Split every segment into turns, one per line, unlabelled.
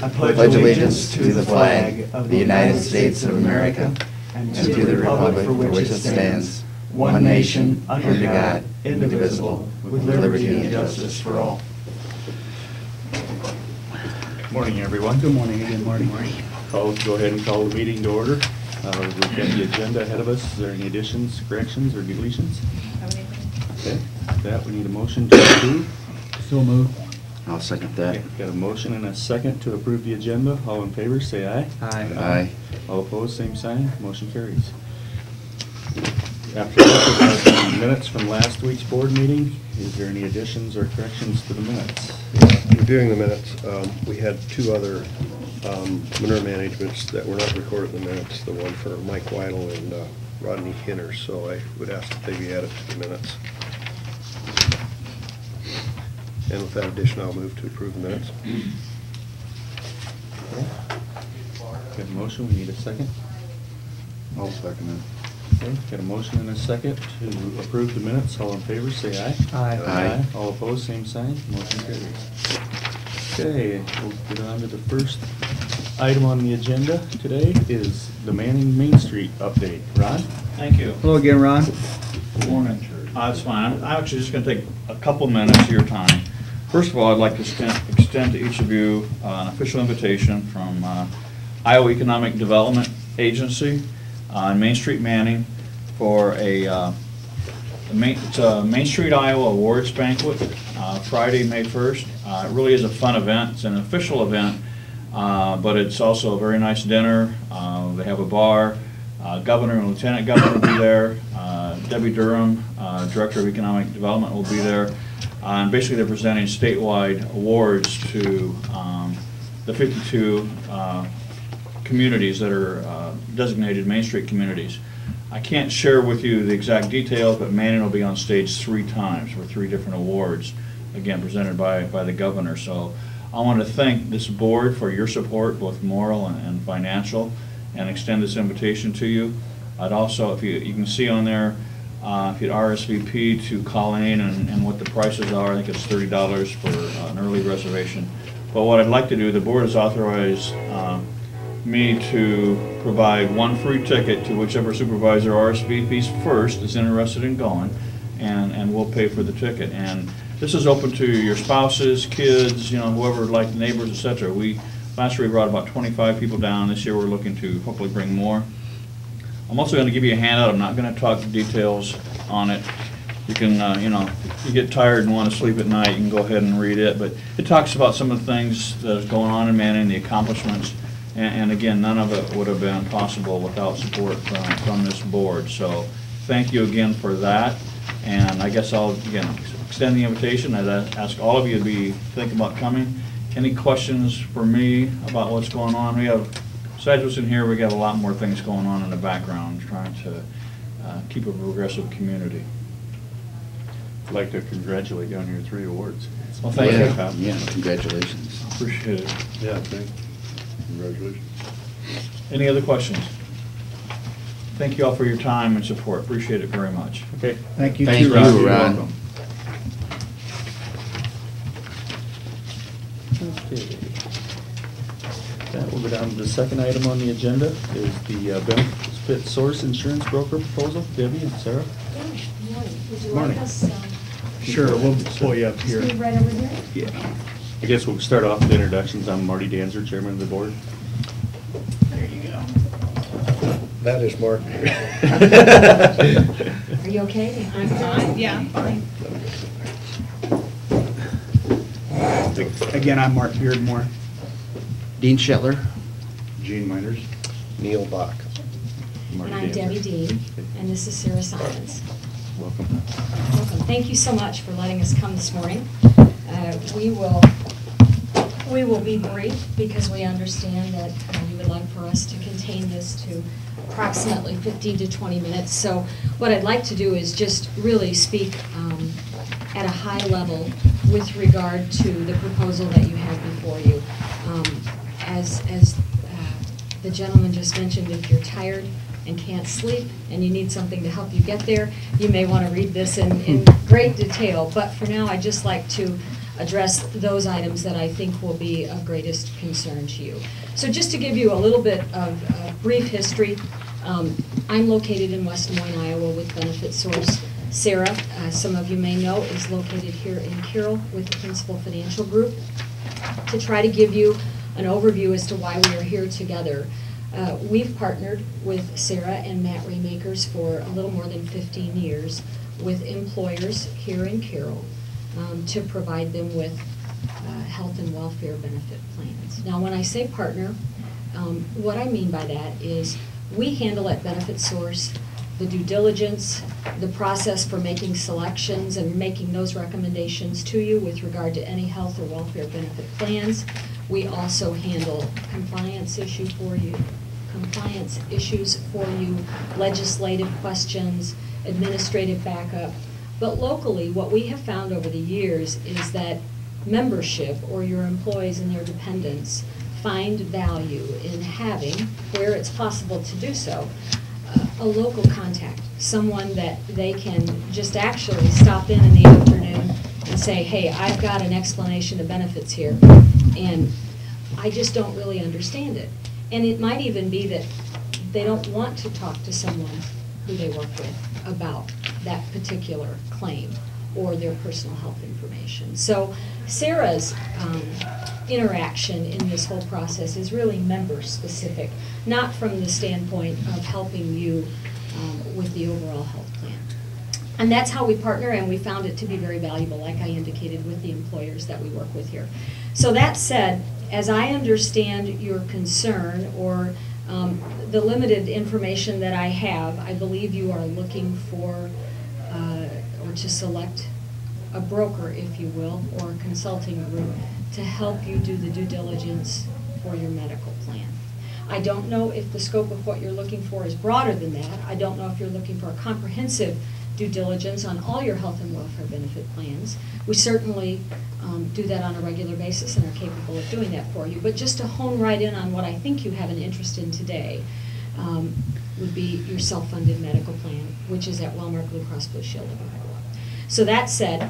I pledge allegiance to the flag of the United States of America and to the republic for which it stands, one nation, under God, indivisible, with liberty and justice for all.
Good morning, everyone.
Good morning again, Marty.
Go ahead and call the meeting to order. We've got the agenda ahead of us. Is there any additions, corrections, or deletions? Okay. With that, we need a motion to approve.
So moved.
I'll second that.
Okay. Got a motion and a second to approve the agenda. All in favor, say aye.
Aye.
Aye.
All opposed, same sign. Motion carries. After that, we have the minutes from last week's board meeting. Is there any additions or corrections to the minutes?
Reviewing the minutes, we had two other manure managements that were not recorded in the minutes, the one for Mike Weidel and Rodney Hinner, so I would ask that they be added to the minutes. And with that addition, I'll move to approve the minutes.
Got a motion, we need a second.
I'll second it.
Okay, got a motion and a second to approve the minutes. All in favor, say aye.
Aye.
All opposed, same sign. Motion carries. Okay, we'll get on to the first item on the agenda today is the Manning Main Street update. Ron?
Thank you.
Hello again, Ron.
Good morning. That's fine. I'm actually just going to take a couple minutes of your time. First of all, I'd like to extend to each of you an official invitation from Iowa Economic Development Agency on Main Street Manning for a Main Street Iowa Awards Banquet, Friday, May 1st. It really is a fun event. It's an official event, but it's also a very nice dinner. They have a bar. Governor and Lieutenant Governor will be there. Debbie Durham, Director of Economic Development, will be there. And basically they're presenting statewide awards to the 52 communities that are designated Main Street communities. I can't share with you the exact details, but Manning will be on stage 3 times for 3 different awards, again presented by the governor. So I want to thank this board for your support, both moral and financial, and extend this invitation to you. I'd also, if you can see on there, if you'd RSVP to Colleen and what the prices are, I think it's $30 for an early reservation. But what I'd like to do, the board has authorized me to provide 1 free ticket to whichever supervisor RSVPs first is interested in going, and we'll pay for the ticket. And this is open to your spouses, kids, whoever, like neighbors, etc. Last year we brought about 25 people down. This year we're looking to hopefully bring more. I'm also going to give you a handout. I'm not going to talk details on it. You can, if you get tired and want to sleep at night, you can go ahead and read it. But it talks about some of the things that is going on in Manning, the accomplishments. And again, none of it would have been possible without support from this board. So thank you again for that. And I guess I'll, again, extend the invitation. I'd ask all of you to be thinking about coming. Any questions for me about what's going on? We have, besides what's in here, we got a lot more things going on in the background, trying to keep a progressive community.
I'd like to congratulate you on your 3 awards.
Well, thank you.
Yeah, congratulations.
Appreciate it.
Yeah, thanks. Congratulations.
Any other questions? Thank you all for your time and support. Appreciate it very much.
Okay.
Thank you,
Thank
too,
you,
Ron.
Ron.
Welcome. Okay. That will go down to the second item on the agenda is the benefit source insurance broker proposal. Debbie and Sarah.
Good morning. Would you
Morning.
like us
Sure, we'll pull you up here.
move right over here?
Yeah.
I guess we'll start off with introductions. I'm Marty Danzer, Chairman of the Board.
There you go.
That is Mark.
Are you okay?
I'm fine, yeah, I'm fine.
Again, I'm Mark Beardmore.
Dean Shetler.
Gene Miners.
Neil Bach.
And I'm Debbie Dean, and this is Sarah Simons.
Welcome.
Welcome. Thank you so much for letting us come this morning. We will be brief because we understand that you would like for us to contain this to approximately 15 to 20 minutes. So what I'd like to do is just really speak at a high level with regard to the proposal that you have before you. As the gentleman just mentioned, if you're tired and can't sleep and you need something to help you get there, you may want to read this in great detail. But for now, I'd just like to address those items that I think will be of greatest concern to you. So just to give you a little bit of brief history, I'm located in West Des Moines, Iowa with Benefit Source. Sarah, some of you may know, is located here in Carroll with the Principal Financial Group. To try to give you an overview as to why we are here together, we've partnered with Sarah and Matt Raymakers for a little more than 15 years with employers here in Carroll to provide them with health and welfare benefit plans. Now, when I say partner, what I mean by that is we handle at Benefit Source the due diligence, the process for making selections and making those recommendations to you with regard to any health or welfare benefit plans. We also handle compliance issues for you, legislative questions, administrative backup. But locally, what we have found over the years is that membership or your employees and their dependents find value in having, where it's possible to do so, a local contact, someone that they can just actually stop in the afternoon and say, hey, I've got an explanation of benefits here, and I just don't really understand it. And it might even be that they don't want to talk to someone who they work with about that particular claim or their personal health information. So Sarah's interaction in this whole process is really member-specific, not from the standpoint of helping you with the overall health plan. And that's how we partner, and we found it to be very valuable, like I indicated, with the employers that we work with here. So that said, as I understand your concern or the limited information that I have, I believe you are looking for or to select a broker, if you will, or a consulting group to help you do the due diligence for your medical plan. I don't know if the scope of what you're looking for is broader than that. I don't know if you're looking for a comprehensive due diligence on all your health and welfare benefit plans. We certainly do that on a regular basis and are capable of doing that for you. But just to hone right in on what I think you have an interest in today would be your self-funded medical plan, which is at Wellmark Blue Cross Blue Shield of Iowa. So that said,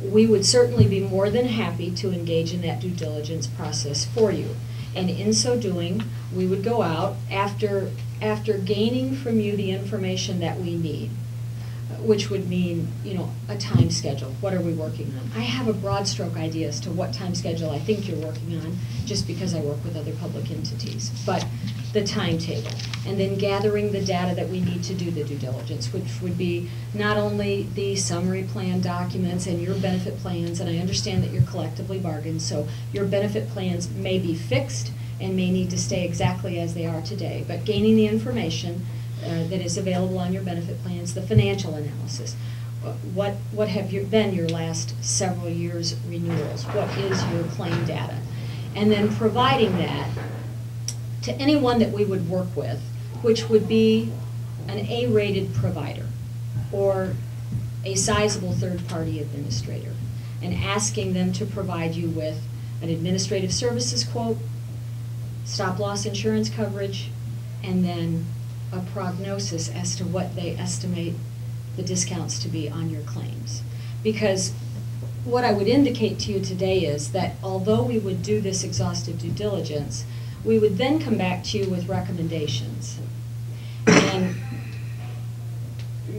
we would certainly be more than happy to engage in that due diligence process for you. And in so doing, we would go out after gaining from you the information that we need, which would mean, a time schedule. What are we working on? I have a broad stroke idea as to what time schedule I think you're working on, just because I work with other public entities. But the timetable, and then gathering the data that we need to do the due diligence, which would be not only the summary plan documents and your benefit plans, and I understand that you're collectively bargained, so your benefit plans may be fixed and may need to stay exactly as they are today, but gaining the information that is available on your benefit plans, the financial analysis, what have been your last several years' renewals, what is your claim data, and then providing that to anyone that we would work with, which would be an A-rated provider or a sizable third-party administrator, and asking them to provide you with an administrative services quote, stop-loss insurance coverage, and then a prognosis as to what they estimate the discounts to be on your claims. Because what I would indicate to you today is that although we would do this exhaustive due diligence, we would then come back to you with recommendations. And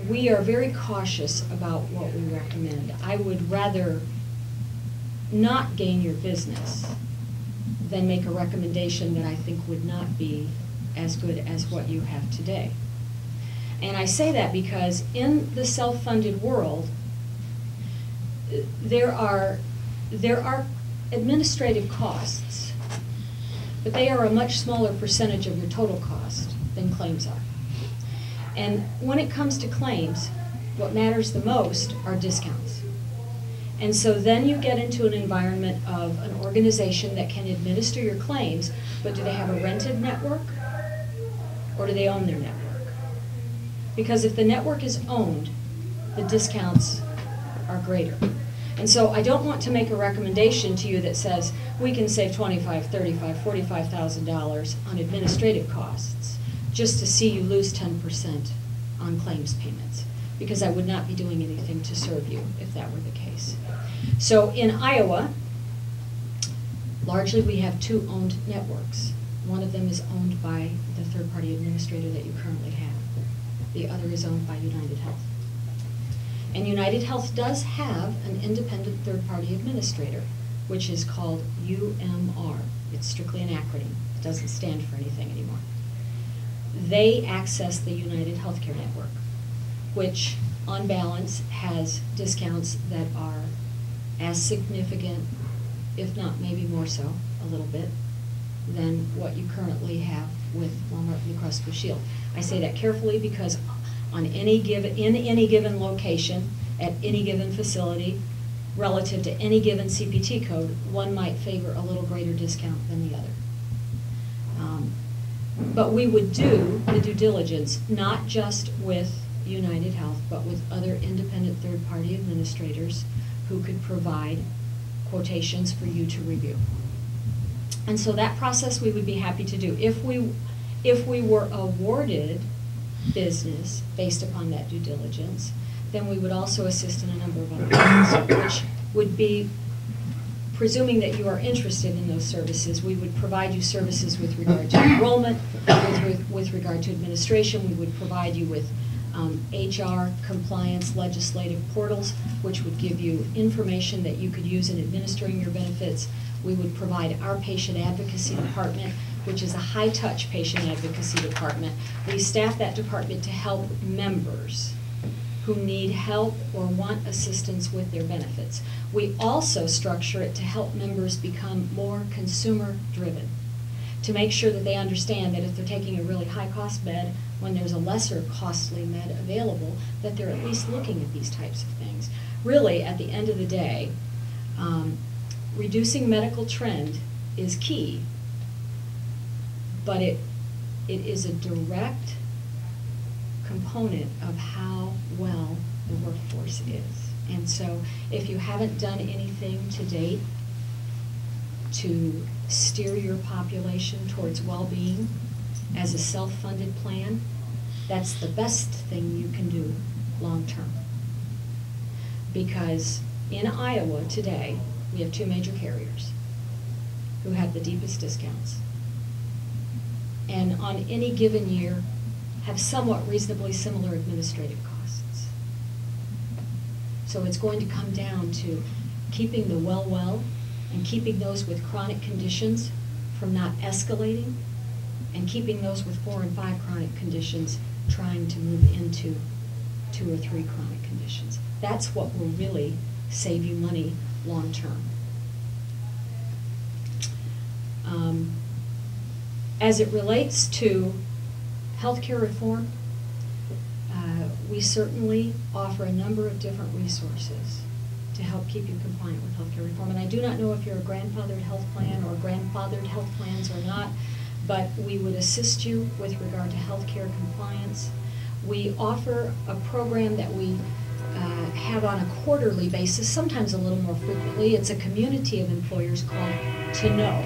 we are very cautious about what we recommend. I would rather not gain your business than make a recommendation that I think would not be as good as what you have today. And I say that because in the self-funded world, there are administrative costs, but they are a much smaller percentage of your total cost than claims are. And when it comes to claims, what matters the most are discounts. And so then you get into an environment of an organization that can administer your claims, but do they have a rented network or do they own their network? Because if the network is owned, the discounts are greater. And so I don't want to make a recommendation to you that says we can save $25,000, $35,000, $45,000 on administrative costs just to see you lose 10% on claims payments, because I would not be doing anything to serve you if that were the case. So in Iowa, largely we have 2 owned networks. One of them is owned by the third-party administrator that you currently have. The other is owned by United Health. And United Health does have an independent third-party administrator, which is called UMR. It's strictly an acronym. It doesn't stand for anything anymore. They access the United Healthcare Network, which on balance has discounts that are as significant, if not maybe more so, a little bit, than what you currently have with Walmart Blue Cross Blue Shield. I say that carefully because in any given location, at any given facility, relative to any given CPT code, one might favor a little greater discount than the other. But we would do the due diligence, not just with United Health, but with other independent third-party administrators who could provide quotations for you to review. And so that process we would be happy to do. If we were awarded business based upon that due diligence, then we would also assist in a number of other things, which would be, presuming that you are interested in those services, we would provide you services with regard to enrollment, with regard to administration. We would provide you with HR, compliance, legislative portals, which would give you information that you could use in administering your benefits. We would provide our patient advocacy department, which is a high-touch patient advocacy department. We staff that department to help members who need help or want assistance with their benefits. We also structure it to help members become more consumer-driven, to make sure that they understand that if they're taking a really high-cost med, when there's a lesser costly med available, that they're at least looking at these types of things. Really, at the end of the day, reducing medical trend is key, but it is a direct component of how well the workforce is. And so if you haven't done anything to date to steer your population towards well-being as a self-funded plan, that's the best thing you can do long-term. Because in Iowa today, we have 2 major carriers who have the deepest discounts. And on any given year, have somewhat reasonably similar administrative costs. So it's going to come down to keeping the well and keeping those with chronic conditions from not escalating, and keeping those with 4 and 5 chronic conditions trying to move into 2 or 3 chronic conditions. That's what will really save you money long term. As it relates to healthcare reform, we certainly offer a number of different resources to help keep you compliant with healthcare reform. And I do not know if you're a grandfathered health plan or grandfathered health plans or not, but we would assist you with regard to healthcare compliance. We offer a program that we have on a quarterly basis, sometimes a little more frequently. It's a community of employers called To Know,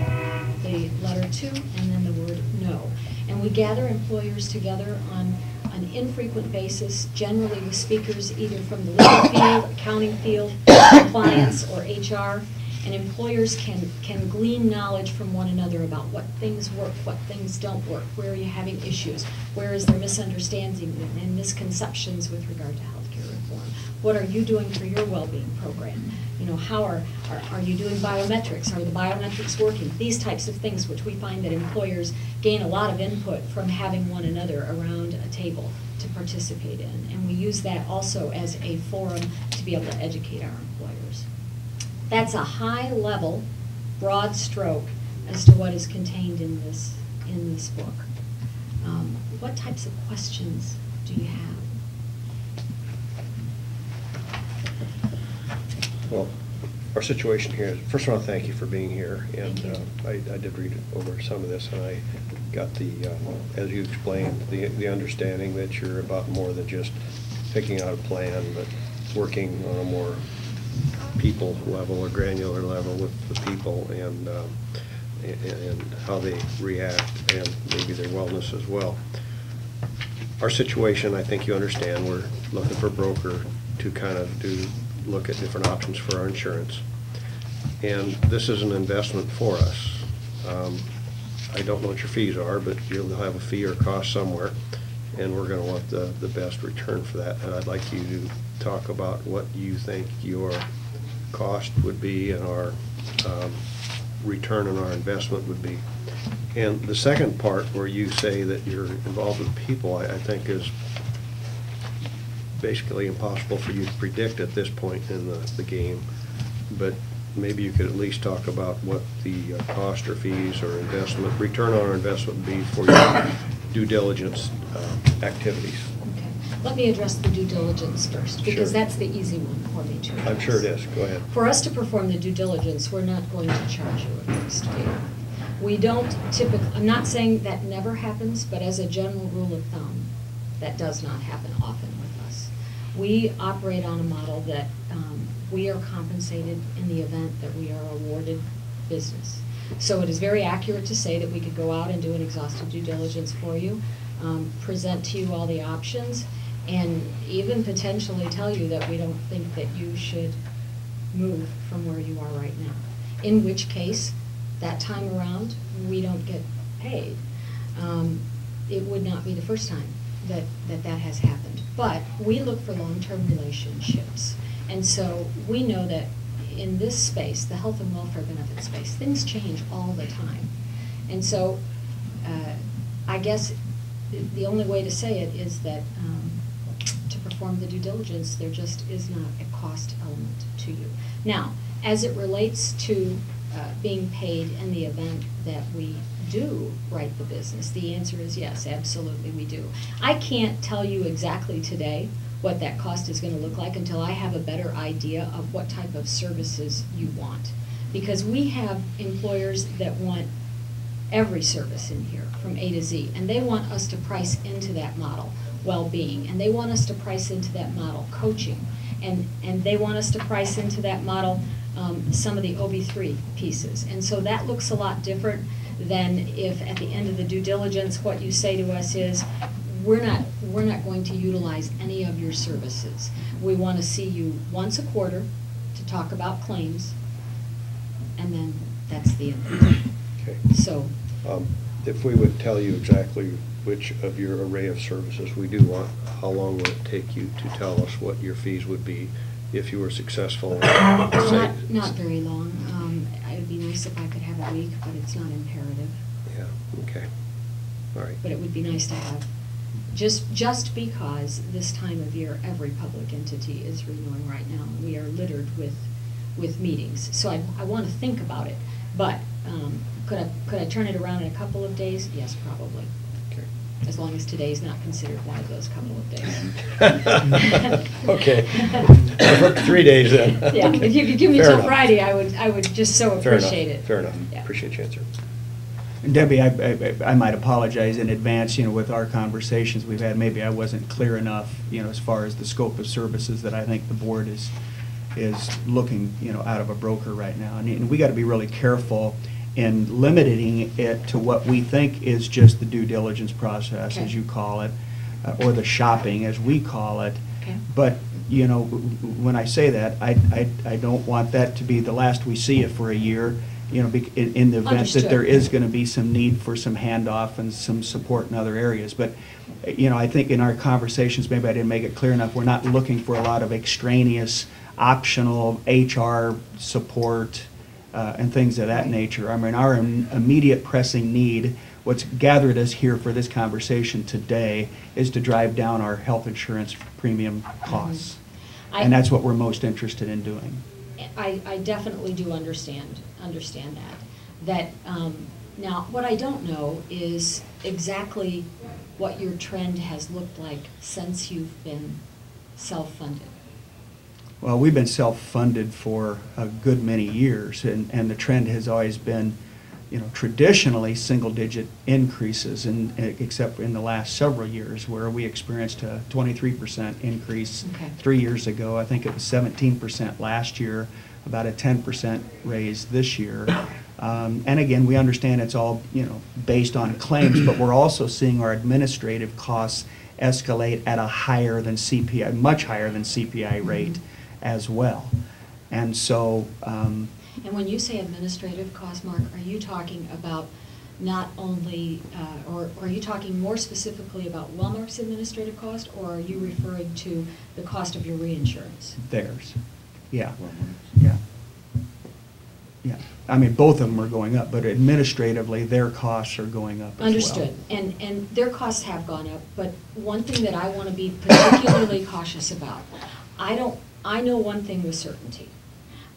the letter 2 and then the word no. And we gather employers together on an infrequent basis, generally with speakers either from the legal field, accounting field, compliance, or HR. And employers can glean knowledge from one another about what things work, what things don't work, where are you having issues, where is there misunderstanding and misconceptions with regard to healthcare reform. What are you doing for your well-being program? You know, how are you doing biometrics? Are the biometrics working? These types of things, which we find that employers gain a lot of input from having one another around a table to participate in. And we use that also as a forum to be able to educate our employers. That's a high-level, broad stroke as to what is contained in this book. What types of questions do you have?
Well, our situation here is, first of all, thank you for being here. And I did read over some of this, and I got the, as you explained, the understanding that you're about more than just picking out a plan, but working on a more people level or granular level with the people and how they react and maybe their wellness as well. Our situation, I think you understand, we're looking for a broker to kind of do look at different options for our insurance. And this is an investment for us. I don't know what your fees are, but you'll have a fee or cost somewhere, and we're going to want the best return for that. And I'd like you to talk about what you think your cost would be and our return on our investment would be. And the second part, where you say that you're involved with people, I think is basically impossible for you to predict at this point in the game. But maybe you could at least talk about what the cost or fees or investment, return on our investment would be for your due diligence activities.
Okay. Let me address the due diligence first, because
Sure.
that's the easy one for me to address.
I'm sure it is. Go ahead.
For us to perform the due diligence, we're not going to charge you a fixed fee. We don't typically, I'm not saying that never happens, but as a general rule of thumb, that does not happen often with us. We operate on a model that we are compensated in the event that we are awarded business. So it is very accurate to say that we could go out and do an exhaustive due diligence for you, present to you all the options, and even potentially tell you that we don't think that you should move from where you are right now. In which case, that time around, we don't get paid. It would not be the first time that has happened. But we look for long-term relationships. And so we know that in this space, the health and welfare benefit space, things change all the time. And so I guess the only way to say it is that to perform the due diligence, there just is not a cost element to you. Now, as it relates to being paid in the event that we do write the business, the answer is yes, absolutely we do. I can't tell you exactly today what that cost is going to look like until I have a better idea of what type of services you want. Because we have employers that want every service in here from A to Z, and they want us to price into that model well-being, and they want us to price into that model coaching, and they want us to price into that model some of the OB3 pieces. And so that looks a lot different than if at the end of the due diligence what you say to us is, we're not going to utilize any of your services. We want to see you once a quarter to talk about claims, and then that's the end.
Okay.
So,
if we would tell you exactly which of your array of services we do want, how long would it take you to tell us what your fees would be if you were successful?
not very long. It would be nice if I could have a week, but it's not imperative.
Yeah, okay. All right.
But it would be nice to have, just because this time of year, every public entity is renewing right now. We are littered with meetings. So I want to think about it, but could I turn it around in a couple of days? Yes, probably.
Okay.
As long as today's not considered one of those couple of days.
Okay. For 3 days then.
Yeah,
Okay.
if you could give me
Fair
till
enough.
Friday, I would just so
Fair enough.
appreciate it.
Fair enough.
Yeah.
Appreciate your answer.
And Debbie, I might apologize in advance, with our conversations we've had. Maybe I wasn't clear enough, as far as the scope of services that I think the board is looking, out of a broker right now. And we got to be really careful in limiting it to what we think is just the due diligence process,
Okay.
as you call it, or the shopping, as we call it.
Okay.
But, when I say that, I don't want that to be the last we see it for a year, in the event
Understood.
that there is going to be some need for some handoff and some support in other areas. But, I think in our conversations, maybe I didn't make it clear enough, we're not looking for a lot of extraneous, optional HR support and things of that nature. I mean, our immediate pressing need, what's gathered us here for this conversation today, is to drive down our health insurance premium costs. And that's what we're most interested in doing.
I definitely do understand that. Now, what I don't know is exactly what your trend has looked like since you've been self-funded.
Well, we've been self-funded for a good many years, and the trend has always been, traditionally single-digit increases, except in the last several years where we experienced a 23% increase
Okay.
3 years ago. I think it was 17% last year, about a 10% raise this year. And again, we understand it's all, based on claims, but we're also seeing our administrative costs escalate at a higher than CPI, much higher than CPI rate. as well. And so,
And when you say administrative cost, Mark, are you talking about not only, or are you talking more specifically about Wellmark's administrative cost, or are you referring to the cost of your reinsurance?
theirs, yeah, yeah. Yeah, I mean, both of them are going up, but administratively, their costs are going up as well.
Understood, and their costs have gone up, but one thing that I want to be particularly cautious about, I know one thing with certainty.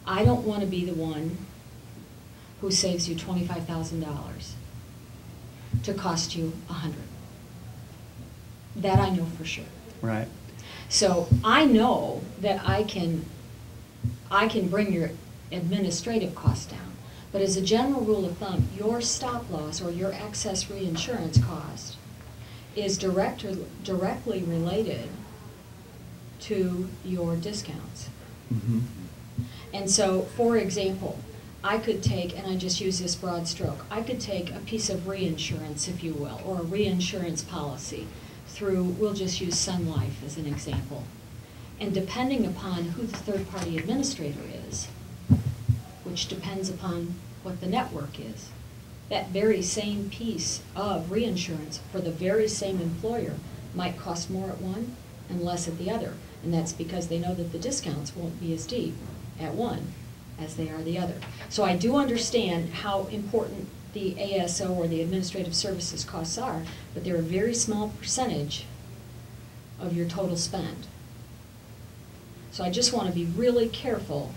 I don't want to be the one who saves you $25,000 to cost you $100. That I know for sure.
Right,
So I know that I can bring your administrative costs down. But as a general rule of thumb, your stop loss or your excess reinsurance cost is directly related to your discounts.
mhm,
And so, for example, I could take, and I just use this broad stroke, I could take a piece of reinsurance, if you will, or a reinsurance policy through, we'll just use Sun Life as an example. And depending upon who the third-party administrator is, which depends upon what the network is, that very same piece of reinsurance for the very same employer might cost more at one and less at the other. And that's because they know that the discounts won't be as deep at one as they are the other. So I do understand how important the ASO or the administrative services costs are, but they're a very small percentage of your total spend. So I just want to be really careful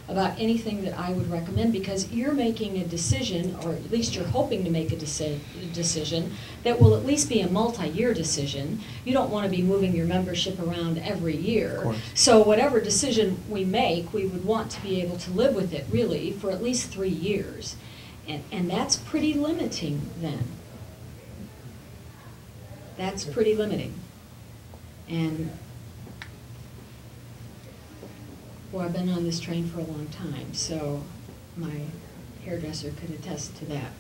about anything that I would recommend, because you're making a decision, or at least you're hoping to make a decision that will at least be a multi-year decision. You don't want to be moving your membership around every year.
Of course.
So whatever decision we make, we would want to be able to live with it really for at least 3 years. And that's pretty limiting then. That's pretty limiting. And well, I've been on this train for a long time, so my hairdresser could attest to that.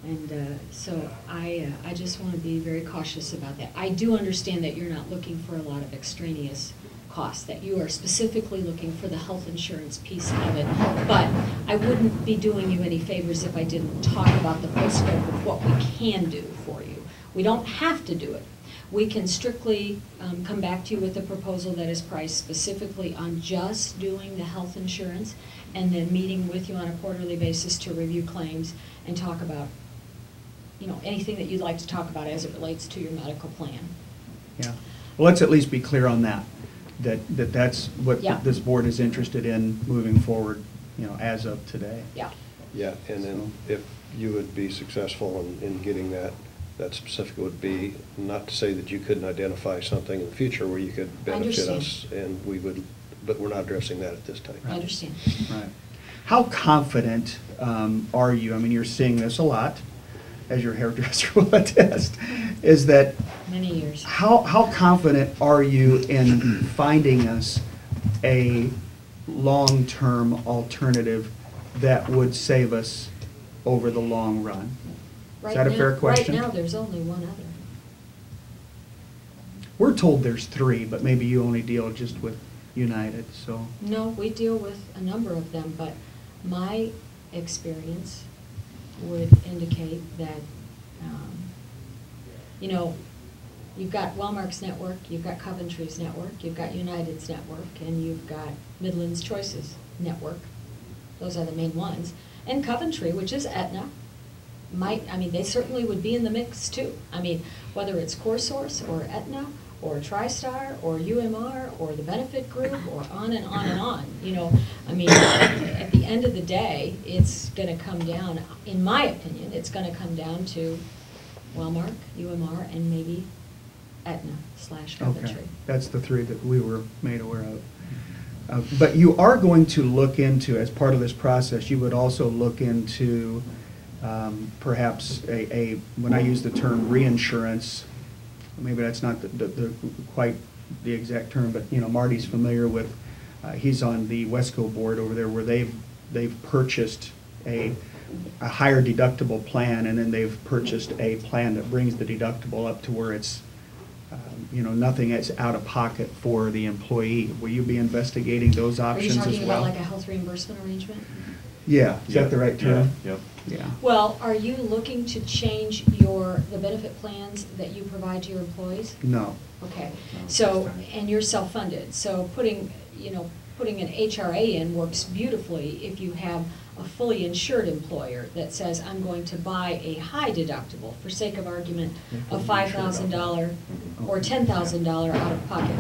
And so I just want to be very cautious about that. I do understand that you're not looking for a lot of extraneous costs, that you are specifically looking for the health insurance piece of it. But I wouldn't be doing you any favors if I didn't talk about the full scope of what we can do for you. We don't have to do it. We can strictly come back to you with a proposal that is priced specifically on just doing the health insurance, and then meeting with you on a quarterly basis to review claims and talk about, you know, anything that you'd like to talk about as it relates to your medical plan.
yeah. Well, let's at least be clear on that, that's what
Yeah.
this board is interested in moving forward, you know, as of today.
Yeah.
Yeah, and then if you would be successful in getting that specific would be, not to say that you couldn't identify something in the future where you could benefit us, and we would, but we're not addressing that at this time.
I understand.
Right. How confident are you, I mean, you're seeing this a lot, as your hairdresser will attest, is that,
Many years.
how confident are you in finding us a long-term alternative that would save us over the long run? Is that a fair question?
Right now, there's only one other.
We're told there's 3, but maybe you only deal just with United, so.
No, we deal with a number of them, but my experience would indicate that, you know, you've got Wellmark's network, you've got Coventry's network, you've got United's network, and you've got Midland's Choices network. Those are the main ones. And Coventry, which is Aetna, they certainly would be in the mix too. I mean, whether it's CoreSource or Aetna or TriStar or UMR or the Benefit Group or on and on and on, you know, I mean, at the end of the day, it's going to come down, in my opinion, it's going to come down to Wellmark, UMR, and maybe Aetna/Coventry.
Okay, that's the 3 that we were made aware of. But you are going to look into, as part of this process, you would also look into perhaps when I use the term reinsurance, maybe that's not the quite the exact term, but, you know, Marty's familiar with, he's on the Wesco board over there, where they've purchased a higher deductible plan, and then they've purchased a plan that brings the deductible up to where it's nothing is out of pocket for the employee. Will you be investigating those
Are you
options as well?
talking about like a health reimbursement arrangement?
Yeah, is that the right term?
Yep.
Yeah.
Well, are you looking to change the benefit plans that you provide to your employees?
No.
Okay,
No,
so,
that's fine.
and you're self-funded, so putting an HRA in works beautifully if you have a fully insured employer that says, I'm going to buy a high deductible, for sake of argument, a $5,000 or $10,000 out-of-pocket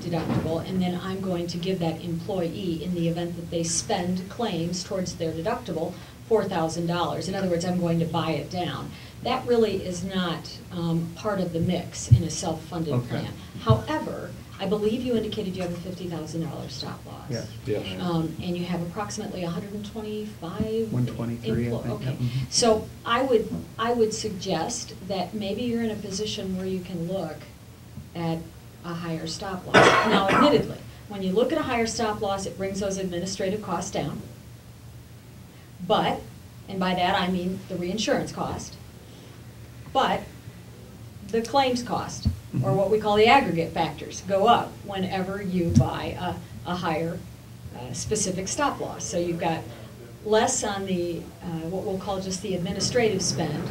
deductible, and then I'm going to give that employee, in the event that they spend claims towards their deductible, $4,000. In other words, I'm going to buy it down. That really is not part of the mix in a self-funded
Okay.
plan. However, I believe you indicated you have a $50,000 stop loss.
Yes.
Yes.
And you have approximately 125?
123, I think,
Okay,
yeah. Mhm.
so I would suggest that maybe you're in a position where you can look at a higher stop loss. Now, admittedly, when you look at a higher stop loss, it brings those administrative costs down. But, and by that I mean the reinsurance cost, but the claims cost, or what we call the aggregate factors, go up whenever you buy a higher specific stop loss. So you've got less on the, what we'll call just the administrative spend,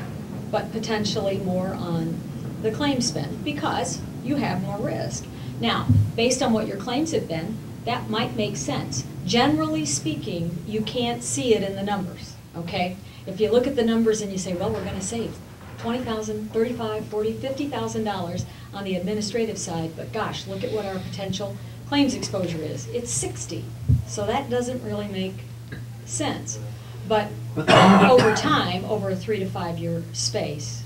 but potentially more on the claim spend, because you have more risk. Now, based on what your claims have been, that might make sense. Generally speaking, you can't see it in the numbers, okay? If you look at the numbers and you say, well, we're going to save $20,000, $35,000, $40,000, $50,000 on the administrative side, but gosh, look at what our potential claims exposure is. It's 60, so that doesn't really make sense. But over time, over a 3 to 5 year space,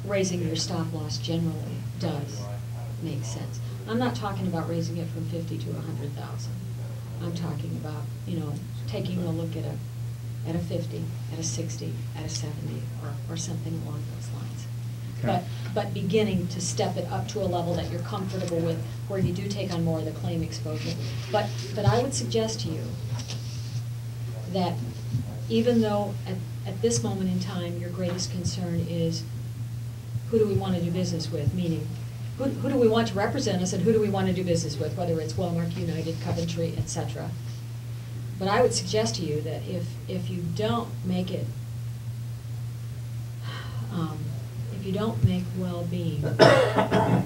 raising your stop loss generally does make sense. I'm not talking about raising it from 50 to 100,000. I'm talking about, taking a look at a 50, at a 60, at a 70, or something along those lines.
Okay.
But beginning to step it up to a level that you're comfortable with, where you do take on more of the claim exposure. But I would suggest to you that even though at this moment in time, your greatest concern is who do we want to do business with, meaning who do we want to represent us and who do we want to do business with, whether it's Wellmark, United, Coventry, etc. But I would suggest to you that if you don't make it, if you don't make well-being a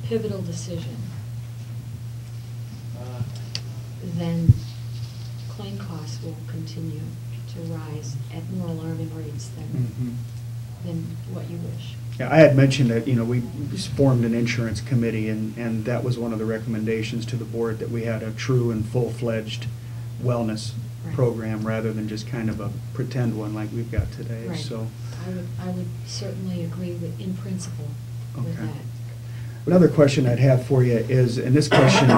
pivotal decision, then claim costs will continue to rise at more alarming rates than what you wish.
Yeah, I had mentioned that, we formed an insurance committee, and that was one of the recommendations to the board, that we had a true and full-fledged wellness
Right.
program rather than just kind of a pretend one like we've got today,
Right.
so.
I would certainly agree with, in principle, with
Okay.
that.
Another question I'd have for you is, and this question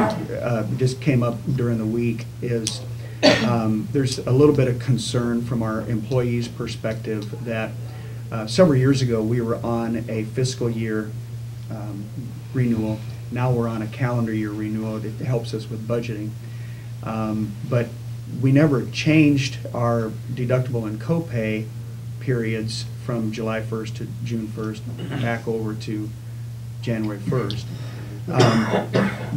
just came up during the week, is there's a little bit of concern from our employees' perspective that several years ago we were on a fiscal year renewal. Now we're on a calendar year renewal that helps us with budgeting. But we never changed our deductible and copay periods from July 1st to June 1st back over to January 1st.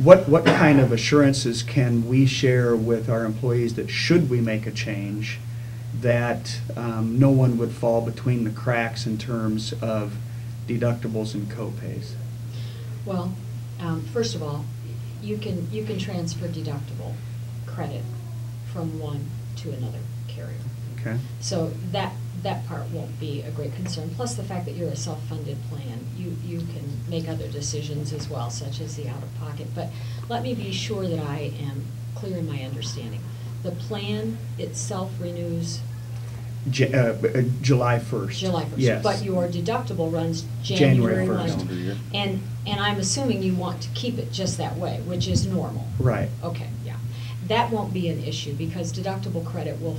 What kind of assurances can we share with our employees that should we make a change, that no one would fall between the cracks in terms of deductibles and copays?
Well, first of all, you can transfer deductible credit from one to another carrier.
Okay.
So that part won't be a great concern. Plus the fact that you're a self-funded plan, you can make other decisions as well, such as the out-of-pocket. But let me be sure that I am clear in my understanding. The plan itself renews
July 1st.
July 1st.
Yes.
But your deductible runs
January
January
1st.
1.
Calendar year.
And I'm assuming you want to keep it just that way, which is normal.
Right.
Okay, yeah. That won't be an issue because deductible credit will,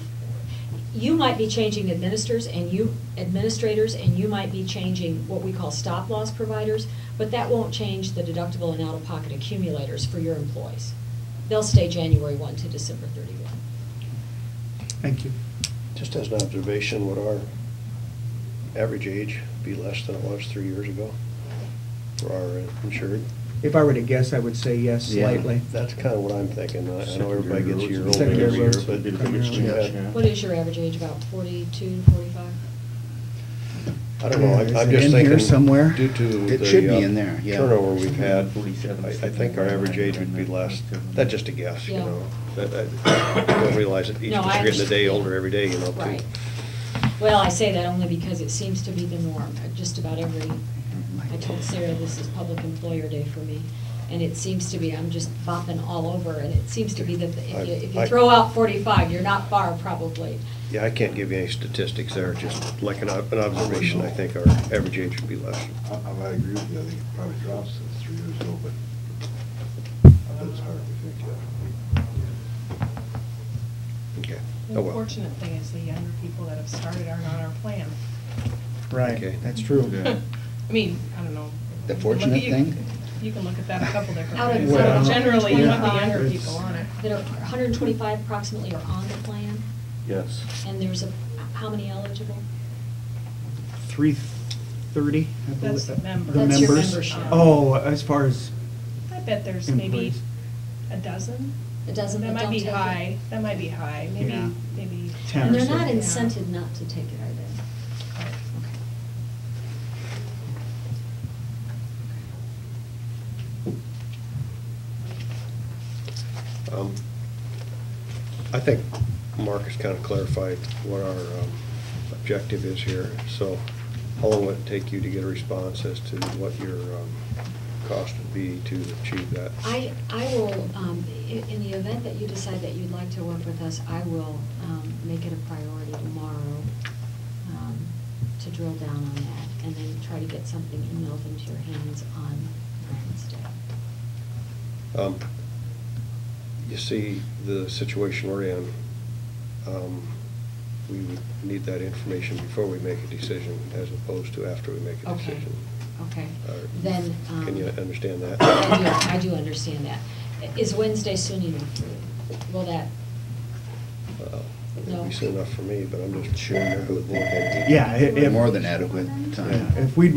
you might be changing administrators and you might be changing what we call stop loss providers, but that won't change the deductible and out-of-pocket accumulators for your employees. They'll stay January 1 to December 31.
Thank you.
Just as an observation, what our average age be less than it was 3 years ago for our insured?
If I were to guess, I would say yes,
Yeah.
slightly.
That's kind of what I'm thinking. I know everybody gets a year older
Secondary
every year,
roads
but
would be the
we've
biggest
had-
What is your average age, about 42, 45?
I don't know,
Is
I'm
it
just
in here
thinking.
somewhere?
Due to
It
the
should be in there, yeah.
turnover we've had,
47,
I think our average age would be less. That's just a guess, you
Yeah.
know. I don't realize that each
No,
of us
I
are getting a day
understand.
older every day, you know, too.
Right. Well, I say that only because it seems to be the norm. Just about every, I told Sarah this is Public Employer Day for me, and it seems to be, I'm just bopping all over, and it seems to be that if you
I-
throw out 45, you're not far, probably.
Yeah, I can't give you any statistics there, just like an observation, I think our average age would be less.
I agree with you, I think it probably drops since 3 years ago, but I bet it's hard to think yet.
Okay.
The
Oh, well.
unfortunate thing is the younger people that have started aren't on our plan.
Right,
Okay.
that's true.
Yeah.
I mean, I don't know.
The
You can
fortunate
look at-
thing?
You can look at that a couple different
Out of-
ways.
Well,
Generally, you want the
25,
younger
it's-
people on it.
That are 125 approximately are on the plan,
Yes.
and there's how many eligible?
330, I believe.
That's the members.
The
That's your
members?
membership.
Oh, as far as
I bet there's maybe
employees.
a dozen.
It doesn't,
That
but
might
don't
be
take it.
high, that might be high, maybe,
Yeah.
maybe.
10
And
or
they're
so.
not
Yeah.
incented not to take it, are they? Okay.
I think Mark has kind of clarified what our objective is here. So how long would it take you to get a response as to what your cost would be to achieve that?
I will, in the event that you decide that you'd like to work with us, I will make it a priority tomorrow to drill down on that, and then try to get something emailed into your hands on Wednesday.
You see the situation we're in, we would need that information before we make a decision as opposed to after we make a
Okay,
decision.
okay.
Uh,
Then.
Can you understand that?
I do understand that. Is Wednesday soon enough for you? Will that,
It'd
No.
be soon enough for me, but I'm just sure the board had.
Yeah, if.
More than adequate
Yeah,
time.
If we,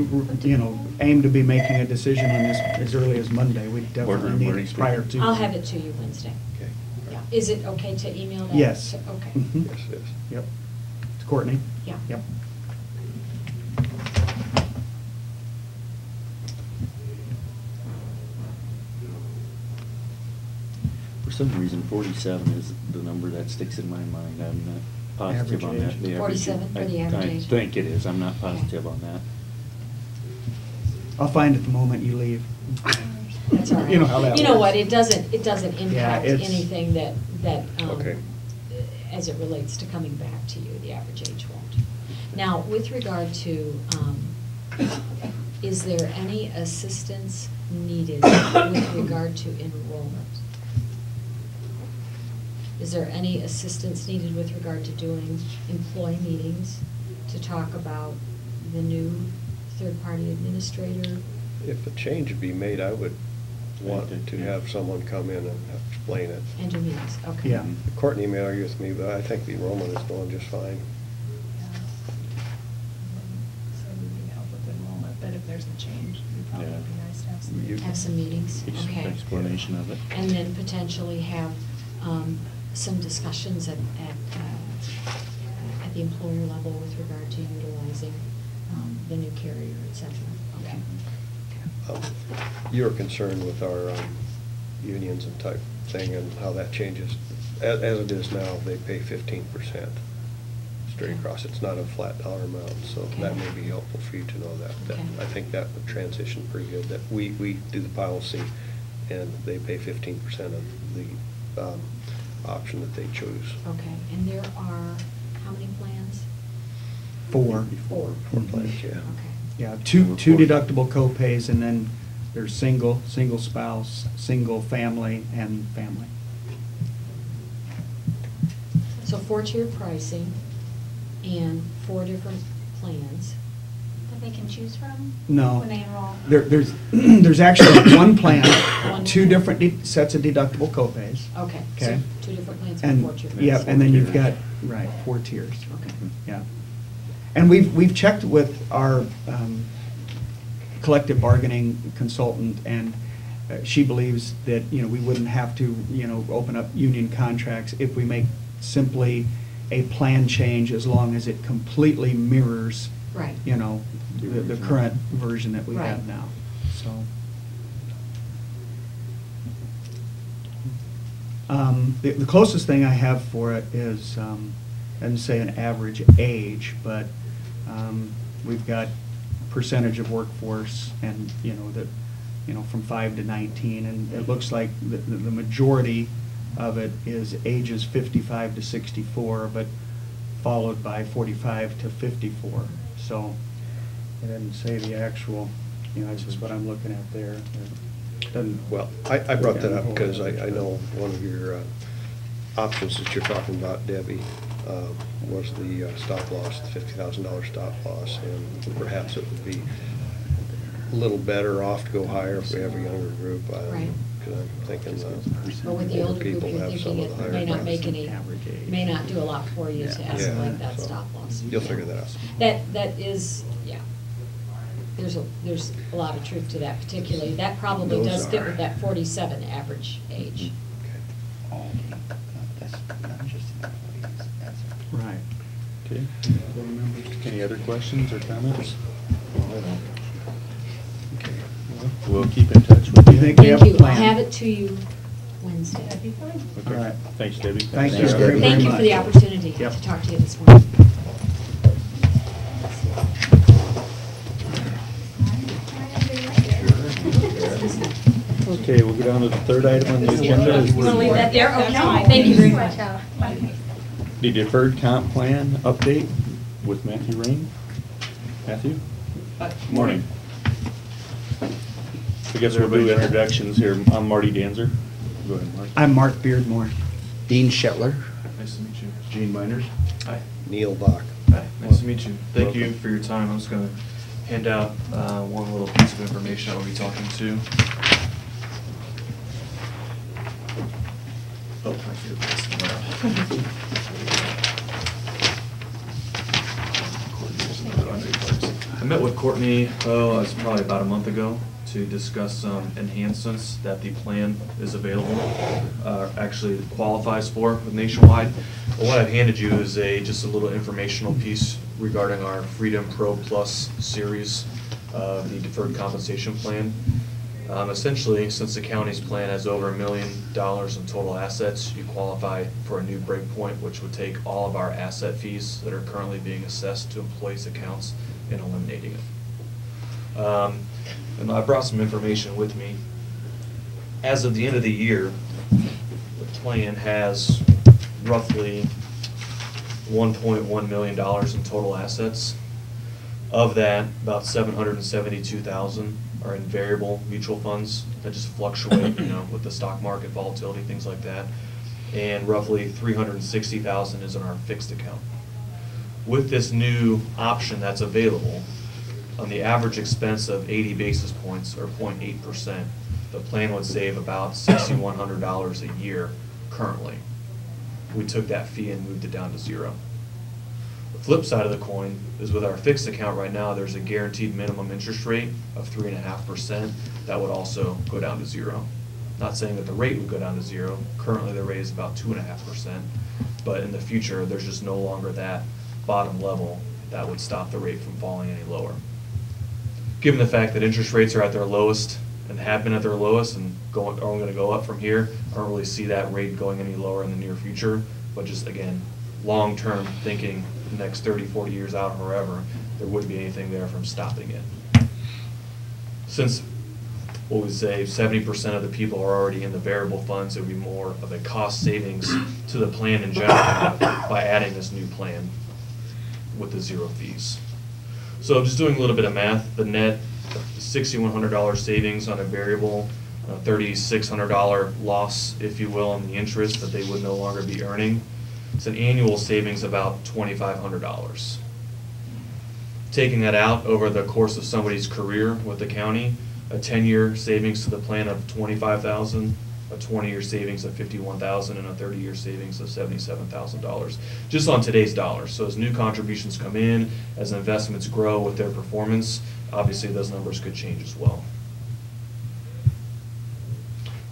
aim to be making a decision on this as early as Monday, we definitely
Boardroom
need
morning
it prior to.
I'll have it to you Wednesday.
Okay.
Yeah. Is it okay to email that?
Yes.
Okay.
Mhm.
Yes, yes.
Yep. It's Courtney?
Yeah.
Yep.
For some reason, 47 is the number that sticks in my mind. I'm not positive
Average
on that.
age.
The average
47 for the average age.
I think it is. I'm not positive on that.
I'll find it the moment you leave.
That's all right.
You know how that
You know
works.
what, it doesn't impact
it's-
anything that,
Okay.
as it relates to coming back to you, the average age won't. Now, with regard to, is there any assistance needed with regard to enrollment? Is there any assistance needed with regard to doing employee meetings to talk about the new third-party administrator?
If a change would be made, I would want to
Yeah.
have someone come in and explain it.
And do meetings, okay.
Yeah.
Courtney may argue with me, but I think the enrollment is going just fine.
So we need help with enrollment, but if there's a change, it'd probably
Yeah.
be nice to have some.
You-
Have some meetings, okay.
Explanation of it.
And then potentially have some discussions at the employer level with regard to utilizing the new carrier, et cetera. Okay.
You're concerned with our unions and type thing and how that changes. As it is now, they pay 15% straight
Okay.
across. It's not a flat dollar amount, so that
Okay.
may be helpful for you to know that.
Okay.
I think that would transition pretty good, that we do the policy and they pay 15% of the option that they choose.
Okay, and there are, how many plans?
4.
Four.
For plans, yeah.
Okay.
Yeah, two deductible co-pays, and then there's single spouse, single family, and family.
So 4-tier pricing and 4 different plans.
That they can choose from?
No.
When they enroll?
There's actually one plan,
One
2
plan.
different sets of deductible co-pays.
Okay, so
Okay.
2 different plans for
And,
4-tier.
yeah,
pricing.
and then you've got, right, 4 tiers.
Okay.
Yeah. And we've checked with our collective bargaining consultant, and she believes that, you know, we wouldn't have to, you know, open up union contracts if we make simply a plan change, as long as it completely mirrors,
Right.
you know, the current version that we have
Right.
now, so. The closest thing I have for it is, I didn't say an average age, but we've got percentage of workforce, and, you know, that, you know, from 5 to 19, and it looks like the majority of it is ages 55 to 64, but followed by 45 to 54. So it doesn't say the actual, you know, it's just what I'm looking at there. It doesn't.
Well, I brought that up because I know one of your options that you're talking about, Debbie, was the stop loss, the $50,000 stop loss, and perhaps it would be a little better off to go higher if we have a younger group.
Right.
Because I'm thinking
But with the older group,
people
you're
have some
thinking
of the
it
higher
may not make
prices.
any,
Average age.
may not do a lot for you to
Yeah.
escalate that
so
stop loss.
You'll figure that out.
That is, yeah. There's a lot of truth to that particularly. That probably
Those
does fit
are-
with that 47 average age.
That's not just an employees, that's a-
Right.
Okay. Board members, any other questions or comments? Okay. Well, we'll keep in touch with
You
you.
think we have
Thank
a
you. I'll
plan?
have it to you Wednesday.
That'd be fine.
Okay.
All right.
Thanks, Debbie.
Thank you
Thanks,
very,
Debbie.
very
Thank you
much.
for the opportunity
Yep.
to talk to you this morning.
Okay, we'll go down to the third item on the agenda. is
You want to leave that there?
That's
Okay.
fine.
Thank you very much.
The deferred comp plan update with Matthew Rain. Matthew? Morning. I guess we'll do introductions here. I'm Marty Danzer. Go ahead, Mark.
I'm Mark Beardmore.
Dean Shetler.
Nice to meet you.
Gene Miners.
Hi.
Neil Bach.
Hi, nice to meet you. Thank you
Welcome.
for your time. I'm just gonna hand out one little piece of information I will be talking to. Oh, my goodness. I met with Courtney, it was probably about a month ago, to discuss some enhancements that the plan is available, actually qualifies for with Nationwide. But what I've handed you is just a little informational piece regarding our Freedom Pro Plus series of the deferred compensation plan. Essentially, since the county's plan has over $1 million in total assets, you qualify for a new breakpoint, which would take all of our asset fees that are currently being assessed to employees' accounts and eliminating it. And I brought some information with me. As of the end of the year, the plan has roughly $1.1 million in total assets. Of that, about $772,000 are in variable mutual funds that just fluctuate, with the stock market volatility, things like that. And roughly $360,000 is in our fixed account. With this new option that's available, on the average expense of 80 basis points or 0.8%, the plan would save about $6,100 a year currently. We took that fee and moved it down to zero. The flip side of the coin is with our fixed account right now, there's a guaranteed minimum interest rate of 3.5% that would also go down to zero. Not saying that the rate would go down to zero. Currently the rate is about 2.5%, but in the future there's just no longer that bottom level that would stop the rate from falling any lower. Given the fact that interest rates are at their lowest and have been at their lowest and are only going to go up from here, I don't really see that rate going any lower in the near future, but just again, long-term thinking, the next 30, 40 years out, however, there wouldn't be anything there from stopping it. Since, what we say, 70% of the people are already in the variable funds, it would be more of a cost savings to the plan in general by adding this new plan with the zero fees. So just doing a little bit of math, the net $6,100 savings on a variable, $3,600 loss, if you will, on the interest that they would no longer be earning. It's an annual savings of about $2,500. Taking that out over the course of somebody's career with the county, a 10-year savings to the plan of $25,000 a 20-year savings of $51,000 and a 30-year savings of $77,000, just on today's dollars. So as new contributions come in, as investments grow with their performance, obviously those numbers could change as well.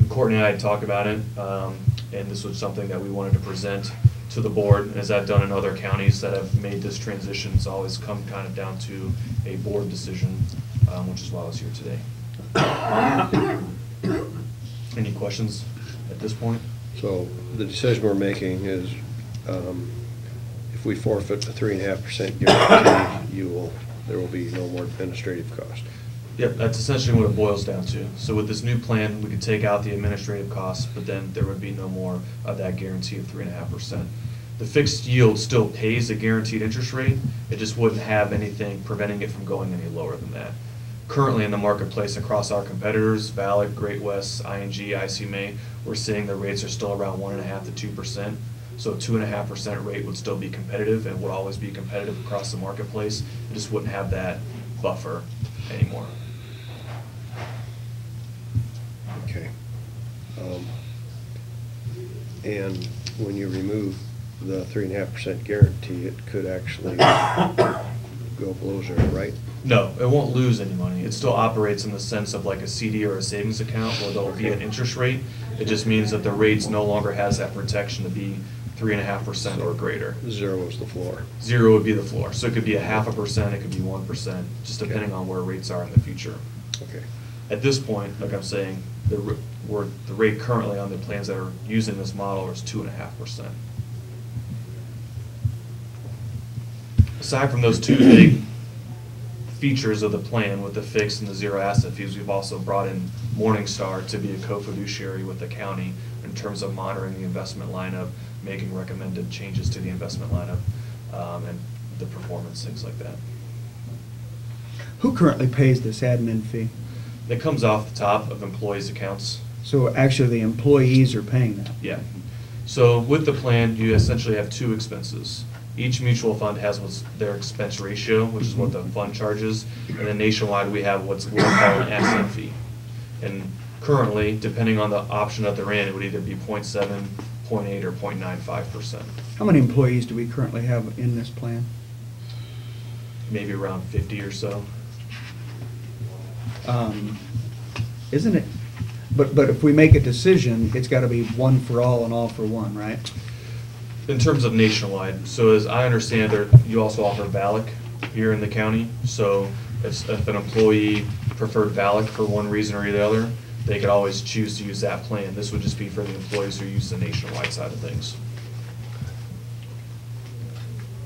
Courtney and I had talked about it, and this was something that we wanted to present to the board. As I've done in other counties that have made this transition, it's always come kind of down to a board decision, which is why I was here today. Any questions at this point?
So the decision we're making is, if we forfeit the 3.5% guarantee, there will be no more administrative cost.
Yep, that's essentially what it boils down to. So with this new plan, we could take out the administrative costs, but then there would be no more of that guarantee of 3.5%. The fixed yield still pays a guaranteed interest rate. It just wouldn't have anything preventing it from going any lower than that. Currently in the marketplace across our competitors, Valak, Great West, ING, ICMA, we're seeing the rates are still around 1.5% to 2%. So a 2.5% rate would still be competitive and would always be competitive across the marketplace. It just wouldn't have that buffer anymore.
Okay. And when you remove the 3.5% guarantee, it could actually go below zero, right?
No, it won't lose any money. It still operates in the sense of like a CD or a savings account where there'll be an interest rate. It just means that the rates no longer has that protection to be 3.5% or greater.
Zero is the floor.
Zero would be the floor. So it could be 0.5%, it could be 1%, just depending on where rates are in the future.
Okay.
At this point, like I'm saying, the rate currently on the plans that are using this model is 2.5%. Aside from those two big features of the plan with the fixed and the zero asset fees, we've also brought in Morningstar to be a co-fiduciary with the county in terms of monitoring the investment lineup, making recommended changes to the investment lineup, and the performance, things like that.
Who currently pays this admin fee?
It comes off the top of employees' accounts.
So actually, the employees are paying that?
Yeah. So with the plan, you essentially have two expenses. Each mutual fund has what's their expense ratio, which is what the fund charges, and then nationwide we have what's what we call an asset fee. And currently, depending on the option that they're in, it would either be 0.7, 0.8, or 0.95%.
How many employees do we currently have in this plan?
Maybe around 50 or so.
Isn't it, but if we make a decision, it's got to be one for all and all for one, right?
In terms of nationwide, so as I understand it, you also offer Valak here in the county. So if an employee preferred Valak for one reason or the other, they could always choose to use that plan. This would just be for the employees who use the nationwide side of things.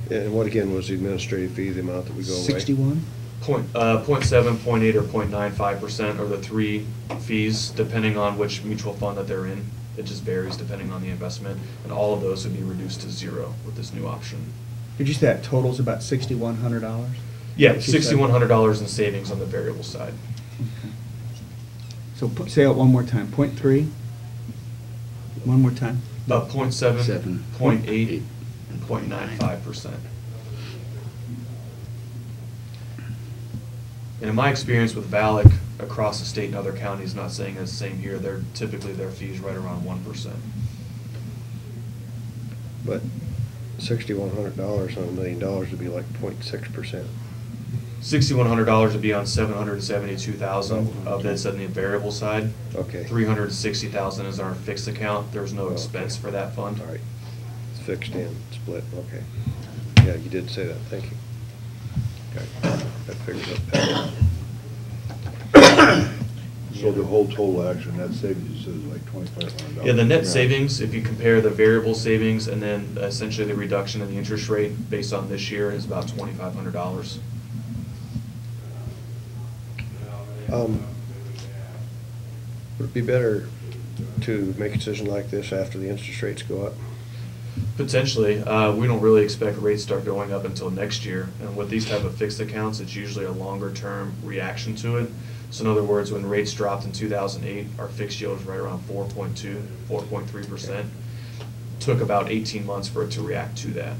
And what again was the administrative fee, the amount that we go away?
61?
0.7, 0.8, or 0.95% are the three fees, depending on which mutual fund that they're in. It just varies depending on the investment, and all of those would be reduced to zero with this new option.
Did you say that totals about $6,100?
Yeah, $6,100 in savings on the variable side.
Okay. So say it one more time, 0.3? One more time?
0.7, 0.8, and 0.95%. And in my experience with Valak across the state and other counties, not saying it's the same here, they're typically their fees right around 1%.
But $6,100 on $1 million would be like 0.6%.
$6,100 would be on $772,000 of that's in the variable side.
Okay.
$360,000 is our fixed account. There's no expense for that fund.
All right. It's fixed and split, okay. Yeah, you did say that, thank you. Okay, that figures up better.
So the whole total action, net savings is like $2,500.
Yeah, the net savings, if you compare the variable savings and then essentially the reduction in the interest rate based on this year, is about $2,500.
Would it be better to make a decision like this after the interest rates go up?
Potentially. We don't really expect rates to start going up until next year. And with these type of fixed accounts, it's usually a longer term reaction to it. So in other words, when rates dropped in 2008, our fixed yield was right around 4.2, 4.3%. Took about 18 months for it to react to that.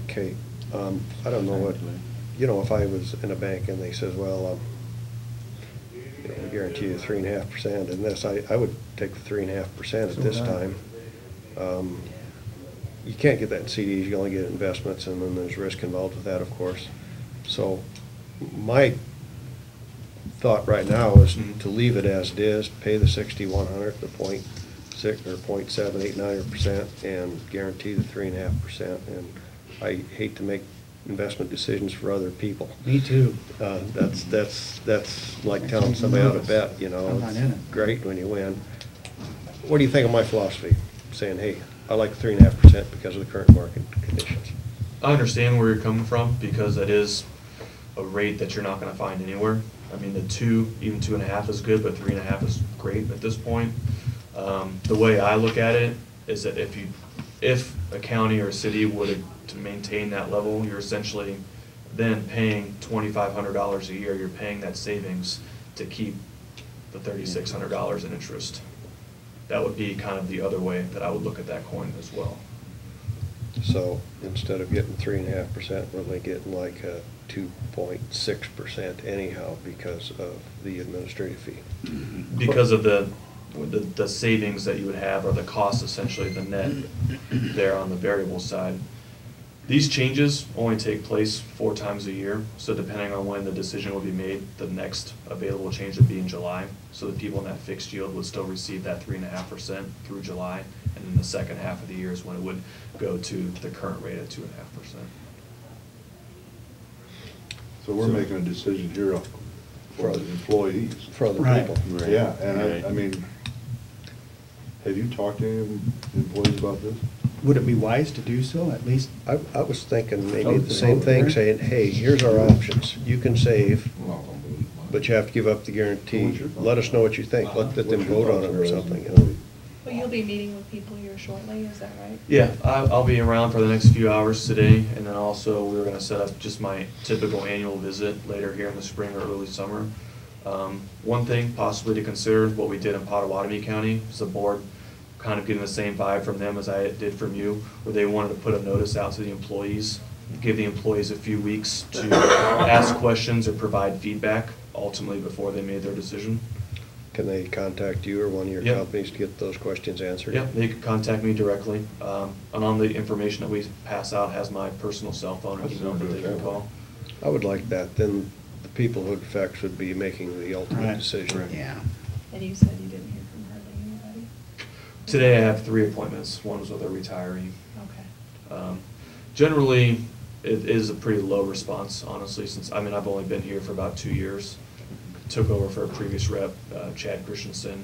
Okay, I don't know what, if I was in a bank and they says, well, we guarantee you 3.5%, and this, I would take the 3.5% at this time. You can't get that in CDs, you only get investments, and then there's risk involved with that, of course. So my thought right now is to leave it as it is, pay the 6,100, the 0.6 or 0.789%, and guarantee the 3.5%. And I hate to make investment decisions for other people.
Me too.
That's like telling somebody how to bet, you know.
I'm not in it.
It's great when you win. What do you think of my philosophy? Saying, hey, I like 3.5% because of the current market conditions.
I understand where you're coming from, because that is a rate that you're not gonna find anywhere. I mean, the 2, even 2.5 is good, but 3.5 is great at this point. The way I look at it is that if a county or a city would to maintain that level, you're essentially then paying $2,500 a year. You're paying that savings to keep the $3,600 in interest. That would be kind of the other way that I would look at that coin as well.
So instead of getting 3.5%, we're only getting like a 2.6% anyhow because of the administrative fee.
Because of the savings that you would have, or the cost, essentially, the net there on the variable side. These changes only take place 4 times a year, so depending on when the decision will be made, the next available change would be in July. So the people in that fixed yield would still receive that 3.5% through July, and then the second half of the year is when it would go to the current rate at 2.5%.
So we're making a decision here for the employees.
For other
Right.
people.
Yeah, and
Right.
I mean, have you talked to any employees about this?
Would it be wise to do so, at least?
I was thinking maybe
Oh,
the same thing,
there.
saying, hey, here's our options. You can save, but you have to give up the guarantee. Let us know what you think. Let them vote on it or something, you know.
Well, you'll be meeting with people here shortly, is that right?
Yeah, I'll be around for the next few hours today, and then also we were gonna set up just my typical annual visit later here in the spring or early summer. One thing possibly to consider, what we did in Potawatomi County, is the board kind of getting the same vibe from them as I did from you, where they wanted to put a notice out to the employees, give the employees a few weeks to ask questions or provide feedback, ultimately before they made their decision.
Can they contact you or one of your
Yep.
companies to get those questions answered?
Yeah, they could contact me directly, and on the information that we pass out has my personal cell phone and email that they can call.
I would like that. Then the people who it affects would be making the ultimate
Right.
decision.
Yeah.
And you said you didn't hear from hardly anybody?
Today I have 3 appointments. One was with a retiree.
Okay.
Generally, it is a pretty low response, honestly, since, I mean, I've only been here for about 2 years. Took over for a previous rep, Chad Christensen.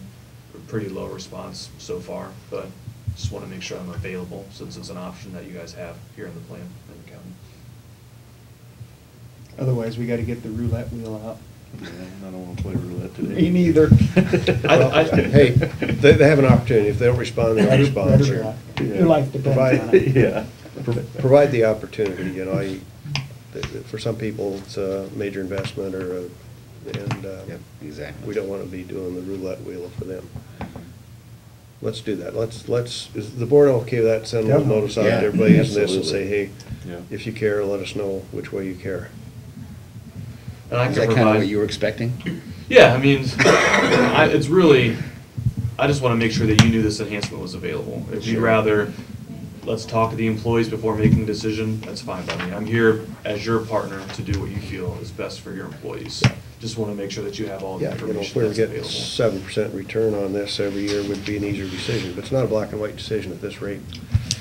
Pretty low response so far, but just want to make sure I'm available since it's an option that you guys have here in the plan in the county.
Otherwise, we gotta get the roulette wheel out.
Yeah, I don't wanna play roulette today.
Me neither.
Hey, they have an opportunity. If they don't respond, they don't respond.
Better
Sure.
not. Your life depends
Provide-
on it.
Yeah.
Provide the opportunity, you know. For some people, it's a major investment and
Yep, exactly.
we don't want to be doing the roulette wheel for them. Let's do that. Is the board okay with that? Send a little
Definitely.
notice out
Yeah,
to everybody using this and
absolutely.
say, hey,
Yeah.
if you care, let us know which way you care.
And I
Is
can
that kind of what
provide.
you were expecting?
Yeah, I mean, it's really, I just want to make sure that you knew this enhancement was available. If you'd
Sure.
rather, let's talk to the employees before making a decision, that's fine by me. I'm here as your partner to do what you feel is best for your employees. Just want to make sure that you have all the
Yeah, you know, if
information
we were
that's
getting
available.
7% return on this every year, would be an easier decision, but it's not a black and white decision at this rate.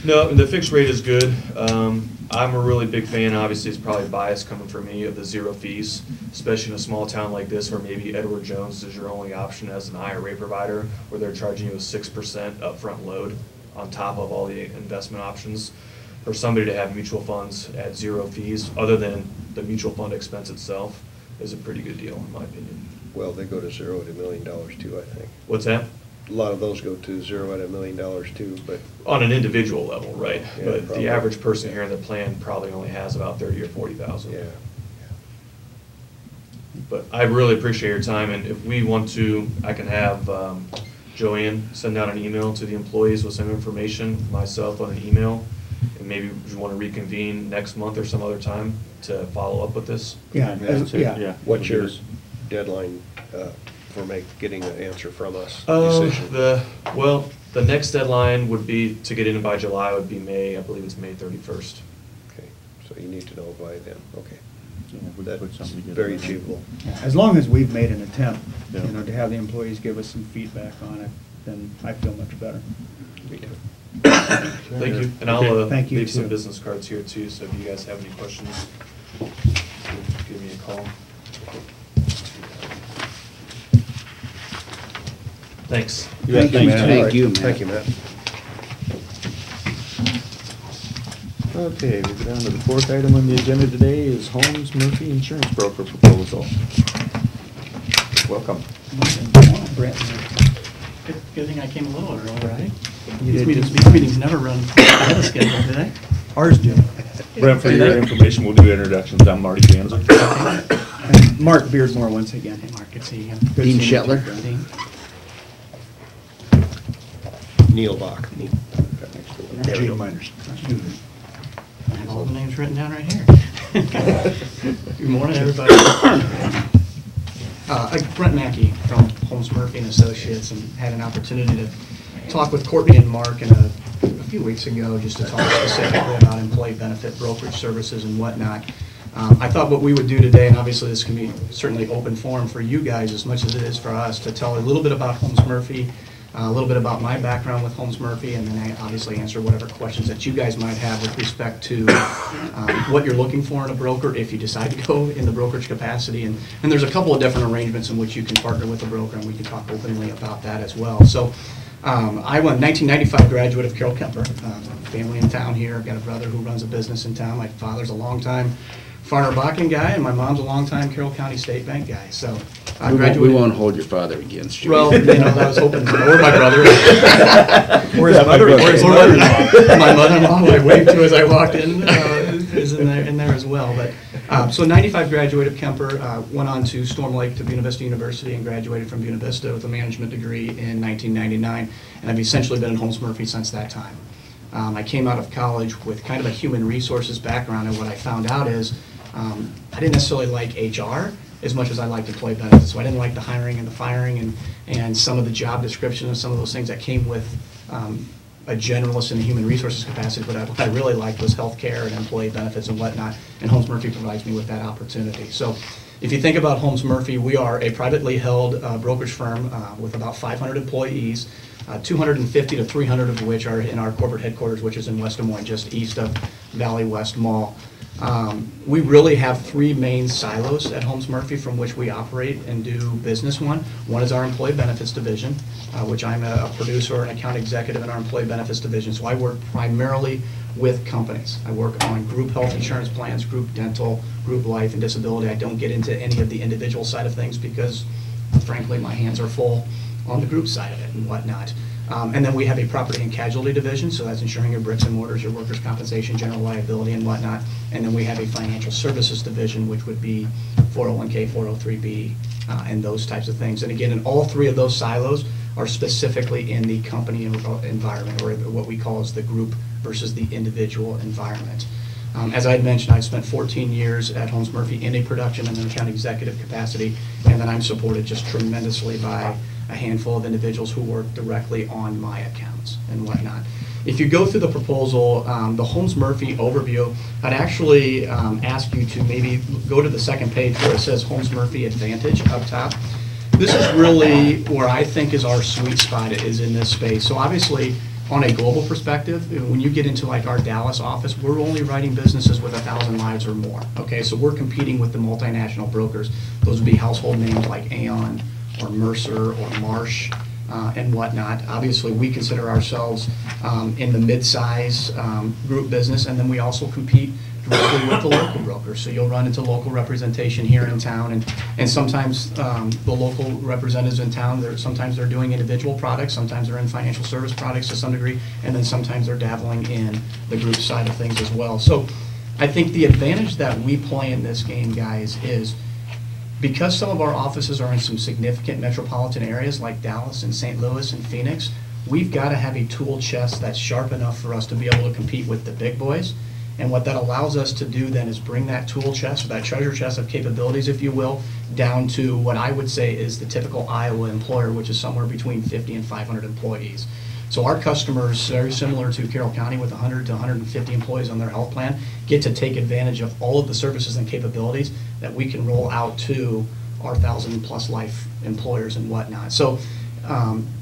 No, the fixed rate is good. I'm a really big fan, obviously it's probably bias coming from me, of the 0 fees, especially in a small town like this where maybe Edward Jones is your only option as an IRA provider, where they're charging you a 6% upfront load on top of all the investment options. For somebody to have mutual funds at 0 fees, other than the mutual fund expense itself, is a pretty good deal, in my opinion.
Well, they go to 0 at $1 million too, I think.
What's that?
A lot of those go to 0 at $1 million too, but
On an individual level, right?
Yeah,
But
probably.
the average person here in the plan probably only has about 30 or 40,000.
yeah.
But I really appreciate your time, and if we want to, I can have Joanne send out an email to the employees with some information, myself on an email, and maybe you want to reconvene next month or some other time to follow up with this.
Yeah,
That's it,
yeah.
What's your deadline for getting an answer from us? Decision?
The next deadline would be, to get in by July, would be May, I believe it's May 31st.
Okay, so you need to know by then, okay.
Yeah, if we
That's
put something together.
very achievable.
As long as we've made an attempt,
Yeah.
to have the employees give us some feedback on it, then I feel much better.
Me too.
Thank you. And I'll
Okay, thank you,
leave some
too.
business cards here too, so if you guys have any questions, give me a call. Thanks.
Thank you, Matt.
Thank you, Matt.
Thank you, Matt.
Okay, we go down to the fourth item on the agenda today is Holmes Murphy Insurance Broker Proposal. Welcome.
Brent.
Good thing I came a little early, right?
You
These
did.
these meetings never run ahead of schedule, do they?
Ours do.
Brent, for your information, we'll do introductions. I'm Marty Ganser.
And Mark Beardmore once again.
Hey, Mark, good seeing you.
Good
Dean
seeing you,
Shetler.
Brent.
Dean.
Neil Bach.
There we go. Miners.
I have all the names written down right here. Good morning, everybody. Brent Mackey from Holmes Murphy and Associates, and had an opportunity to talk with Courtney and Mark a few weeks ago, just to talk specifically about employee benefit brokerage services and whatnot. I thought what we would do today, and obviously this can be certainly open forum for you guys as much as it is for us, to tell a little bit about Holmes Murphy, a little bit about my background with Holmes Murphy, and then I obviously answer whatever questions that you guys might have with respect to what you're looking for in a broker if you decide to go in the brokerage capacity. And there's a couple of different arrangements in which you can partner with a broker, and we can talk openly about that as well. So I'm a 1995 graduate of Carroll Kemper, family in town here. I've got a brother who runs a business in town. My father's a longtime Farner Bakken guy, and my mom's a longtime Carroll County State Bank guy. So I graduated.
We won't hold your father against you.
Well, I was hoping to, or my brother, or his
Yeah,
mother,
my brother.
or his mother-in-law. My mother-in-law, who I waved to as I walked in, is in there as well. But so 95 graduated Kemper, went on to Storm Lake to Buena Vista University and graduated from Buena Vista with a management degree in 1999, and I've essentially been in Holmes Murphy since that time. I came out of college with kind of a human resources background, and what I found out is I didn't necessarily like HR as much as I liked employee benefits. So I didn't like the hiring and the firing and some of the job description and some of those things that came with a generalist in a human resources capacity. But what I really liked was healthcare and employee benefits and whatnot, and Holmes Murphy provides me with that opportunity. So if you think about Holmes Murphy, we are a privately held brokerage firm with about 500 employees, 250 to 300 of which are in our corporate headquarters, which is in West Des Moines, just east of Valley West Mall. We really have three main silos at Holmes Murphy from which we operate and do business. One is our employee benefits division, which I'm a producer or an account executive in our employee benefits division. So I work primarily with companies. I work on group health insurance plans, group dental, group life, and disability. I don't get into any of the individual side of things because, frankly, my hands are full on the group side of it and whatnot. And then we have a property and casualty division, so that's insuring your bricks and mortars, your workers' compensation, general liability, and whatnot. And then we have a financial services division, which would be 401k, 403b, and those types of things. And again, in all three of those silos are specifically in the company environment, or what we call as the group versus the individual environment. As I had mentioned, I've spent 14 years at Holmes Murphy in a production and an account executive capacity, and then I'm supported just tremendously by a handful of individuals who work directly on my accounts and whatnot. If you go through the proposal, the Holmes Murphy overview, I'd actually ask you to maybe go to the second page where it says Holmes Murphy Advantage up top. This is really where I think is our sweet spot, is in this space. So obviously, on a global perspective, when you get into like our Dallas office, we're only writing businesses with 1,000 lives or more. Okay, so we're competing with the multinational brokers. Those would be household names like Aon or Mercer or Marsh and whatnot. Obviously, we consider ourselves in the mid-size group business, and then we also compete directly with the local brokers. So you'll run into local representation here in town, and sometimes the local representatives in town, sometimes they're doing individual products, sometimes they're in financial service products to some degree, and then sometimes they're dabbling in the group side of things as well. So I think the advantage that we play in this game, guys, is because some of our offices are in some significant metropolitan areas like Dallas and St. Louis and Phoenix, we've got to have a tool chest that's sharp enough for us to be able to compete with the big boys. And what that allows us to do then is bring that tool chest, or that treasure chest of capabilities, if you will, down to what I would say is the typical Iowa employer, which is somewhere between 50 and 500 employees. So our customers, very similar to Carroll County with 100 to 150 employees on their health plan, get to take advantage of all of the services and capabilities that we can roll out to our 1,000+ life employers and whatnot. So,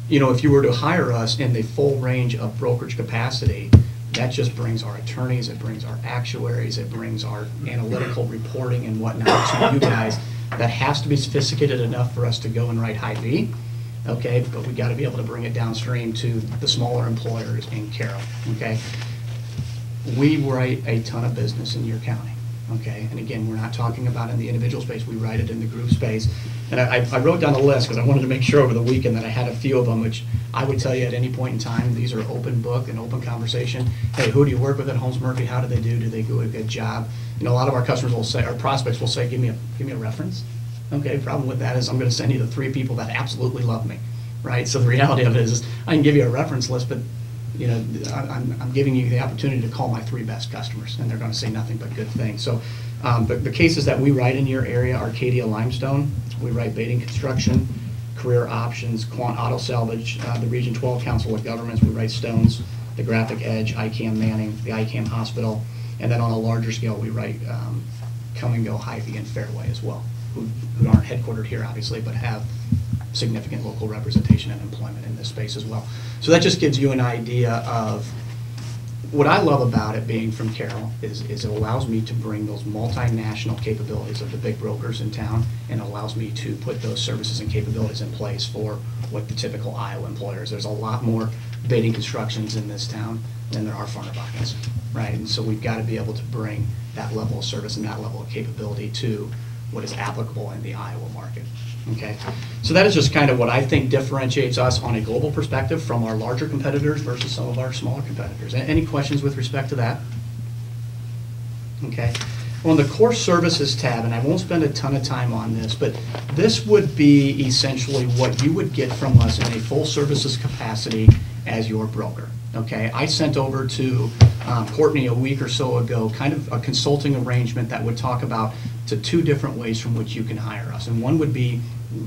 if you were to hire us in the full range of brokerage capacity, that just brings our attorneys, it brings our actuaries, it brings our analytical reporting and whatnot to you guys. That has to be sophisticated enough for us to go and write high V, okay? But we got to be able to bring it downstream to the smaller employers in Carroll, okay? We write a ton of business in your county, okay? And again, we're not talking about in the individual space, we write it in the group space. And I wrote down a list because I wanted to make sure over the weekend that I had a few of them, which I would tell you at any point in time, these are open book and open conversation. Hey, who do you work with at Holmes Murphy? How do they do? Do they do a good job? A lot of our customers will say, our prospects will say, give me a reference. Okay, problem with that is I'm going to send you the 3 people that absolutely love me, right? So the reality of it is I can give you a reference list, but I'm giving you the opportunity to call my 3 best customers, and they're going to say nothing but good things. So the cases that we write in your area, Arcadia Limestone, we write Baiting Construction, Career Options, Quant Auto Salvage, the Region 12 Council of Governments, we write Stones, the Graphic Edge, ICAM Manning, the ICAM Hospital, and then on a larger scale, we write Come and Go, Hy-Vee, and Fairway as well, who aren't headquartered here, obviously, but have significant local representation and employment in this space as well. So that just gives you an idea of what I love about it being from Carroll is it allows me to bring those multinational capabilities of the big brokers in town, and allows me to put those services and capabilities in place for what the typical Iowa employers. There's a lot more Baiting Constructions in this town than there are Farnabaches, right? And so we've got to be able to bring that level of service and that level of capability to what is applicable in the Iowa market. Okay, so that is just kind of what I think differentiates us on a global perspective from our larger competitors versus some of our smaller competitors. Any questions with respect to that? Okay, on the core services tab, and I won't spend a ton of time on this, but this would be essentially what you would get from us in a full services capacity as your broker. Okay, I sent over to Courtney a week or so ago kind of a consulting arrangement that would talk about to 2 different ways from which you can hire us. And one would be,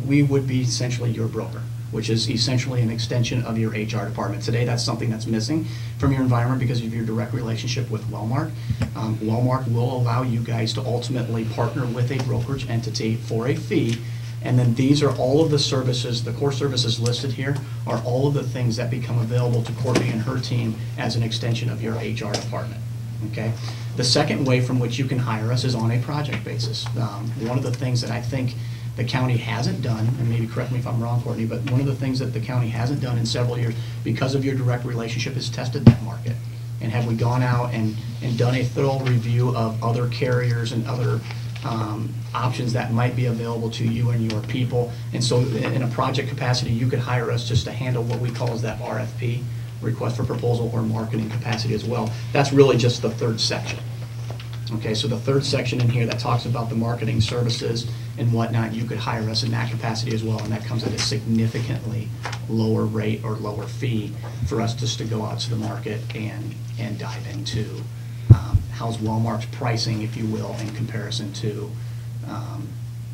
we would be essentially your broker, which is essentially an extension of your HR department. Today, that's something that's missing from your environment because of your direct relationship with Wellmark. Wellmark will allow you guys to ultimately partner with a brokerage entity for a fee. And then these are all of the services, the core services listed here are all of the things that become available to Courtney and her team as an extension of your HR department, okay? The second way from which you can hire us is on a project basis. One of the things that I think the county hasn't done, and maybe correct me if I'm wrong, Courtney, but one of the things that the county hasn't done in several years because of your direct relationship is tested that market. And have we gone out and done a thorough review of other carriers and other options that might be available to you and your people. And so in a project capacity, you could hire us just to handle what we call as that RFP, request for proposal, or marketing capacity as well. That's really just the 3rd section. Okay, so the 3rd section in here that talks about the marketing services and whatnot, you could hire us in that capacity as well, and that comes at a significantly lower rate or lower fee for us just to go out to the market and dive into how's Wellmark's pricing, if you will, in comparison to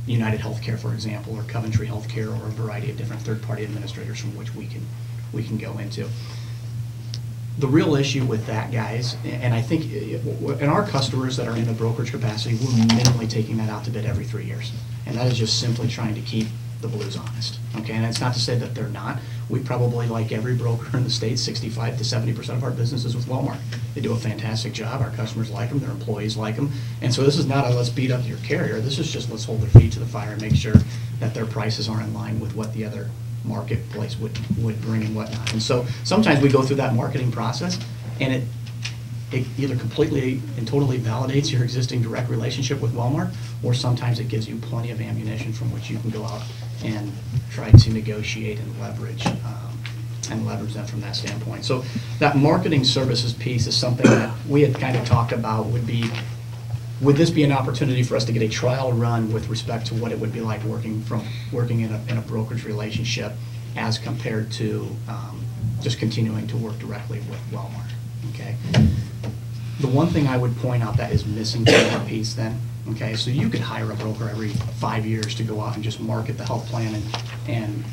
United Healthcare, for example, or Coventry Healthcare, or a variety of different third-party administrators from which we can go into. The real issue with that, guys, and I think in our customers that are in the brokerage capacity, we're minimally taking that out to bid every 3 years. And that is just simply trying to keep the Blues honest. Okay, and it's not to say that they're not. We probably, like every broker in the state, 65 to 70% of our business is with Wellmark. They do a fantastic job. Our customers like them. Their employees like them. And so this is not a let's beat up your carrier. This is just let's hold their feet to the fire and make sure that their prices are in line with what the other marketplace would bring and whatnot. And so sometimes we go through that marketing process, and it either completely and totally validates your existing direct relationship with Wellmark, or sometimes it gives you plenty of ammunition from which you can go out and try to negotiate and leverage them from that standpoint. So that marketing services piece is something that we had kind of talked about would this be an opportunity for us to get a trial run with respect to what it would be like working in a brokerage relationship as compared to just continuing to work directly with Wellmark, okay? The one thing I would point out that is missing from that piece then, okay, so you could hire a broker every 5 years to go out and just market the health plan and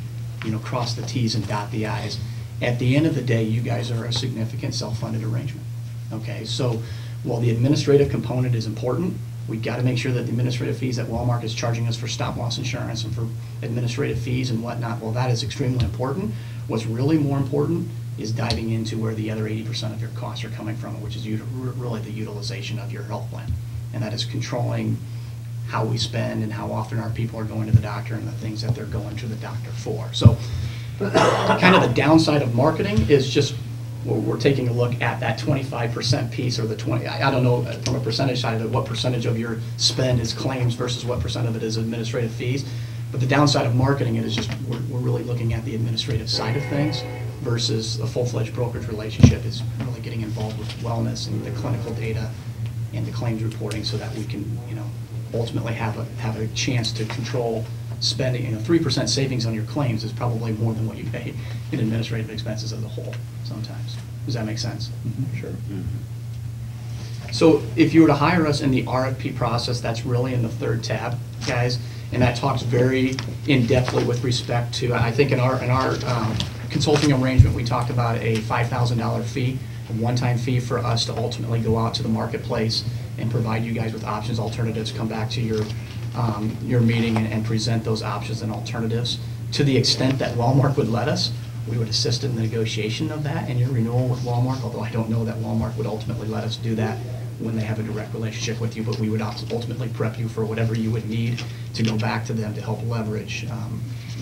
you know, cross the Ts and dot the Is. At the end of the day, you guys are a significant self-funded arrangement, okay? So while the administrative component is important, we got to make sure that the administrative fees that Walmart is charging us for stop loss insurance and for administrative fees and whatnot, well, that is extremely important. What's really more important is diving into where the other 80% of your costs are coming from, which is really the utilization of your health plan. And that is controlling how we spend and how often our people are going to the doctor and the things that they're going to the doctor for. So kind of the downside of marketing is just we're taking a look at that 25% piece, or the 20, I don't know from a percentage side of it, what percentage of your spend is claims versus what percent of it is administrative fees. But the downside of marketing it is just we're really looking at the administrative side of things versus a full-fledged brokerage relationship is really getting involved with wellness and the clinical data and the claims reporting so that we can, you know, ultimately have a chance to control spending. You know, 3% savings on your claims is probably more than what you pay in administrative expenses as a whole sometimes. Does that make sense? Mm-hmm. Sure. Mm-hmm. So if you were to hire us in the RFP process, that's really in the third tab, guys, and that talks very in-depthly with respect to, I think in our consulting arrangement, we talked about a $5,000 fee, a one-time fee for us to ultimately go out to the marketplace and provide you guys with options, alternatives, come back to your meeting and present those options and alternatives. To the extent that Walmart would let us, we would assist in the negotiation of that and your renewal with Walmart, although I don't know that Walmart would ultimately let us do that when they have a direct relationship with you, but we would ultimately prep you for whatever you would need to go back to them to help leverage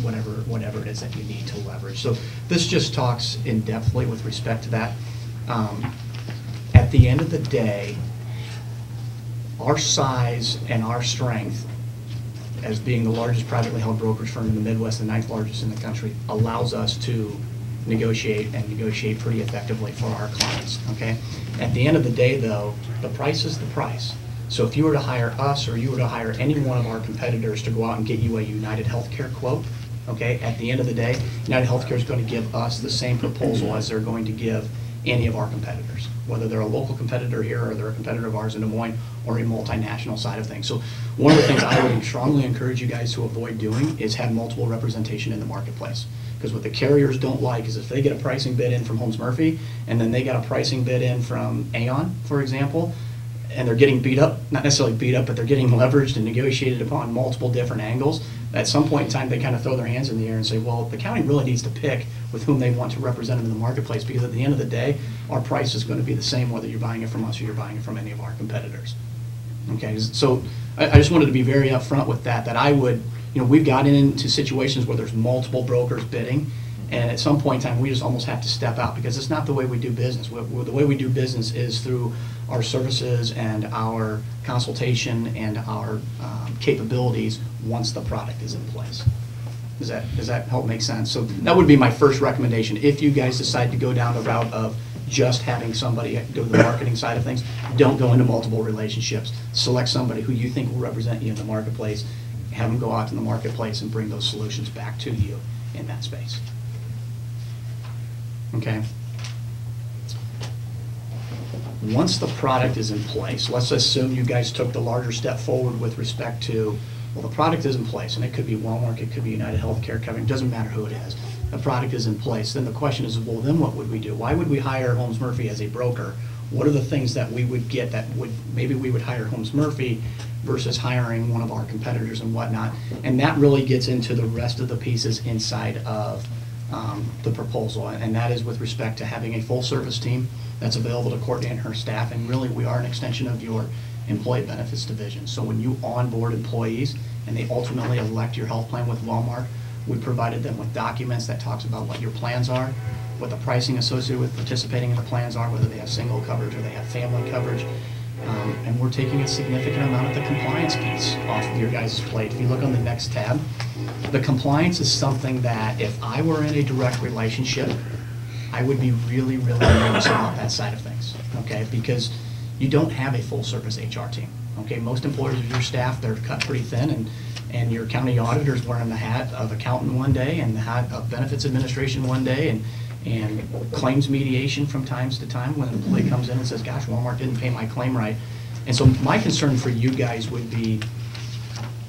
whatever it is that you need to leverage. So this just talks in depthly with respect to that. At the end of the day, our size and our strength as being the largest privately held brokerage firm in the Midwest, the 9th largest in the country, allows us to negotiate pretty effectively for our clients, okay? At the end of the day, though, the price is the price. So if you were to hire us or you were to hire any one of our competitors to go out and get you a United Healthcare quote, okay, at the end of the day, United Healthcare is going to give us the same proposal as they're going to give any of our competitors, whether they're a local competitor here or they're a competitor of ours in Des Moines or a multinational side of things. So one of the things I would strongly encourage you guys to avoid doing is have multiple representation in the marketplace. Because what the carriers don't like is if they get a pricing bid in from Holmes Murphy and then they get a pricing bid in from Aon, for example, and they're getting beat up, not necessarily beat up, but they're getting leveraged and negotiated upon multiple different angles, at some point in time they kind of throw their hands in the air and say, well, the county really needs to pick with whom they want to represent them in the marketplace, because at the end of the day, our price is going to be the same whether you're buying it from us or you're buying it from any of our competitors. Okay, so I just wanted to be very upfront with that I would, you know, we've gotten into situations where there's multiple brokers bidding, and at some point in time, we just almost have to step out because it's not the way we do business. The way we do business is through our services and our consultation and our capabilities once the product is in place. Does that help make sense? So that would be my first recommendation. If you guys decide to go down the route of just having somebody go to the marketing side of things, don't go into multiple relationships. Select somebody who you think will represent you in the marketplace, have them go out to the marketplace and bring those solutions back to you in that space. Okay? Once the product is in place, let's assume you guys took the larger step forward with respect to, well, the product is in place, and it could be Walmart, it could be United Healthcare, it doesn't matter who it is. The product is in place. Then the question is, well, then what would we do? Why would we hire Holmes Murphy as a broker? What are the things that we would get that would, maybe we would hire Holmes Murphy versus hiring one of our competitors and whatnot? And that really gets into the rest of the pieces inside of the proposal, and that is with respect to having a full service team that's available to Courtney and her staff, and really we are an extension of your employee benefits division. So when you onboard employees and they ultimately elect your health plan with Walmart, we provided them with documents that talks about what your plans are, what the pricing associated with participating in the plans are, whether they have single coverage or they have family coverage. And we're taking a significant amount of the compliance piece off of your guys' plate. If you look on the next tab, the compliance is something that if I were in a direct relationship, I would be really, really nervous about that side of things, okay? Because you don't have a full-service HR team, okay? Most employers of your staff, they're cut pretty thin, and your county auditor's wearing the hat of accountant one day and the hat of benefits administration one day, and claims mediation from times to time when an employee comes in and says, gosh, Walmart didn't pay my claim right. And so my concern for you guys would be,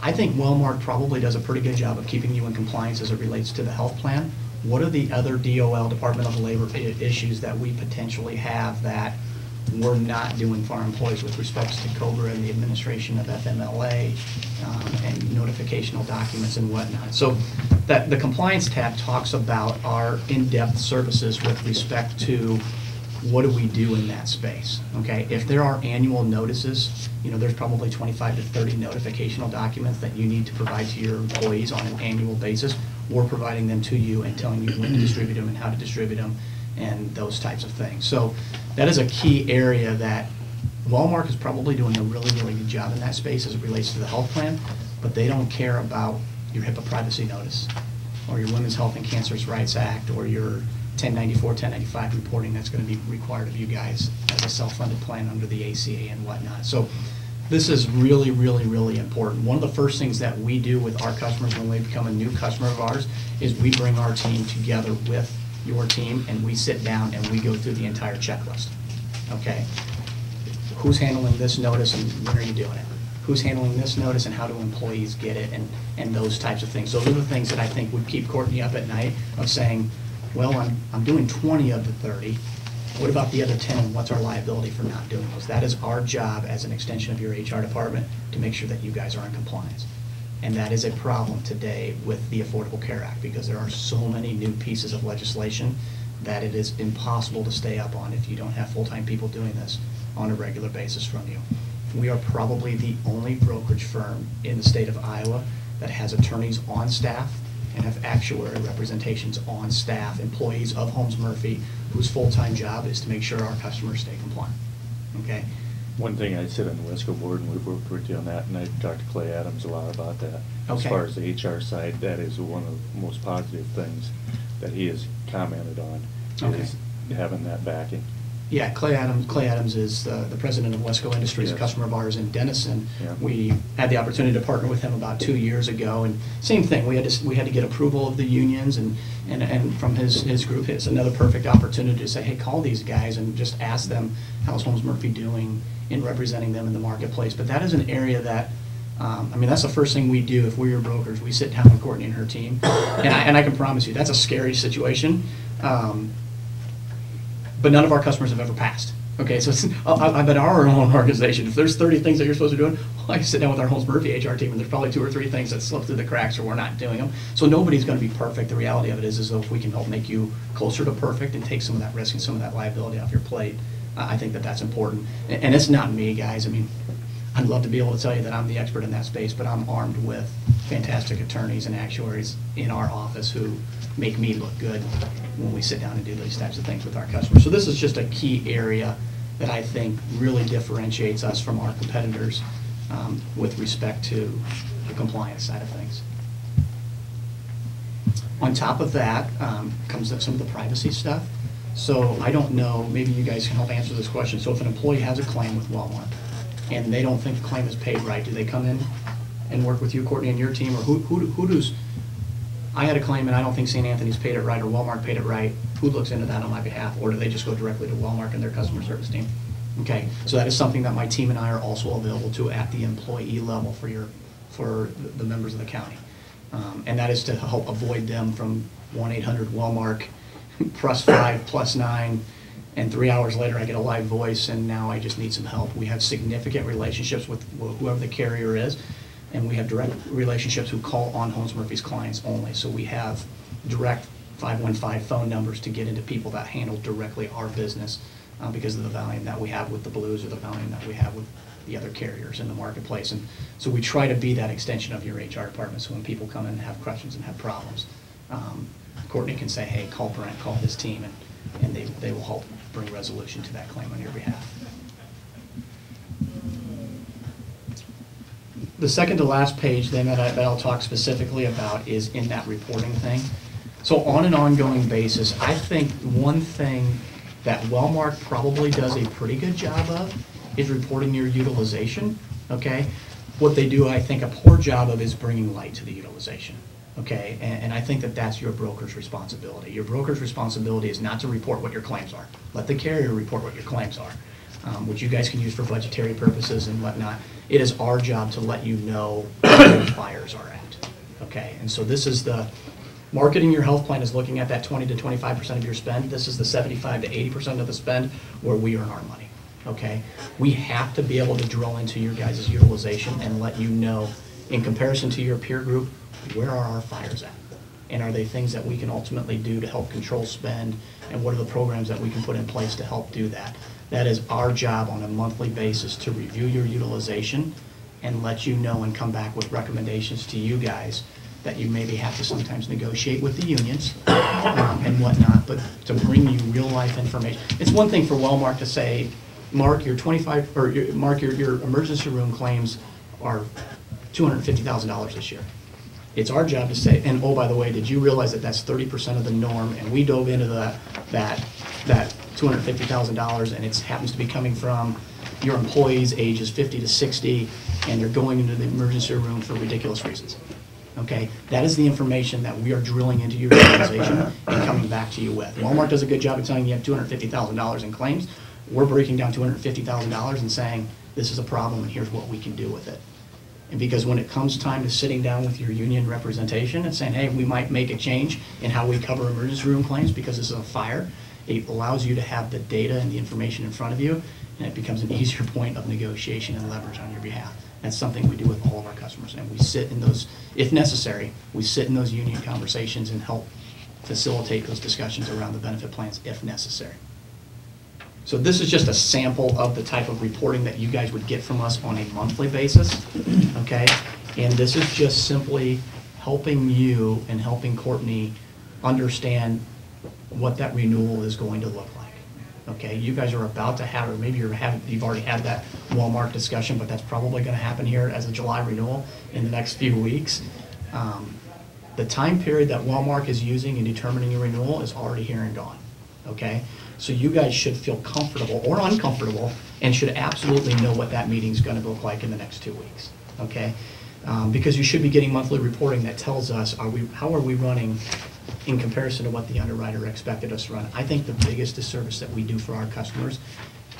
I think Walmart probably does a pretty good job of keeping you in compliance as it relates to the health plan. What are the other DOL, Department of Labor, issues that we potentially have that we're not doing for our employees with respect to COBRA and the administration of FMLA and notificational documents and whatnot? So that the compliance tab talks about our in-depth services with respect to what do we do in that space, okay? If there are annual notices, you know, there's probably 25 to 30 notificational documents that you need to provide to your employees on an annual basis. We're providing them to you and telling you when to distribute them and how to distribute them and those types of things. So that is a key area that Walmart is probably doing a really, really good job in that space as it relates to the health plan, but they don't care about your HIPAA privacy notice or your Women's Health and Cancer Rights Act or your 1094, 1095 reporting that's going to be required of you guys as a self-funded plan under the ACA and whatnot. So this is really, really, really important. One of the first things that we do with our customers when we become a new customer of ours is we bring our team together with your team and we sit down and we go through the entire checklist. Okay? Who's handling this notice and when are you doing it? Who's handling this notice and how do employees get it and those types of things. Those are the things that I think would keep Courtney up at night of saying, well, I'm doing 20 of the 30. What about the other 10 and what's our liability for not doing those? That is our job as an extension of your HR department to make sure that you guys are in compliance. And that is a problem today with the Affordable Care Act because there are so many new pieces of legislation that it is impossible to stay up on if you don't have full-time people doing this on a regular basis from you. We are probably the only brokerage firm in the state of Iowa that has attorneys on staff and have actuary representations on staff, employees of Holmes Murphy, whose full-time job is to make sure our customers stay compliant, okay?
One thing, I sit on the WESCO board and we've worked with you on that, and I talked to Clay Adams a lot about that. As
Okay.
far as the HR side, that is one of the most positive things that he has commented on,
Okay.
is having that backing.
Yeah, Clay Adams is the president of Wesco Industries, a
Yes.
customer of ours in Denison.
Yeah.
We had the opportunity to partner with him about 2 years ago, and same thing, we had to get approval of the unions and from his group. It's another perfect opportunity to say, hey, call these guys and just ask them, how's Holmes Murphy doing in representing them in the marketplace. But that is an area that, I mean, that's the first thing we do if we're your brokers. We sit down with Courtney and her team, and I can promise you, that's a scary situation. But none of our customers have ever passed. Okay, so it's, I bet our own organization, if there's 30 things that you're supposed to be doing, well, I sit down with our Holmes Murphy HR team, and there's probably 2 or 3 things that slip through the cracks or we're not doing them. So nobody's going to be perfect. The reality of it is though if we can help make you closer to perfect and take some of that risk and some of that liability off your plate, I think that that's important. And it's not me, guys. I mean, I'd love to be able to tell you that I'm the expert in that space, but I'm armed with fantastic attorneys and actuaries in our office who make me look good when we sit down and do these types of things with our customers. So this is just a key area that I think really differentiates us from our competitors with respect to the compliance side of things. On top of that comes some of the privacy stuff. So I don't know, maybe you guys can help answer this question. So if an employee has a claim with Walmart and they don't think the claim is paid right, do they come in and work with you, Courtney, and your team? Or who does, I had a claim and I don't think St. Anthony's paid it right or Walmart paid it right, who looks into that on my behalf? Or do they just go directly to Walmart and their customer service team? Okay, so that is something that my team and I are also available to at the employee level for the members of the county. And that is to help avoid them from 1-800-WALMART, +5, +9, and 3 hours later I get a live voice and now I just need some help. We have significant relationships with whoever the carrier is, and we have direct relationships who call on Holmes Murphy's clients only. So we have direct 515 phone numbers to get into people that handle directly our business because of the volume that we have with the Blues or the volume that we have with the other carriers in the marketplace. And so we try to be that extension of your HR department, so when people come in and have questions and have problems, Courtney can say, hey, call Brent, call his team, and they will help bring resolution to that claim on your behalf. The second to last page then that I'll talk specifically about is in that reporting thing. So on an ongoing basis, I think one thing that Walmart probably does a pretty good job of is reporting your utilization, okay? What they do, I think, a poor job of is bringing light to the utilization, okay? And I think that that's your broker's responsibility. Your broker's responsibility is not to report what your claims are. Let the carrier report what your claims are, which you guys can use for budgetary purposes and whatnot. It is our job to let you know where the fires are at, okay? And so this is the, marketing your health plan is looking at that 20 to 25% of your spend. This is the 75 to 80% of the spend where we earn our money, okay? We have to be able to drill into your guys' utilization and let you know, in comparison to your peer group, where are our fires at? And are they things that we can ultimately do to help control spend? And what are the programs that we can put in place to help do that? That is our job on a monthly basis, to review your utilization and let you know and come back with recommendations to you guys that you maybe have to sometimes negotiate with the unions and whatnot, but to bring you real life information. It's one thing for Wellmark to say, Mark, your your emergency room claims are $250,000 this year. It's our job to say, and oh, by the way, did you realize that that's 30% of the norm? And we dove into that $250,000, and it happens to be coming from your employees ages 50 to 60, and they're going into the emergency room for ridiculous reasons. Okay, that is the information that we are drilling into your organization and coming back to you with. Walmart does a good job of telling you you have $250,000 in claims. We're breaking down $250,000 and saying, this is a problem and here's what we can do with it. And because when it comes time to sitting down with your union representation and saying, hey, we might make a change in how we cover emergency room claims because this is a fire, it allows you to have the data and the information in front of you, and it becomes an easier point of negotiation and leverage on your behalf. That's something we do with all of our customers, and we sit in those, if necessary, we sit in those union conversations and help facilitate those discussions around the benefit plans if necessary. So this is just a sample of the type of reporting that you guys would get from us on a monthly basis, okay? And this is just simply helping you and helping Courtney understand what that renewal is going to look like. Okay, you guys are about to have, or maybe you've already had that Walmart discussion, but that's probably going to happen here as a July renewal in the next few weeks. The time period that Walmart is using in determining your renewal is already here and gone. Okay, so you guys should feel comfortable or uncomfortable and should absolutely know what that meeting is going to look like in the next 2 weeks. Okay, because you should be getting monthly reporting that tells us how are we running in comparison to what the underwriter expected us to run. I think the biggest disservice that we do for our customers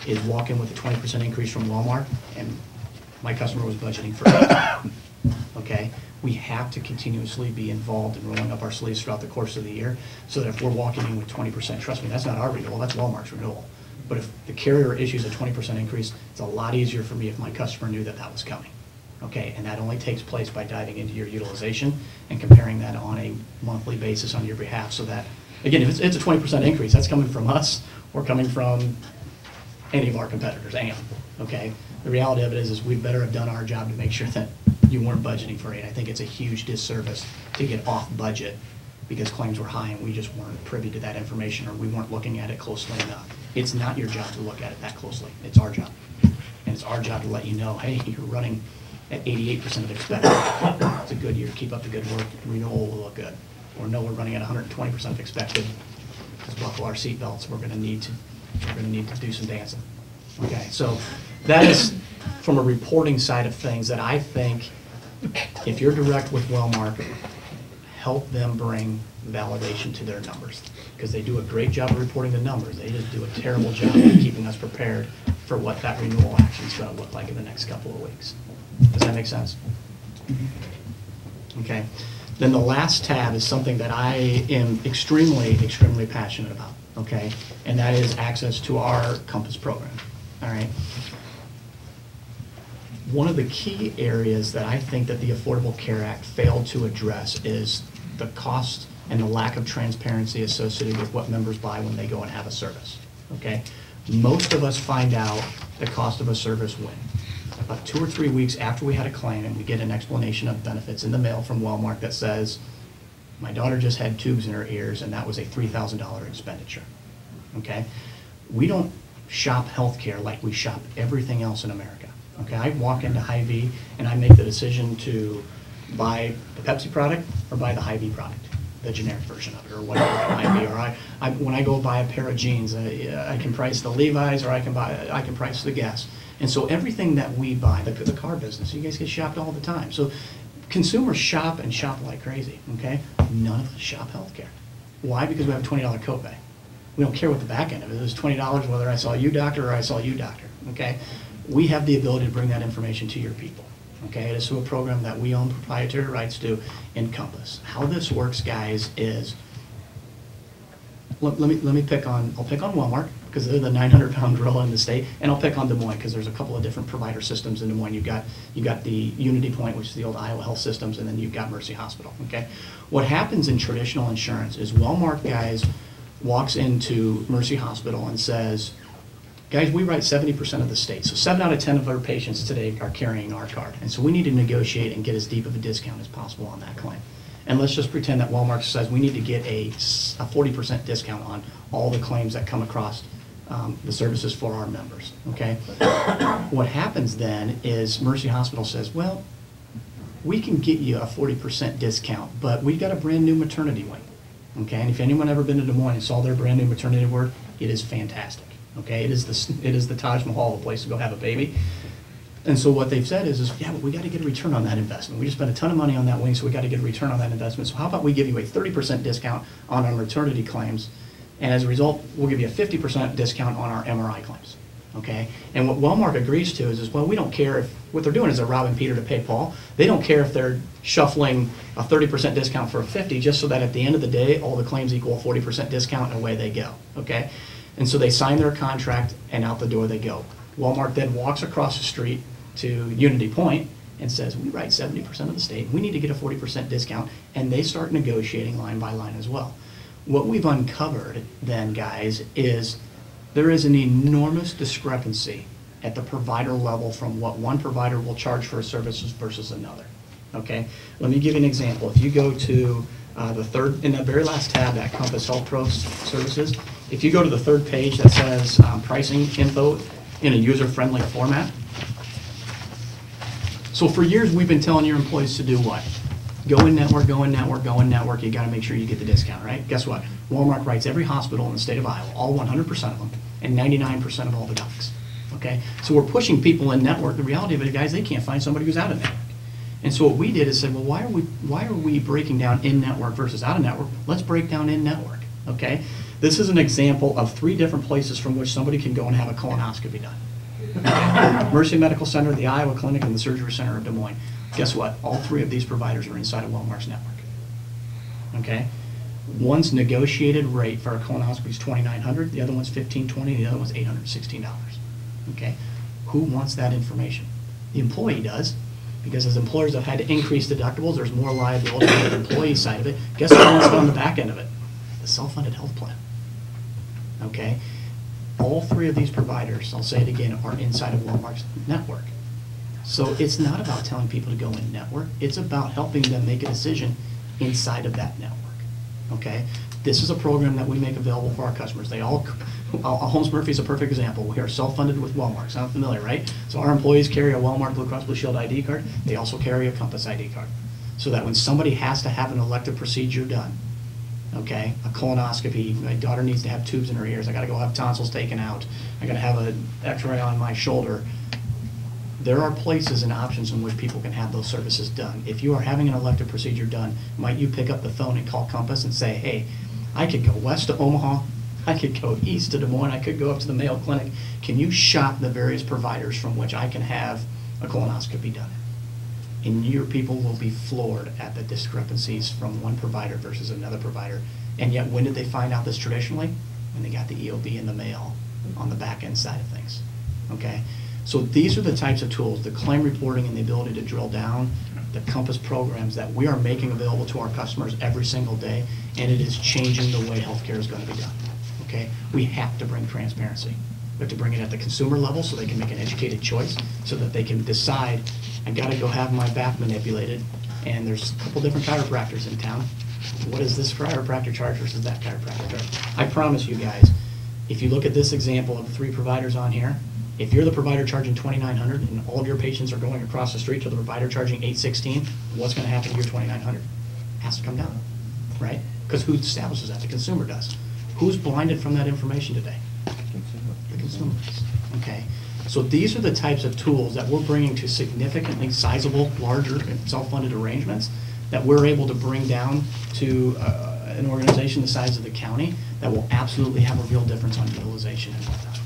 is walk in with a 20% increase from Walmart, and my customer was budgeting for it. Okay? We have to continuously be involved in rolling up our sleeves throughout the course of the year, so that if we're walking in with 20%, trust me, that's not our renewal, that's Walmart's renewal. But if the carrier issues a 20% increase, it's a lot easier for me if my customer knew that that was coming. Okay, and that only takes place by diving into your utilization and comparing that on a monthly basis on your behalf, so that, again, if it's a 20% increase, that's coming from us or coming from any of our competitors, okay? The reality of it is we better have done our job to make sure that you weren't budgeting for it. I think it's a huge disservice to get off budget because claims were high and we just weren't privy to that information, or we weren't looking at it closely enough. It's not your job to look at it that closely. It's our job. And it's our job to let you know, hey, you're running at 88% of expected. It's a good year. Keep up the good work. Renewal will look good. Or no, we're running at 120% of expected. Let's buckle our seatbelts. We're going to need to do some dancing. Okay, so that is from a reporting side of things that I think, if you're direct with Wellmark, help them bring validation to their numbers, because they do a great job of reporting the numbers. They just do a terrible job of keeping us prepared for what that renewal action is going to look like in the next couple of weeks. Does that make sense? Okay. Then the last tab is something that I am extremely, extremely passionate about, okay? And that is access to our Compass program, all right? One of the key areas that I think that the Affordable Care Act failed to address is the cost and the lack of transparency associated with what members buy when they go and have a service, okay? Most of us find out the cost of a service when? About 2 or 3 weeks after we had a claim, and we get an explanation of benefits in the mail from Walmart that says, my daughter just had tubes in her ears and that was a $3,000 expenditure, okay? We don't shop healthcare like we shop everything else in America, okay? I walk into Hy-Vee and I make the decision to buy the Pepsi product or buy the Hy-Vee product, the generic version of it, or whatever it might be. Or when I go buy a pair of jeans, I can price the Levi's, or I can price the Guess. And so everything that we buy, the car business, you guys get shopped all the time. So consumers shop and shop like crazy, okay? None of us shop healthcare. Why? Because we have a $20 copay. We don't care what the back end of it is. It's $20 whether I saw you, doctor, or I saw you, doctor, okay? We have the ability to bring that information to your people, okay? It is through a program that we own proprietary rights to, Encompass. How this works, guys, is, let me pick on, I'll pick on Walmart, because they're the 900-pound gorilla in the state, and I'll pick on Des Moines, because there's a couple of different provider systems in Des Moines. You've got the Unity Point, which is the old Iowa Health Systems, and then you've got Mercy Hospital, okay? What happens in traditional insurance is Walmart, guys, walks into Mercy Hospital and says, guys, we write 70% of the state, so 7 out of 10 of our patients today are carrying our card, and so we need to negotiate and get as deep of a discount as possible on that claim. And let's just pretend that Walmart says we need to get a 40% discount on all the claims that come across the services for our members, okay? What happens then is Mercy Hospital says, well, we can get you a 40% discount, but we've got a brand new maternity wing, okay? And if anyone ever been to Des Moines and saw their brand new maternity ward, it is fantastic, okay? It is the Taj Mahal, a place to go have a baby. And so what they've said is yeah, but we got to get a return on that investment. We just spent a ton of money on that wing, so we got to get a return on that investment. So how about we give you a 30% discount on our maternity claims, and as a result, we'll give you a 50% discount on our MRI claims, okay? And what Walmart agrees to is well, we don't care if, what they're doing is they're robbing Peter to pay Paul. They don't care if they're shuffling a 30% discount for a 50, just so that at the end of the day, all the claims equal a 40% discount, and away they go, okay? And so they sign their contract, and out the door they go. Walmart then walks across the street to Unity Point and says, we write 70% of the state, we need to get a 40% discount, and they start negotiating line by line as well. What we've uncovered then, guys, is there is an enormous discrepancy at the provider level from what one provider will charge for a service versus another, okay? Let me give you an example. If you go to the third, in that very last tab, that Compass Health Pro Services, if you go to the third page that says pricing info in a user-friendly format, so for years, we've been telling your employees to do what? Go in network, go in network, go in network. You got to make sure you get the discount, right? Guess what? Walmart writes every hospital in the state of Iowa, all 100% of them, and 99% of all the docs, okay? So we're pushing people in network. The reality of it, guys, they can't find somebody who's out of network. And so what we did is said, well, why are we breaking down in network versus out of network? Let's break down in network, okay? This is an example of 3 different places from which somebody can go and have a colonoscopy done. Mercy Medical Center, the Iowa Clinic, and the Surgery Center of Des Moines. Guess what? All 3 of these providers are inside of Walmart's network. Okay? One's negotiated rate for a colonoscopy is $2,900, the other one's $1,520, the other one's $816. Okay? Who wants that information? The employee does, because as employers have had to increase deductibles, there's more liability on the employee side of it. Guess what wants it on the back end of it? The self-funded health plan. Okay? All 3 of these providers, I'll say it again, are inside of Walmart's network. So it's not about telling people to go in network. It's about helping them make a decision inside of that network. Okay? This is a program that we make available for our customers. They all, Holmes Murphy is a perfect example. We are self-funded with Walmart. Sound familiar, right? So our employees carry a Walmart Blue Cross Blue Shield ID card. They also carry a Compass ID card. So that when somebody has to have an elective procedure done, okay, a colonoscopy, my daughter needs to have tubes in her ears, I gotta go have tonsils taken out, I gotta have an x-ray on my shoulder. There are places and options in which people can have those services done. If you are having an elective procedure done, might you pick up the phone and call Compass and say, hey, I could go west to Omaha, I could go east to Des Moines, I could go up to the Mayo Clinic. Can you shop the various providers from which I can have a colonoscopy done? And your people will be floored at the discrepancies from one provider versus another provider. And yet, when did they find out this traditionally? When they got the EOB in the mail on the back end side of things, okay? So these are the types of tools, the claim reporting and the ability to drill down, the Compass programs that we are making available to our customers every single day, and it is changing the way healthcare is going to be done, okay? We have to bring transparency. We have to bring it at the consumer level so they can make an educated choice, so that they can decide, I gotta go have my back manipulated, and there's a couple different chiropractors in town. What does this chiropractor charge versus that chiropractor charge? I promise you guys, if you look at this example of the 3 providers on here, if you're the provider charging $2,900 and all of your patients are going across the street to the provider charging $816, what's gonna happen to your $2,900? It has to come down, right? Because who establishes that? The consumer does. Who's blinded from that information today? The consumer does, okay? So these are the types of tools that we're bringing to significantly sizable, larger, and self-funded arrangements that we're able to bring down to an organization the size of the county that will absolutely have a real difference on utilization and whatnot.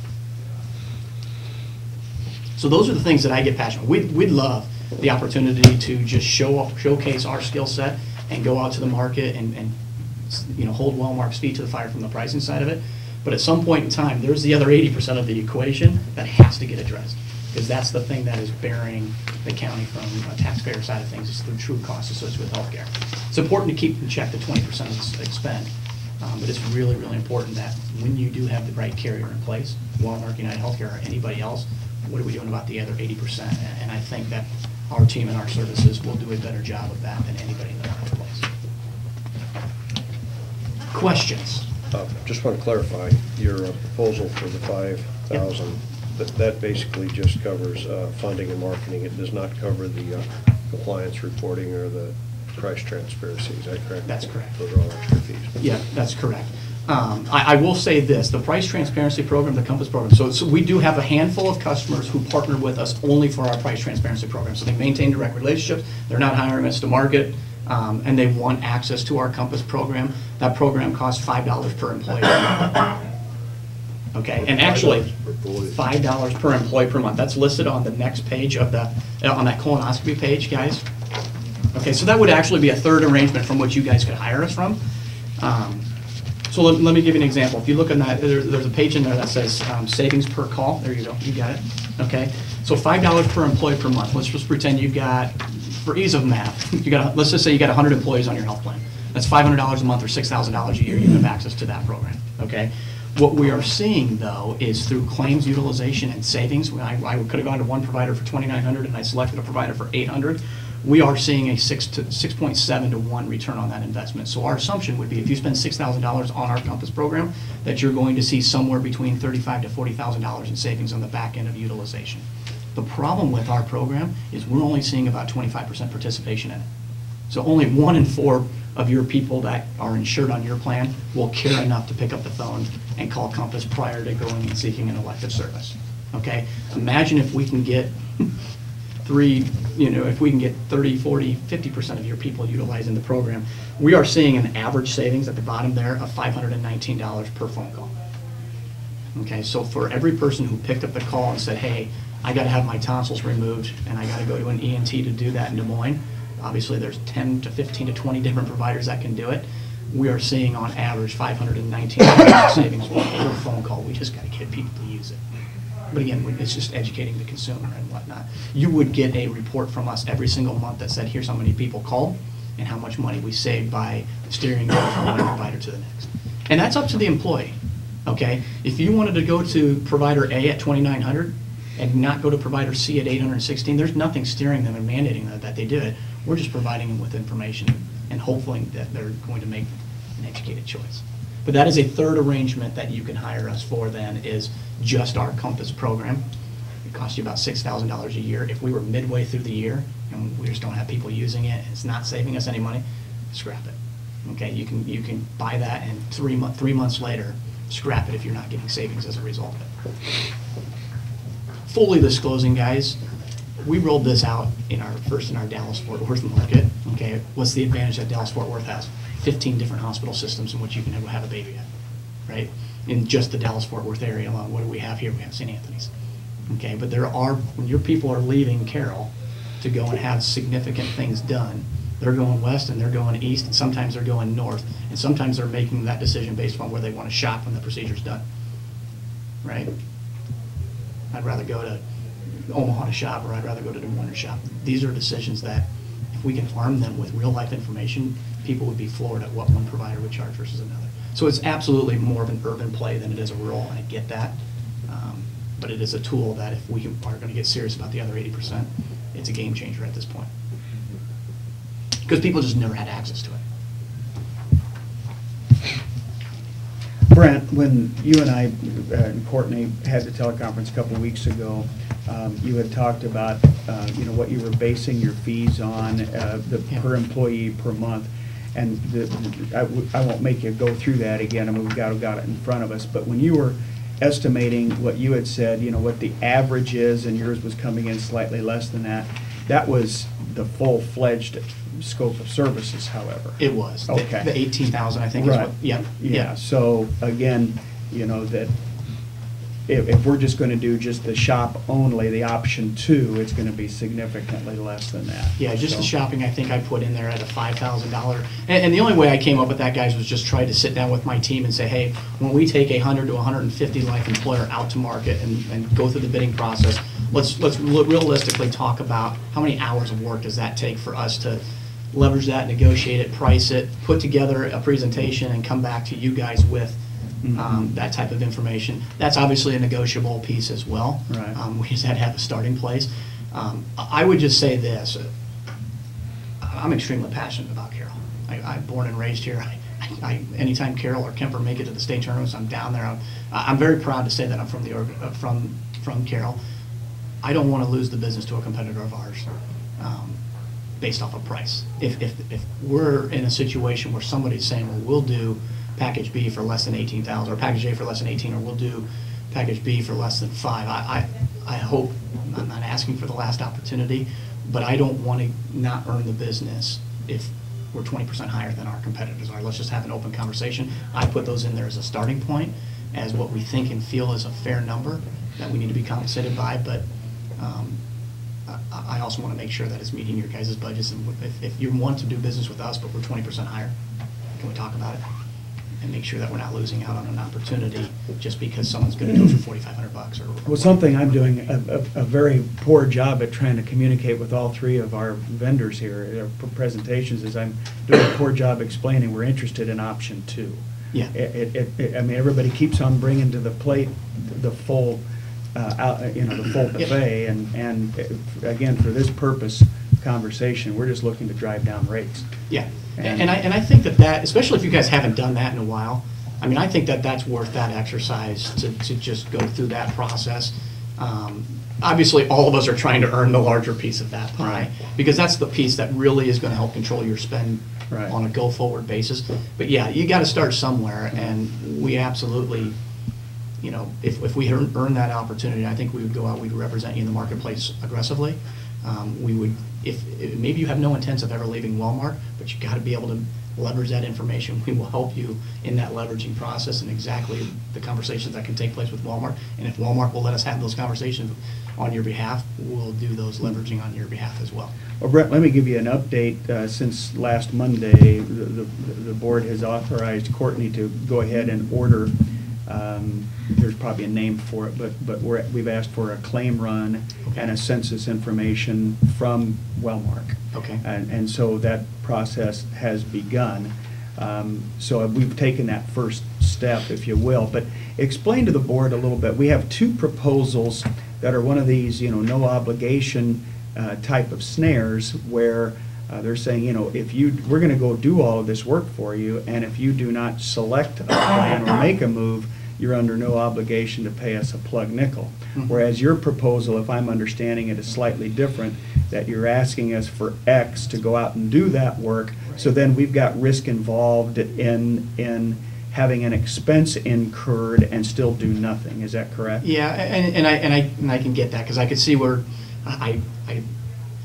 So those are the things that I get passionate. We'd love the opportunity to just showcase our skill set and go out to the market and hold Wellmark's feet to the fire from the pricing side of it. But at some point in time, there's the other 80% of the equation that has to get addressed, because that's the thing that is bearing the county from a taxpayer side of things, is the true costs associated with healthcare. It's important to keep in check the 20% of expend, but it's really, really important that when you do have the right carrier in place, Wellmark, United Healthcare, or anybody else, what are we doing about the other 80%? And I think that our team and our services will do a better job of that than anybody in the marketplace. Questions?
Just want to clarify, your proposal for the 5,000, that basically just covers funding and marketing. It does not cover the compliance reporting or the price transparency, is that correct?
That's correct.
Those are all extra fees.
Yeah, that's correct. I will say this, the price transparency program, the Compass program, so we do have a handful of customers who partner with us only for our price transparency program. So they maintain direct relationships, they're not hiring us to market, and they want access to our Compass program. That program costs $5 per employee per month. Okay, and actually, $5 per employee per month. That's listed on the next page of on that colonoscopy page, guys. Okay, so that would actually be a third arrangement from which you guys could hire us from. So let me give you an example. If you look at that, there's a page in there that says savings per call. There you go, you got it. Okay, so $5 per employee per month. Let's just pretend you've got, for ease of math, let's just say you got 100 employees on your health plan. That's $500 a month or $6,000 a year. You have access to that program. Okay. What we are seeing, though, is through claims utilization and savings. I could have gone to one provider for $2,900 and I selected a provider for $800. We are seeing a 6.7 to 1 return on that investment. So our assumption would be if you spend $6,000 on our Compass program, that you're going to see somewhere between $35,000 to $40,000 in savings on the back end of utilization. The problem with our program is we're only seeing about 25% participation in it. So only 1 in 4 of your people that are insured on your plan will care enough to pick up the phone and call Compass prior to going and seeking an elective service. Okay? Imagine if we can get if we can get 30, 40, 50% of your people utilizing the program. We are seeing an average savings at the bottom there of $519 per phone call. Okay, so for every person who picked up the call and said, hey, I got to have my tonsils removed and I got to go to an ENT to do that in Des Moines, obviously there's 10 to 15 to 20 different providers that can do it. We are seeing on average $519 savings per phone call. We just got to get people to use it. But again, it's just educating the consumer and whatnot. You would get a report from us every single month that said, here's how many people called and how much money we saved by steering them from one provider to the next. And that's up to the employee, okay? If you wanted to go to provider A at $2,900 and not go to provider C at $816, there's nothing steering them and mandating that they do it. We're just providing them with information and hopefully that they're going to make an educated choice. But that is a third arrangement that you can hire us for then, is just our Compass program. It costs you about $6,000 a year. If we were midway through the year and we just don't have people using it, and it's not saving us any money, scrap it. Okay, you can buy that and 3 months later, scrap it if you're not getting savings as a result of it. Fully disclosing, guys, we rolled this out in our Dallas-Fort Worth market. Okay, what's the advantage that Dallas-Fort Worth has? 15 different hospital systems in which you can have a baby at, right? In just the Dallas-Fort Worth area alone, what do we have here? We have St. Anthony's. Okay, but when your people are leaving Carroll to go and have significant things done, they're going west and they're going east and sometimes they're going north and sometimes they're making that decision based on where they want to shop when the procedure's done, right? I'd rather go to Omaha to shop or I'd rather go to Des Moines to shop. These are decisions that if we can arm them with real life information, people would be floored at what one provider would charge versus another. So it's absolutely more of an urban play than it is a rural, and I get that. But it is a tool that if we are going to get serious about the other 80%, it's a game changer at this point. Because people just never had access to it.
Brent, when you and I and Courtney had the teleconference a couple of weeks ago, you had talked about what you were basing your fees on, the per employee per month, and I won't make you go through that again. I mean, we've got it in front of us. But when you were estimating what you had said, what the average is, and yours was coming in slightly less than that. That was the full-fledged scope of services, however.
It was. The-
Okay.
The 18,000, I think, is
Right.
what, yep.
Yeah, so again, that if we're just gonna do just the shop only, the option 2, it's gonna be significantly less than that.
Yeah, just the
So-
shopping, I think I put in there at a $5,000. And the only way I came up with that, guys, was just try to sit down with my team and say, hey, when we take 100 to 150 life employer out to market and go through the bidding process, let's realistically talk about how many hours of work does that take for us to leverage that, negotiate it, price it, put together a presentation, and come back to you guys with that type of information. That's obviously a negotiable piece as well.
Right.
We just had to have a starting place. I would just say this. I'm extremely passionate about Carroll. I'm born and raised here. Anytime Carroll or Kemper make it to the state tournaments, I'm down there. I'm very proud to say that I'm from Carroll. I don't want to lose the business to a competitor of ours based off of price. If we're in a situation where somebody's saying, well, we'll do package B for less than 18,000, or package A for less than 18, or we'll do package B for less than 5. I hope, I'm not asking for the last opportunity, but I don't want to not earn the business if we're 20% higher than our competitors are. Let's just have an open conversation. I put those in there as a starting point, as what we think and feel is a fair number that we need to be compensated by, but I also want to make sure that it's meeting your guys' budgets, and if you want to do business with us, but we're 20% higher, can we talk about it? And make sure that we're not losing out on an opportunity just because someone's going to do it for $4,500 or.
Well, something I'm doing a very poor job at trying to communicate with all 3 of our vendors here, our presentations, is I'm doing a poor job explaining we're interested in option 2.
Yeah.
I mean, everybody keeps on bringing to the plate the full, the full buffet, and again, for this purpose conversation, we're just looking to drive down rates.
Yeah, and I think that, especially if you guys haven't done that in a while, I mean, I think that's worth that exercise to just go through that process. Obviously, all of us are trying to earn the larger piece of that pie,
Right.
because that's the piece that really is going to help control your spend
Right.
on a go-forward basis. But yeah, you got to start somewhere, and we absolutely, if we earn that opportunity, I think we would go out, we'd represent you in the marketplace aggressively. We would, if maybe you have no intents of ever leaving Walmart, but you got to be able to leverage that information. We will help you in that leveraging process and exactly the conversations that can take place with Walmart. And if Walmart will let us have those conversations on your behalf, we'll do those leveraging on your behalf as well.
Well, Brett, let me give you an update. Since last Monday, the board has authorized Courtney to go ahead and order, there's probably a name for it, but we've asked for a claim run and a census information from Wellmark.
Okay.
And so that process has begun. So we've taken that first step, if you will. But explain to the board a little bit. We have 2 proposals that are one of these, no obligation type of snares where they're saying, we're going to go do all of this work for you, and if you do not select a plan or make a move, you're under no obligation to pay us a plug nickel.
Mhm.
Whereas your proposal, if I'm understanding it, is slightly different, that you're asking us for X to go out and do that work, so then we've got risk involved in having an expense incurred and still do nothing. Is that correct?
Yeah, and I can get that, because I could see where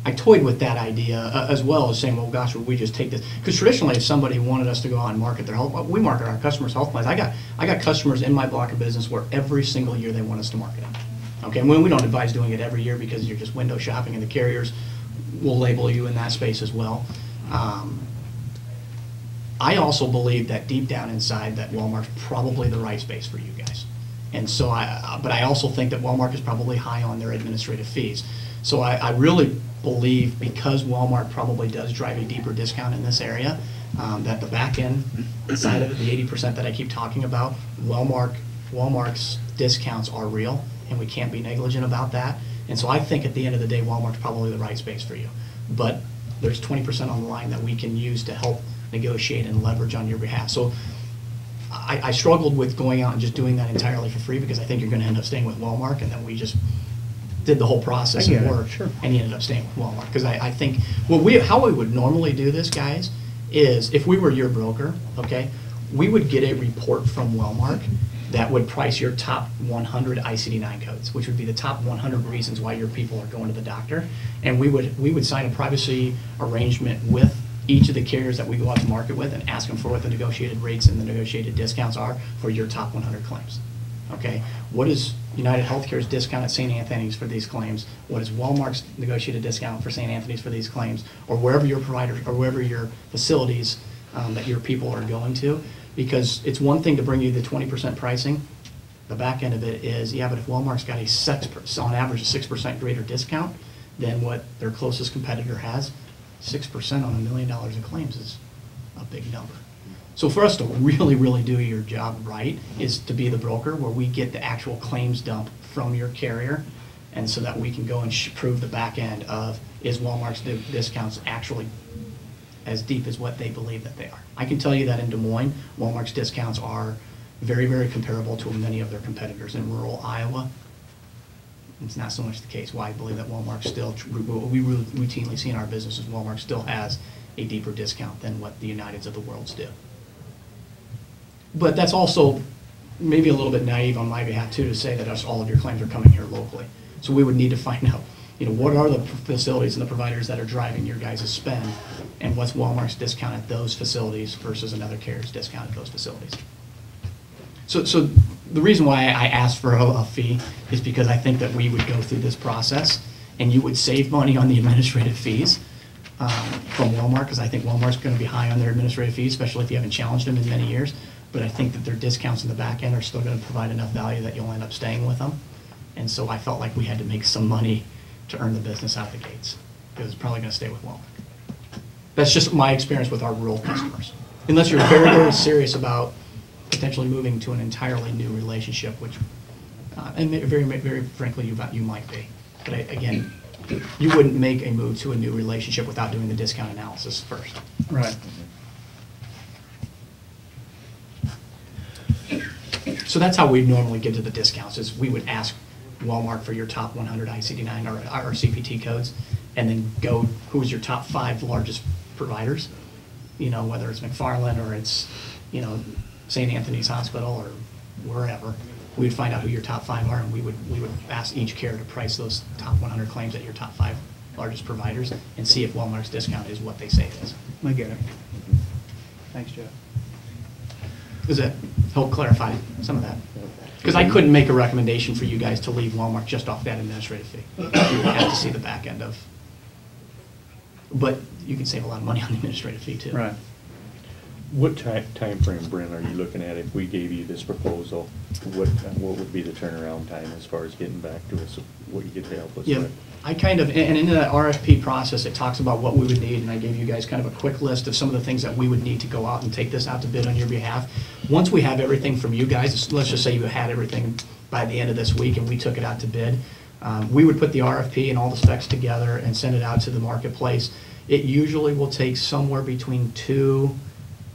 I toyed with that idea as well as saying, well, gosh, would we just take this? Because traditionally, if somebody wanted us to go out and market their health, we market our customers' health plans. I got customers in my block of business where every single year they want us to market it. Okay, and we don't advise doing it every year because you're just window shopping, and the carriers will label you in that space as well. I also believe that deep down inside that Walmart's probably the right space for you guys. And so but I also think that Walmart is probably high on their administrative fees. So I really believe, because Walmart probably does drive a deeper discount in this area, that the back end side of it, the 80% that I keep talking about, Walmart's discounts are real, and we can't be negligent about that. And so I think at the end of the day, Walmart's probably the right space for you. But there's 20% on the line that we can use to help negotiate and leverage on your behalf. So I struggled with going out and just doing that entirely for free, because I think you're going to end up staying with Walmart, and then we just did the whole process and work,
sure.
and he ended up staying with Walmart. Because I think how we would normally do this, guys, is if we were your broker, okay, we would get a report from Walmart, that would price your top 100 ICD-9 codes, which would be the top 100 reasons why your people are going to the doctor. And we would sign a privacy arrangement with each of the carriers that we go out to market with and ask them for what the negotiated rates and the negotiated discounts are for your top 100 claims. Okay? What is United Healthcare's discount at St. Anthony's for these claims? What is Walmart's negotiated discount for St. Anthony's for these claims? Or wherever your providers, or wherever your facilities that your people are going to? Because it's one thing to bring you the 20% pricing. The back end of it is, yeah, but if Walmart's got on average a 6% greater discount than what their closest competitor has, 6% on $1 million in claims is a big number. So for us to really, really do your job right is to be the broker where we get the actual claims dump from your carrier, and so that we can go and prove the back end of, is Walmart's discounts actually as deep as what they believe that they are. I can tell you that in Des Moines, Walmart's discounts are very, very comparable to many of their competitors. In rural Iowa, it's not so much the case. Why I believe that Walmart still, what we routinely see in our business is Walmart still has a deeper discount than what the Uniteds of the world do. But that's also maybe a little bit naive on my behalf too, to say that all of your claims are coming here locally. So we would need to find out, what are the facilities and the providers that are driving your guys' spend, and what's Walmart's discount at those facilities versus another carrier's discount at those facilities. So the reason why I asked for a fee is because I think that we would go through this process and you would save money on the administrative fees from Walmart, because I think Walmart's going to be high on their administrative fees, especially if you haven't challenged them in many years. But I think that their discounts in the back end are still going to provide enough value that you'll end up staying with them. And so I felt like we had to make some money to earn the business out of the gates, because it's probably going to stay with Walmart. That's just my experience with our rural customers. Unless you're very, very serious about potentially moving to an entirely new relationship, which, and very, very frankly, you might be. But again, you wouldn't make a move to a new relationship without doing the discount analysis first.
Right.
So that's how we normally get to the discounts, is we would ask Walmart for your top 100 ICD-9 or CPT codes, and then go, who's your top 5 largest providers, whether it's McFarland or it's, St. Anthony's Hospital or wherever. We'd find out who your top 5 are, and we would ask each carrier to price those top 100 claims at your top 5 largest providers and see if Walmart's discount is what they say it is.
I get it. Thanks, Jeff.
Does that help clarify some of that? Because I couldn't make a recommendation for you guys to leave Walmart just off that administrative fee. You would have to see the back end of. But you can save a lot of money on the administrative fee too.
Right.
What time frame, Brent, are you looking at if we gave you this proposal? What would be the turnaround time as far as getting back to us, what you could help us
Yeah,
with?
I kind of, and in that RFP process, it talks about what we would need, and I gave you guys kind of a quick list of some of the things that we would need to go out and take this out to bid on your behalf. Once we have everything from you guys, let's just say you had everything by the end of this week and we took it out to bid, we would put the RFP and all the specs together and send it out to the marketplace. It usually will take somewhere between 2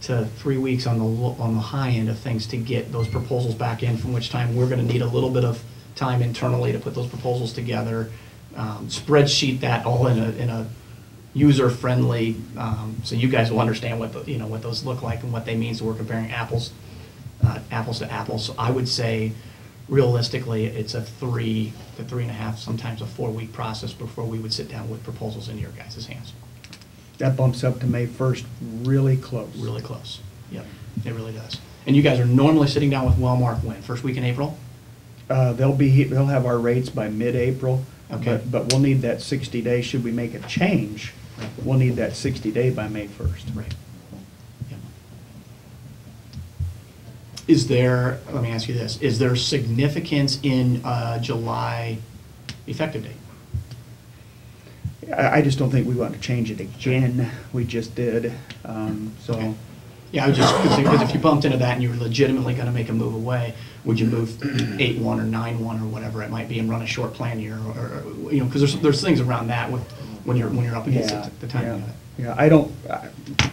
to 3 weeks on the high end of things to get those proposals back in, from which time we're going to need a little bit of time internally to put those proposals together, spreadsheet that all in a user-friendly, so you guys will understand what what those look like and what they mean. So we're comparing apples to apples. So I would say, realistically, it's a 3 to 3.5, sometimes a 4-week process before we would sit down with proposals in your guys' hands.
That bumps up to May 1st really close.
Really close. Yep, it really does. And you guys are normally sitting down with Walmart when? First week in April?
They'll have our rates by mid-April.
Okay.
But we'll need that 60-day, should we make a change, we'll need that 60-day by May 1st.
Right. Yep. Is there, let me ask you this, is there significance in July effective date?
I just don't think we want to change it again. We just did, so.
Okay. Yeah, I was just, because if you bumped into that and you were legitimately going to make a move away, would you move 8-1 or 9-1 or whatever it might be and run a short plan year, or because there's things around that with when you're up against the timing of it.
Yeah, I don't,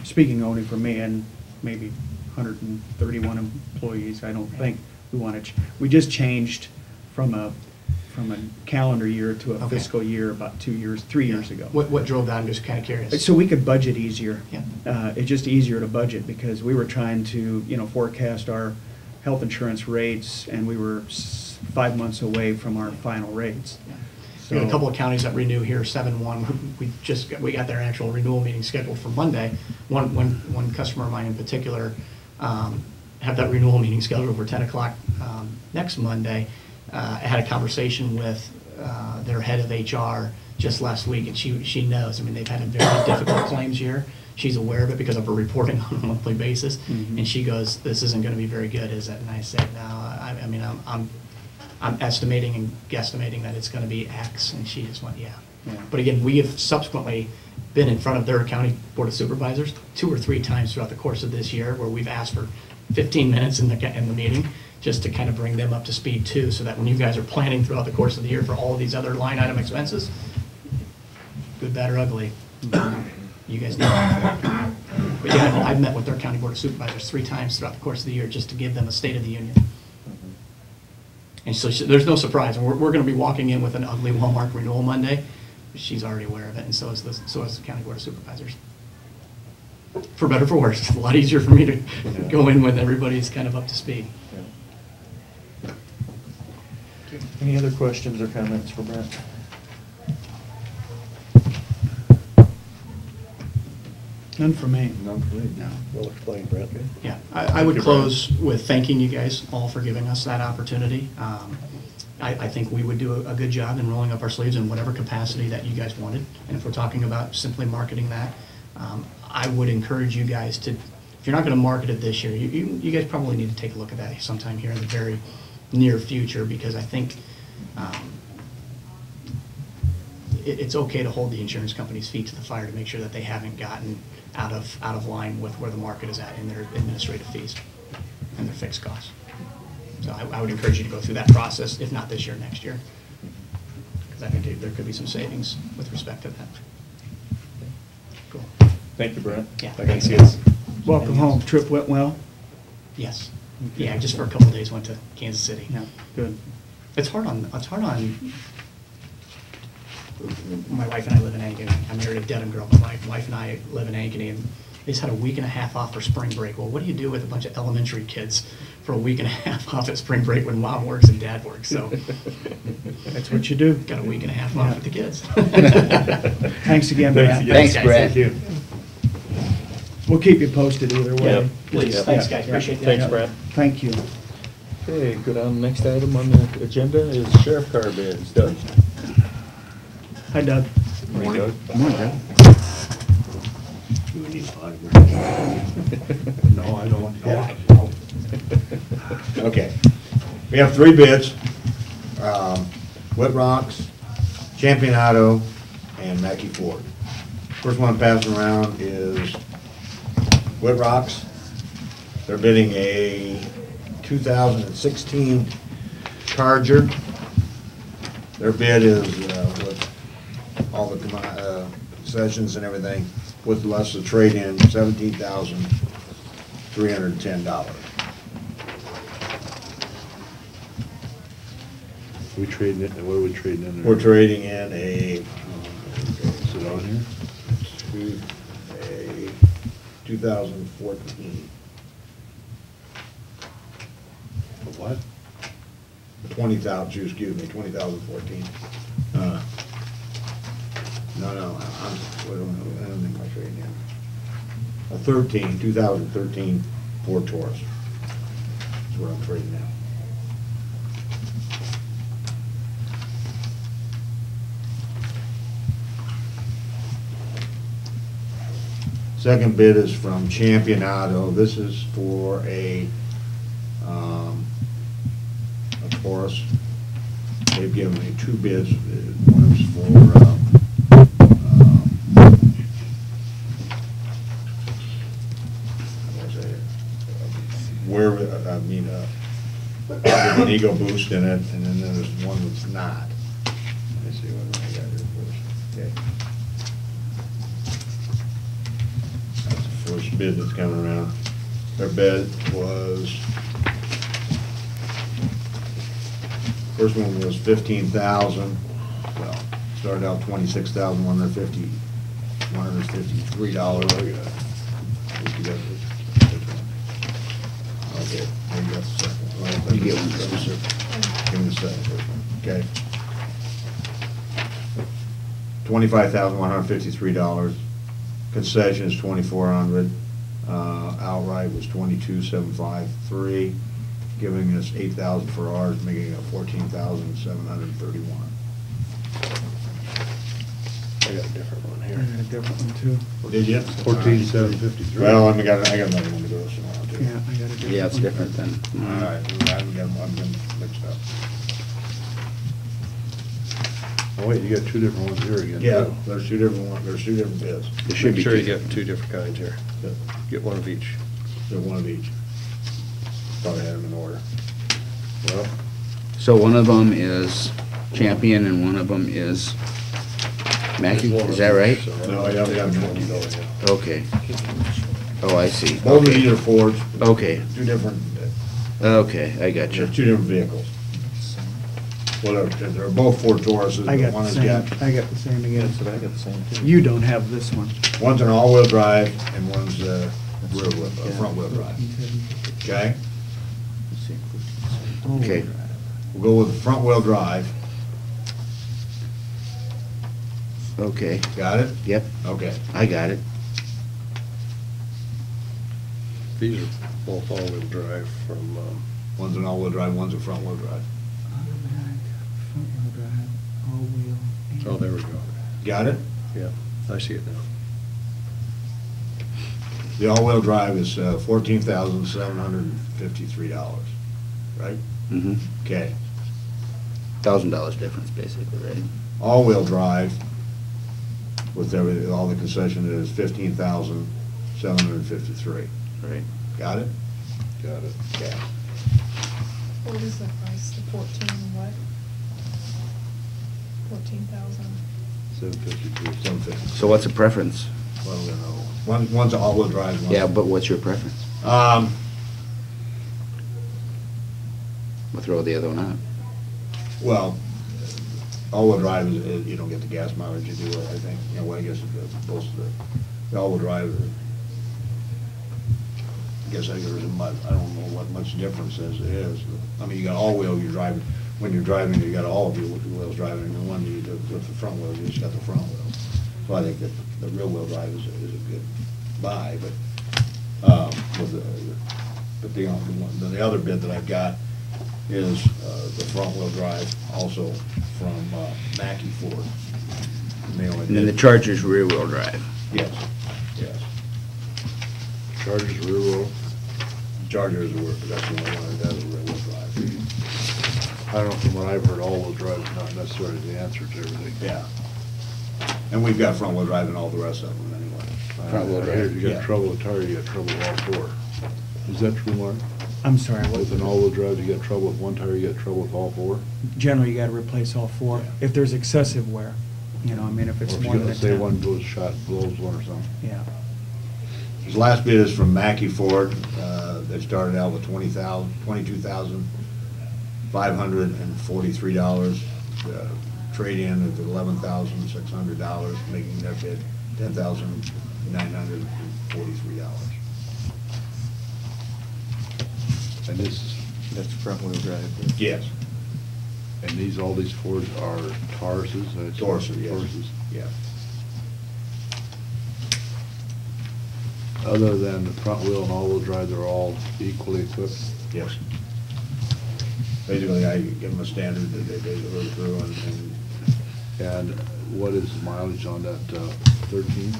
speaking only for me and maybe 131 employees, I don't think we want to, we just changed from a calendar year to a fiscal year about 3 years ago.
What drove that? I'm just kind of curious.
So we could budget easier.
Yeah.
It's just easier to budget because we were trying to, forecast our health insurance rates, and we were 5 months away from our final rates.
We got a couple of counties that renew here, 7/1. We got their actual renewal meeting scheduled for Monday. One customer of mine in particular have that renewal meeting scheduled for 10 o'clock next Monday. I had a conversation with their head of HR just last week, and she knows. I mean, they've had a very difficult claims year. She's aware of it because of her reporting on a monthly basis, and she goes, "This isn't going to be very good, is it?" And I said, "No, I mean, I'm estimating and guesstimating that it's going to be X," and she just went, "Yeah." But again, we have subsequently been in front of their county board of supervisors 2 or 3 times throughout the course of this year, where we've asked for 15 minutes in the meeting, just to kind of bring them up to speed too, so that when you guys are planning throughout the course of the year for all of these other line item expenses, good, bad, or ugly, you guys know. But yeah, I've met with their county board of supervisors 3 times throughout the course of the year, just to give them a state of the union. And so there's no surprise, and we're going to be walking in with an ugly Walmart renewal Monday. She's already aware of it, and so is the county board of supervisors. For better or for worse, it's a lot easier for me to go in when everybody's kind of up to speed.
Any other questions or comments for Brent?
None for me.
None for me.
No.
Well explained, Brent.
Yeah, I would close with thanking you guys all for giving us that opportunity. I think we would do a good job in rolling up our sleeves in whatever capacity that you guys wanted. And if we're talking about simply marketing that, I would encourage you guys to, if you're not going to market it this year, you guys probably need to take a look at that sometime here in the very near future, because I think it's okay to hold the insurance company's feet to the fire to make sure that they haven't gotten out of line with where the market is at in their administrative fees and their fixed costs. So I would encourage you to go through that process, if not this year, next year, because I think there could be some savings with respect to that. Cool.
Thank you, Brent.
Yeah.
Thanks, guys.
Welcome home. Trip went well?
Yes. Yeah, just for a couple of days, went to Kansas City.
Yeah, good.
It's hard on, my wife and I live in Ankeny. I married a Dedham girl, but my wife and I live in Ankeny, and they just had a week and a half off for spring break. Well, what do you do with a bunch of elementary kids for a week and a half off at spring break when mom works and dad works? So
That's what you do.
got a week and a half off with the kids.
Thanks again, Brad.
Thanks, Brad.
Thank you.
We'll keep you posted either way.
Yep.
Please,
Yep.
thanks, guys. Appreciate that.
Thanks, Brad.
Thank you.
Okay, go down to the next item on the agenda is sheriff car bids. Doug?
Hi, Doug.
Morning, Doug.
Morning, Doug.
Do we need 5 minutes? No, I don't.
Okay. We have 3 bids. Whit Rocks, Champion Auto, and Mackey Ford. First one passing around is Whit Rocks. They're bidding a 2016 Charger. Their bid is with all the concessions and everything, with less the trade-in, $17,310.
We trading it, what are we trading in there?
We're trading in a,
Is it on here?
a 2014.
What?
20,000, excuse me, 2014. No, I don't think I'm trading in. A 2013 Ford Taurus is what I'm trading now. Second bid is from Champion Auto. This is for a Taurus. They've given me 2 bids. One is for with an Ego Boost in it, and then there's one that's not. Let me see what I got here first. Okay. That's the first bid that's coming around. Their bid was, first one was $15,000. Well, started out $26,153. Okay, maybe that's the second one.
You get one.
Give me the second first one, okay? $25,153. Concession is $2,400. Outright was $22,753, giving us $8,000 for ours, making it $14,731.
I got a different one
I
here.
got a different one too.
Did you?
14,753.
Well, I got another one to go, so I'll do.
Yeah, I got a different one.
Yeah, it's different than.
All right, I'm getting mixed up.
Oh, wait, you got two different ones here again.
Yeah,
too.
there's two different ones, there's two different bids.
There should be
Make sure you
two.
get two different kinds here. Get one of each.
They're one of each. Thought I had them in order.
Well,
So one of them is Champion and one of them is Mackey, is that right?
No, I haven't got them.
Okay. Oh, I see.
Both of
Okay.
these are Fords.
Okay,
Two different,
okay, I got
they're
you.
two different vehicles. Whatever, they're both Ford Tauruses.
I got
One
the
has
same,
got-
I got the same again.
But I got the same too.
You don't have this one.
One's an all-wheel drive and one's front-wheel drive. Okay?
Okay.
We'll go with the front-wheel drive.
Okay,
Got it?
yep,
Okay.
I got it.
these are both all-wheel drive from,
One's an all-wheel drive, one's a front-wheel drive.
Automatic, front-wheel drive, all-wheel. and-
oh, there we go.
Got it?
Yeah, I see it now.
The all-wheel drive is $14,753, right?
Mm-hmm.
Okay.
$1,000 difference, basically, right?
All-wheel drive with everything, all the concession is $15,753.
Right.
Got it?
Got it.
Okay.
What is the price, the 14 what? 14,000.
753.
750.
So what's the preference?
Well, you know, one's an all-wheel drive, one's.
Yeah, but what's your preference? We'll throw the other one out.
Well, all-wheel drive is, you don't get the gas mileage you do, I think. You know, well, I guess both of the all-wheel drive, I guess there isn't much, I don't know what much difference as it is. I mean, you got all-wheel, you're driving, when you're driving, you got all of your wheels driving, and the one you do with the front wheel, you just got the front wheel. So I think that the rear-wheel drive is a good buy, but, the other bid that I've got is the front-wheel drive, also from Mackey Ford.
And then the Charger's rear-wheel drive.
Yes, yes.
Chargers rear wheel.
Charger is the word, but that's the only one that does rear-wheel drive.
I don't know, from what I've heard, all-wheel drive is not necessarily the answer to everything.
Yeah. And we've got front-wheel drive in all the rest of them anyway.
Front-wheel drive.
If you got
Yeah.
trouble with tire, you got trouble with all four. Is that true, Mark?
I'm sorry,
With an all-wheel drive, you got trouble with one tire, you got trouble with all four?
generally you gotta replace all four.
Yeah.
If there's excessive wear, you know, I mean, if
Or
it's
if
more
you
than a
gotta say
10.
one goes shot, blows one or something?
Yeah.
His last bid is from Mackey Ford. They started out with $22,543. Trade-in is $11,600, making their bid $10,943.
And this,
That's front-wheel drive.
Yes.
and these, all these Fords are Tauruses?
Tauruses, yes.
Tauruses.
Yeah.
Other than the front wheel and all-wheel drive, they're all equally equipped?
Yes. Basically, I give them a standard that they go through
And what is the mileage on that 13?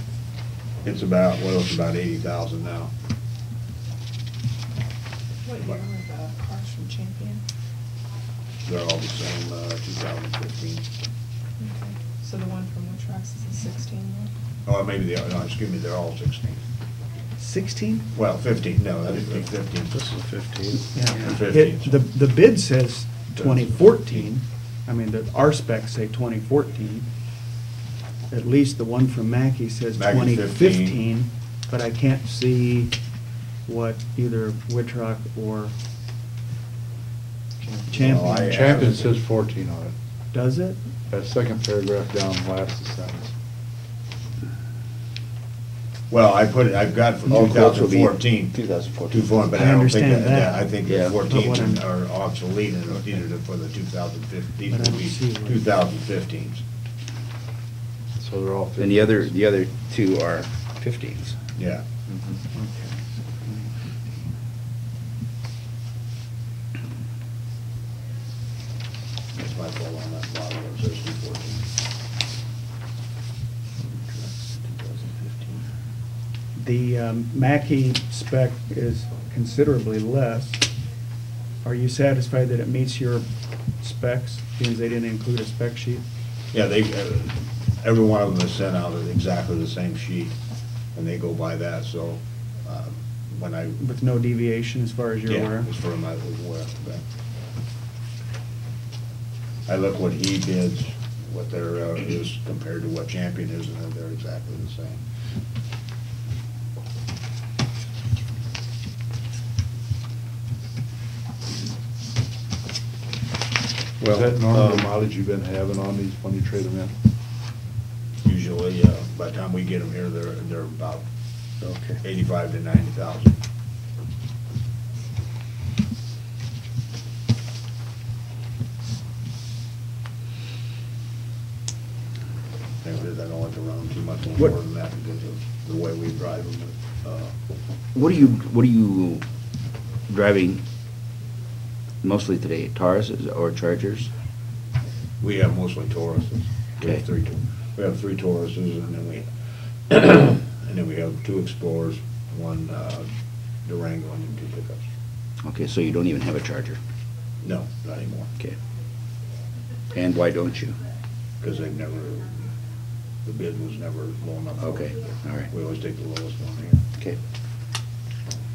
it's about, it's about 80,000 now.
What year were the cars from Champion?
They're all the same, 2015.
Okay. So the one from Witrox is a 16 one?
Oh, maybe they're all 16.
16?
Well, 15, no, that'd be 15.
This is 15.
Yeah.
15.
The bid says 2014. I mean, our specs say 2014. At least the one from Mackey says
Mackey
2015, but I can't see what either Witrock or
No, I-
Champion.
Champion says 14 on it.
Does it?
That second paragraph down, last sentence.
Well, I've got for
All quotes will be
2014.
2014.
214, but
I
I don't think
understand that.
I think
Yeah.
the
But
14s
what I'm-
are obsolete, and these are for the 2015, these
But I
will
don't
be
see what-
2015s.
So they're all.
And the other two are 15s.
Yeah. That's my fault on that model, it says 214.
The Mackey spec is considerably less. Are you satisfied that it meets your specs, since they didn't include a spec sheet?
Yeah, they, every one of them is sent out at exactly the same sheet, and they go by that, so, when I.
With no deviation as far as you're aware?
Yeah, as far as I'm aware of that. I look what he bids, what their, is compared to what Champion is, and they're exactly the same.
Is that normally the mileage you've been having on these when you trade them in?
Usually, by the time we get them here, they're about
Okay.
85 to 90,000. I don't like to run them too much more than that because of the way we drive them.
What are you driving mostly today? Tauruses or Chargers?
We have mostly Tauruses.
Okay.
We have three Tauruses, and then we have two Explorers, one Durango, and two pickups.
Okay, so you don't even have a Charger?
No, not anymore.
Okay. And why don't you?
Because the bid was never low enough. for
Okay,
it.
all right.
We always take the lowest one here.
Okay.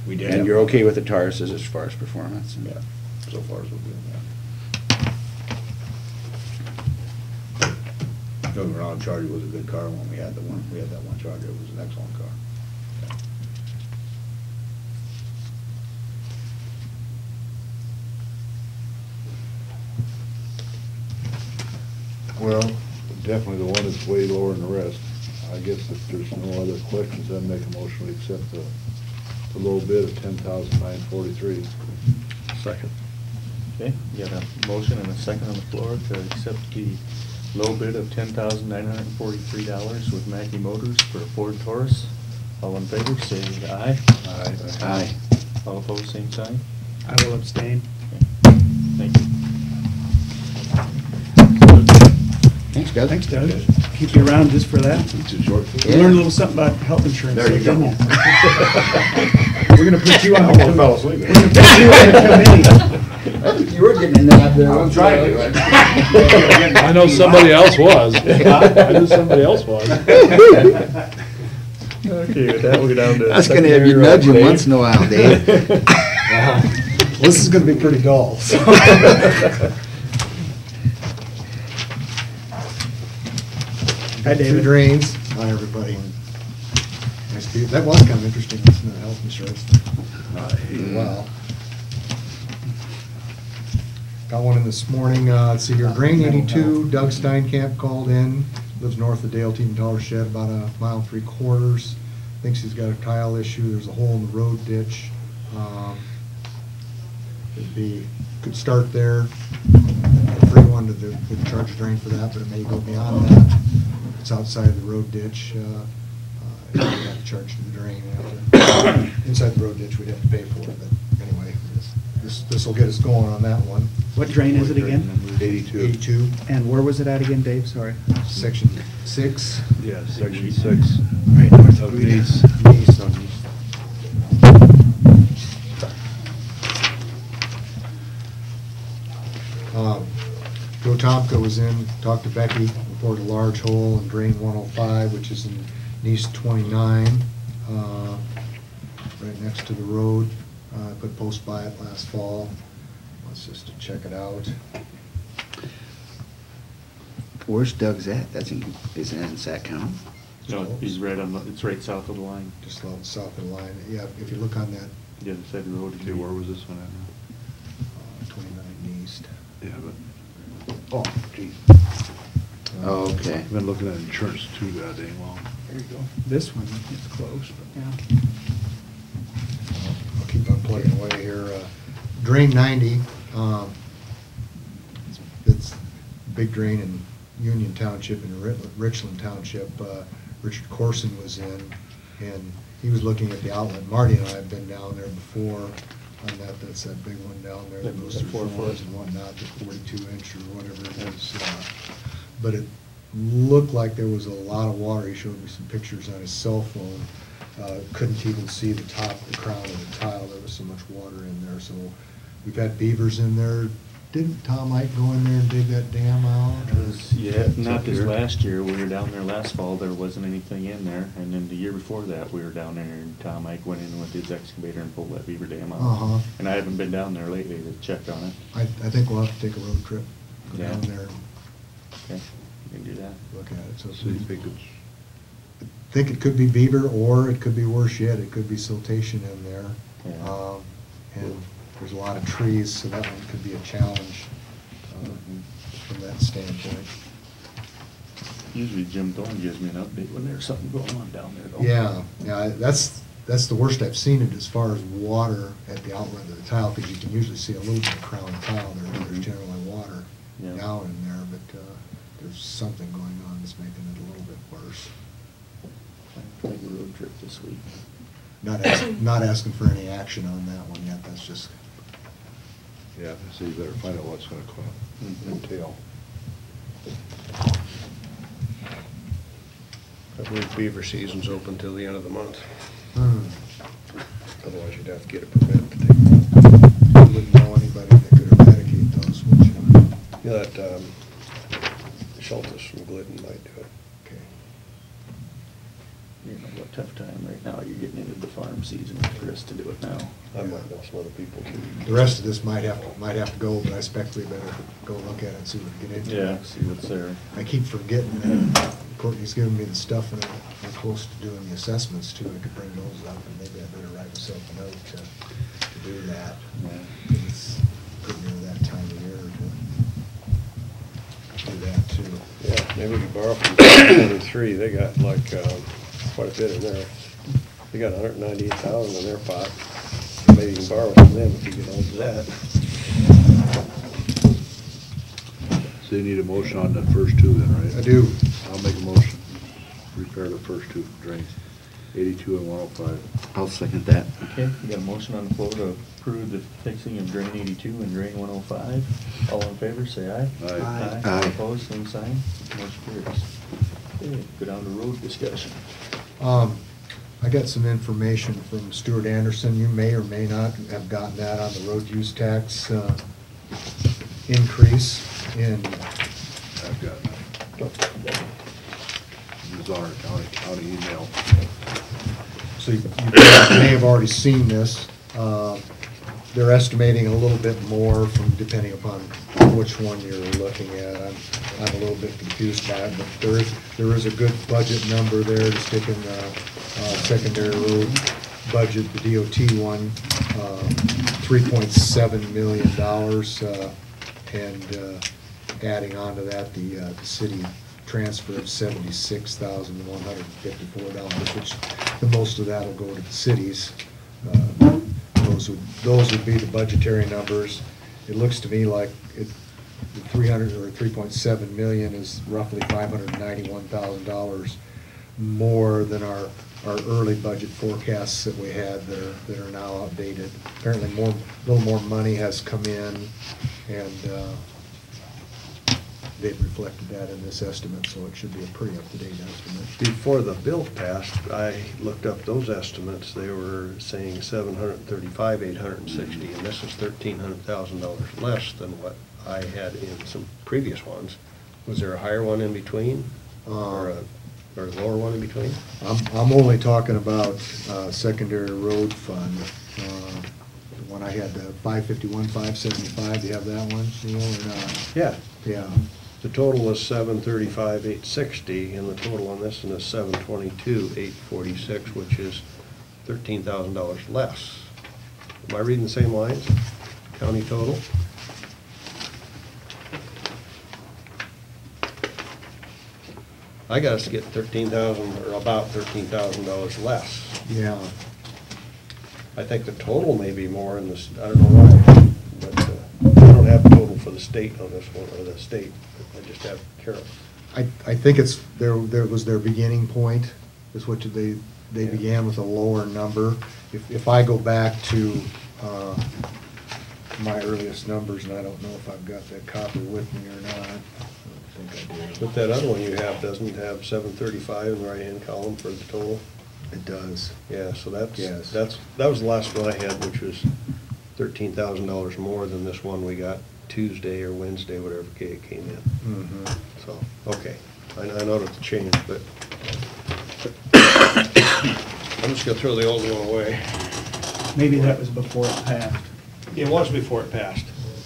We did.
And
have-
you're okay with the Tauruses as far as performance?
Yeah, so far so good, yeah. Don't get me wrong, Charger was a good car when we had that one Charger, it was an excellent car.
Well, definitely the one that's way lower than the rest. I guess if there's no other questions, I'd make a motion to accept the low bid of $10,943.
Second. Okay, you got a motion and a second on the floor to accept the low bid of $10,943 with Mackey Motors for a Ford Taurus. All in favor, say aye.
Aye.
Aye.
All opposed, same sign.
I will abstain.
Okay. Thank you.
Thanks, Doug.
Thanks, Doug. Keep you around just for that.
It's a short.
You learned a little something about health insurance.
There you go.
didn't We're gonna put you on.
I almost fell asleep.
We're gonna put you on the committee.
I think you were getting in that there.
I'm trying to.
I know somebody else was. I knew somebody else was.
Okay, with that, we'll go down to.
I was gonna have you nudge him once in a while, Dave.
Well, this is gonna be pretty dull, so.
Hi, David.
Drains. Hi, everybody. Nice to be, that was kind of interesting, listening to health insurance. Wow. Got one in this morning, let's see here, Drain 82, Doug Steinkamp called in, lives north of Dale Team Tower Shed, about 1.75 miles. Thinks he's got a tile issue, there's a hole in the road ditch. Could start there. Free one to the charge a drain for that, but it may go beyond that. It's outside the road ditch. We'd have to charge to the drain. Inside the road ditch, we'd have to pay for it, but anyway, this will get us going on that one.
What drain is it again?
82.
82,
And where was it at again, Dave? Sorry.
section 6.
Yeah, section 6.
Right north of
Of
Rita.
East.
Joe Tomka was in, talked to Becky, reported a large hole in drain 105, which is in East 29, right next to the road. Put post by it last fall. Wants us to check it out.
Where's Doug's at? Is that in Sac County?
No, he's right on, it's right south of the line.
Just south of the line. Yeah, if you look on that
The other side of the road.
Okay, where was this one at now?
29 East.
Yeah, but, oh, geez.
Oh, okay.
I've been looking at insurance too goddamn long.
There you go.
This one is close, but yeah.
I'll keep on plugging away here. Drain 90, it's a big drain in Union Township and Richland Township. Richard Corson was in, and he was looking at the outlet. Marty and I have been down there before on that. That's that big one down there that goes
The
through
4
floors
foot.
and whatnot, the 42-inch or whatever it is. But it looked like there was a lot of water. He showed me some pictures on his cell phone. Couldn't even see the top, the crown of the tile. There was so much water in there. So we've had beavers in there. Didn't Tom Mike go in there and dig that dam out?
Yeah, not this last year. We were down there last fall, there wasn't anything in there. And then the year before that, we were down there and Tom Mike went in with his excavator and pulled that beaver dam out.
Uh-huh.
And I haven't been down there lately to check on it.
I think we'll have to take a road trip, go
Yeah.
down there,
Okay, you can do that.
look at it. So
So you think it's,
I think it could be beaver, or it could be worse yet, it could be siltation in there.
Yeah.
And there's a lot of trees, so that one could be a challenge from that standpoint.
Usually Jim Thorne gives me an update when there's something going on down there though.
Yeah, that's the worst I've seen it as far as water at the outlet of the tile, because you can usually see a little bit of crown tile there. There's generally water
Yeah.
down in there, but there's something going on that's making it a little bit worse.
Take a road trip this week.
Not asking for any action on that one yet, that's just,
yeah, so you better find out what's gonna entail.
I believe beaver season's open till the end of the month. Otherwise, you'd have to get a permit to take them.
you wouldn't know anybody that could eradicate those, would you?
You know, that Schultes from Glidden might do it.
Okay.
You know, what tough time right now, you're getting into the farm season for us to do it now.
I might know some other people too.
The rest of this might have to go, but I expect we better go look at it and see what we get into.
Yeah, see what's there.
I keep forgetting that Courtney's giving me the stuff, and I'm close to doing the assessments too. I could bring those up, and maybe I better write myself a note to do that.
Yeah.
It's pretty near that time of year to do that too.
Yeah, maybe we could borrow from the 3. They got like quite a bit in there. They got 198,000 in their pot. Maybe you can borrow from them if you get hold of that.
So you need a motion on the first two then, right?
I do.
I'll make a motion, repair the first two drains, 82 and 105.
I'll second that.
Okay, we got a motion on the floor to approve the fixing of drain 82 and drain 105. All in favor, say aye.
Aye.
Aye.
Opposed, same sign. Motion carries. Okay, go down to road discussion.
I got some information from Stuart Anderson. You may or may not have gotten that on the road use tax increase in.
I've got it. It was on our county email.
So you may have already seen this. They're estimating a little bit more from, depending upon which one you're looking at. I'm a little bit confused by it, but there is a good budget number there to stick in the secondary road budget, the DOT one, $3.7 million, and adding on to that the city transfer of $76,154, which the most of that will go to the cities. Those would be the budgetary numbers. It looks to me like the 3.7 million is roughly $591,000 more than our early budget forecasts that we had that are now outdated. Apparently a little more money has come in, and they've reflected that in this estimate, so it should be a pretty up-to-date estimate.
Before the bill passed, I looked up those estimates. They were saying $735,860, and this is $1,300,000 less than what I had in some previous ones. Was there a higher one in between, or a lower one in between?
I'm only talking about secondary road fund. The one I had, the 551, 575, do you have that one, Neil, or not?
Yeah.
Yeah.
The total was $735,860, and the total on this one is $722,846, which is $13,000 less. Am I reading the same lines? County total? I got us to get $13,000, or about $13,000 less.
Yeah.
I think the total may be more in this, I don't know why, but I don't have a total for the state on this one, or the state, I just have Carroll.
I think it's, there was their beginning point, is what they began with a lower number. If I go back to my earliest numbers, and I don't know if I've got that copy with me or not. I don't think I do.
But that other one you have doesn't have 735 in the right-hand column for the total?
It does.
Yeah, so that
Yes.
was the last one I had, which was $13,000 more than this one we got Tuesday or Wednesday, whatever it came in.
Mhm.
So, okay, I know it's changed, but I'm just gonna throw the old one away.
Maybe that was before it passed.
It was before it passed.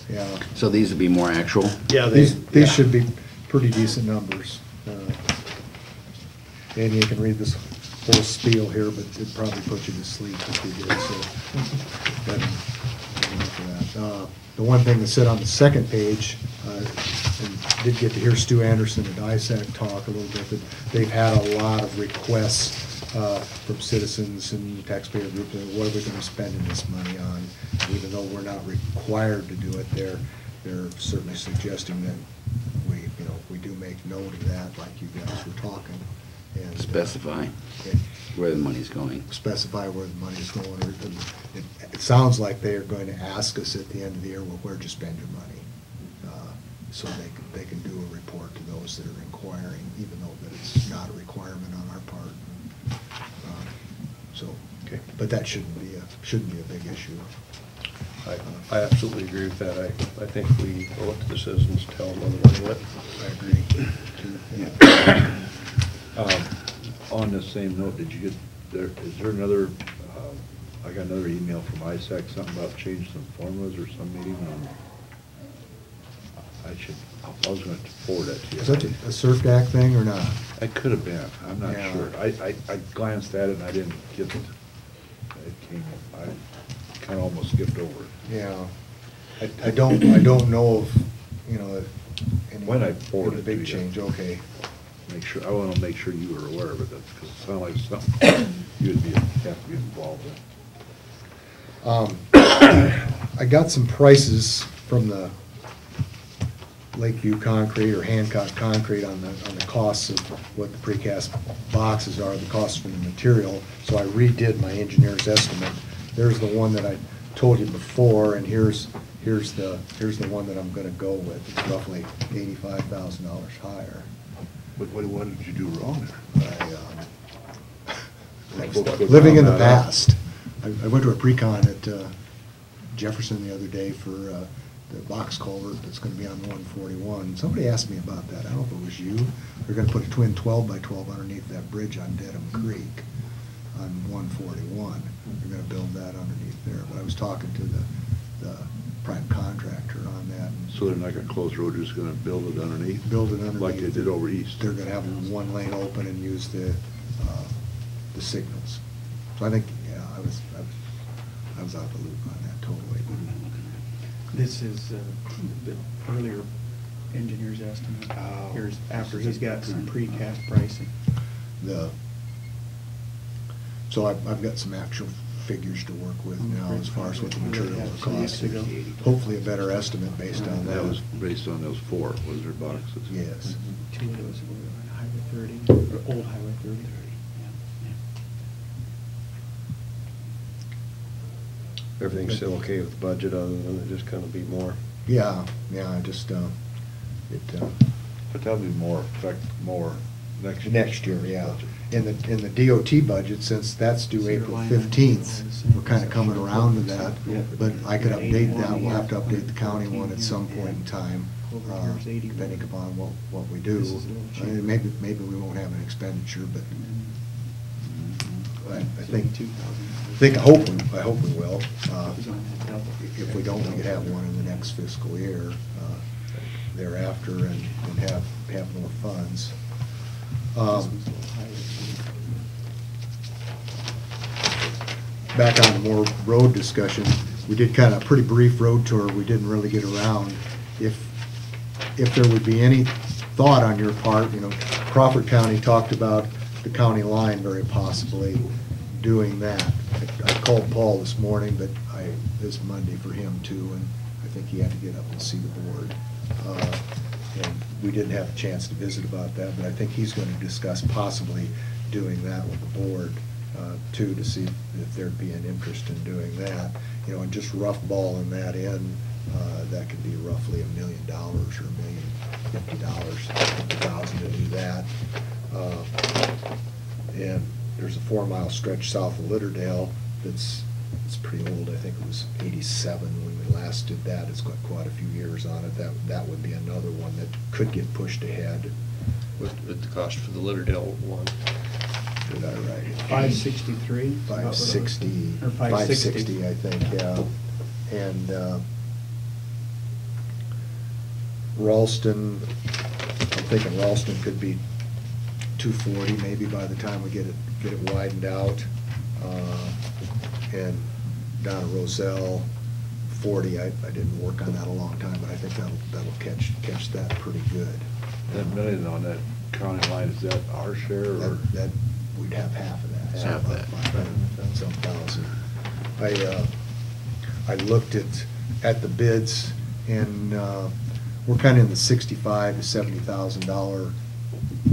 Yeah.
So these would be more actual?
Yeah,
These should be pretty decent numbers. And you can read this whole spiel here, but it'd probably put you to sleep if you did, so. But, the one thing that said on the second page, and did get to hear Stu Anderson at ISAC talk a little bit, that they've had a lot of requests from citizens and taxpayer groups, what are we gonna be spending this money on? Even though we're not required to do it, they're certainly suggesting that we do make note of that, like you guys were talking. And
Specify where the money's going.
Specify where the money's going. It sounds like they are going to ask us at the end of the year, well, where'd you spend your money? So they can do a report to those that are inquiring, even though that it's not a requirement on our part.
Okay.
But that shouldn't be a big issue.
I absolutely agree with that. I think we owe it to the citizens to tell them where the money went.
I agree.
On the same note, did you get, is there another, I got another email from ISAC, something about changing some formulas or some meeting on, I was going to forward that to you.
Is that a CERC Act thing or not?
It could have been, I'm not
Yeah.
sure. I glanced at it and I didn't get it. It came, I kind of almost skipped over it.
Yeah. I don't know of, any.
When I forwarded it to
big
you.
change, okay.
Make sure, I want to make sure you were aware of it, because it sounded like something you'd have to be involved in.
I got some prices from the Lakeview Concrete or Hancock Concrete on the costs of what the precast boxes are, the costs for the material. So I redid my engineer's estimate. There's the one that I told you before, and here's the one that I'm going to go with. It's roughly $85,000 higher.
But what did you do wrong there?
Living in the past. I went to a pre-con at Jefferson the other day for the box culvert that's going to be on 141. Somebody asked me about that. I don't know if it was you. They're going to put a twin 12x12 underneath that bridge on Dedham Creek on 141. They're going to build that underneath there. But I was talking to the prime contractor on that.
So they're not going to close the road, they're just going to build it underneath?
Build it underneath.
Like they did over east?
They're going to have one lane open and use the signals. So I think, yeah, I was out of the loop on that totally.
This is the earlier engineer's estimate.
Oh.
Here's after he's got some precast pricing.
So I've got some actual figures to work with now as far as what the material will cost.
Ago.
Hopefully a better estimate based on that.
That was based on those four, was there boxes?
Yes.
Two of those were on Highway 30, or Old Highway 30.
Everything's still okay with the budget, other than it just kind of be more.
Yeah, I just,
But that'll be more
next year, yeah. In the DOT budget, since that's due April 15th, we're kind of coming around to that. But I could update that, we'll have to update the county one at some point in time, depending upon what we do. Maybe we won't have an expenditure, but I hope we will. If we don't, we could have one in the next fiscal year thereafter and have more funds. Back on the more road discussion, we did kind of a pretty brief road tour. We didn't really get around. If there would be any thought on your part, Crawford County talked about the county line very possibly doing that. I called Paul this morning, but it's Monday for him too, and I think he had to get up and see the board. And we didn't have a chance to visit about that, but I think he's going to discuss possibly doing that with the board too, to see if there'd be an interest in doing that. You know, and just rough balling that in, that could be roughly $1 million or $1,050,000 to do that. And there's a 4-mile stretch south of Litterdale it's pretty old. I think it was '87 when we last did that. It's got quite a few years on it. That would be another one that could get pushed ahead.
With the cost for the Litterdale one.
Did I write it?
563?
560.
Or 560.
560, I think, yeah. And Ralston, I'm thinking Ralston could be 240 maybe by the time we get it widened out. And down at Roselle, 40. I didn't work on that a long time, but I think that'll catch that pretty good.
That million on that county line, is that our share or?
That we'd have half of that.
Half that.
Some thousand. I looked at the bids, and we're kind of in the $65,000 to $70,000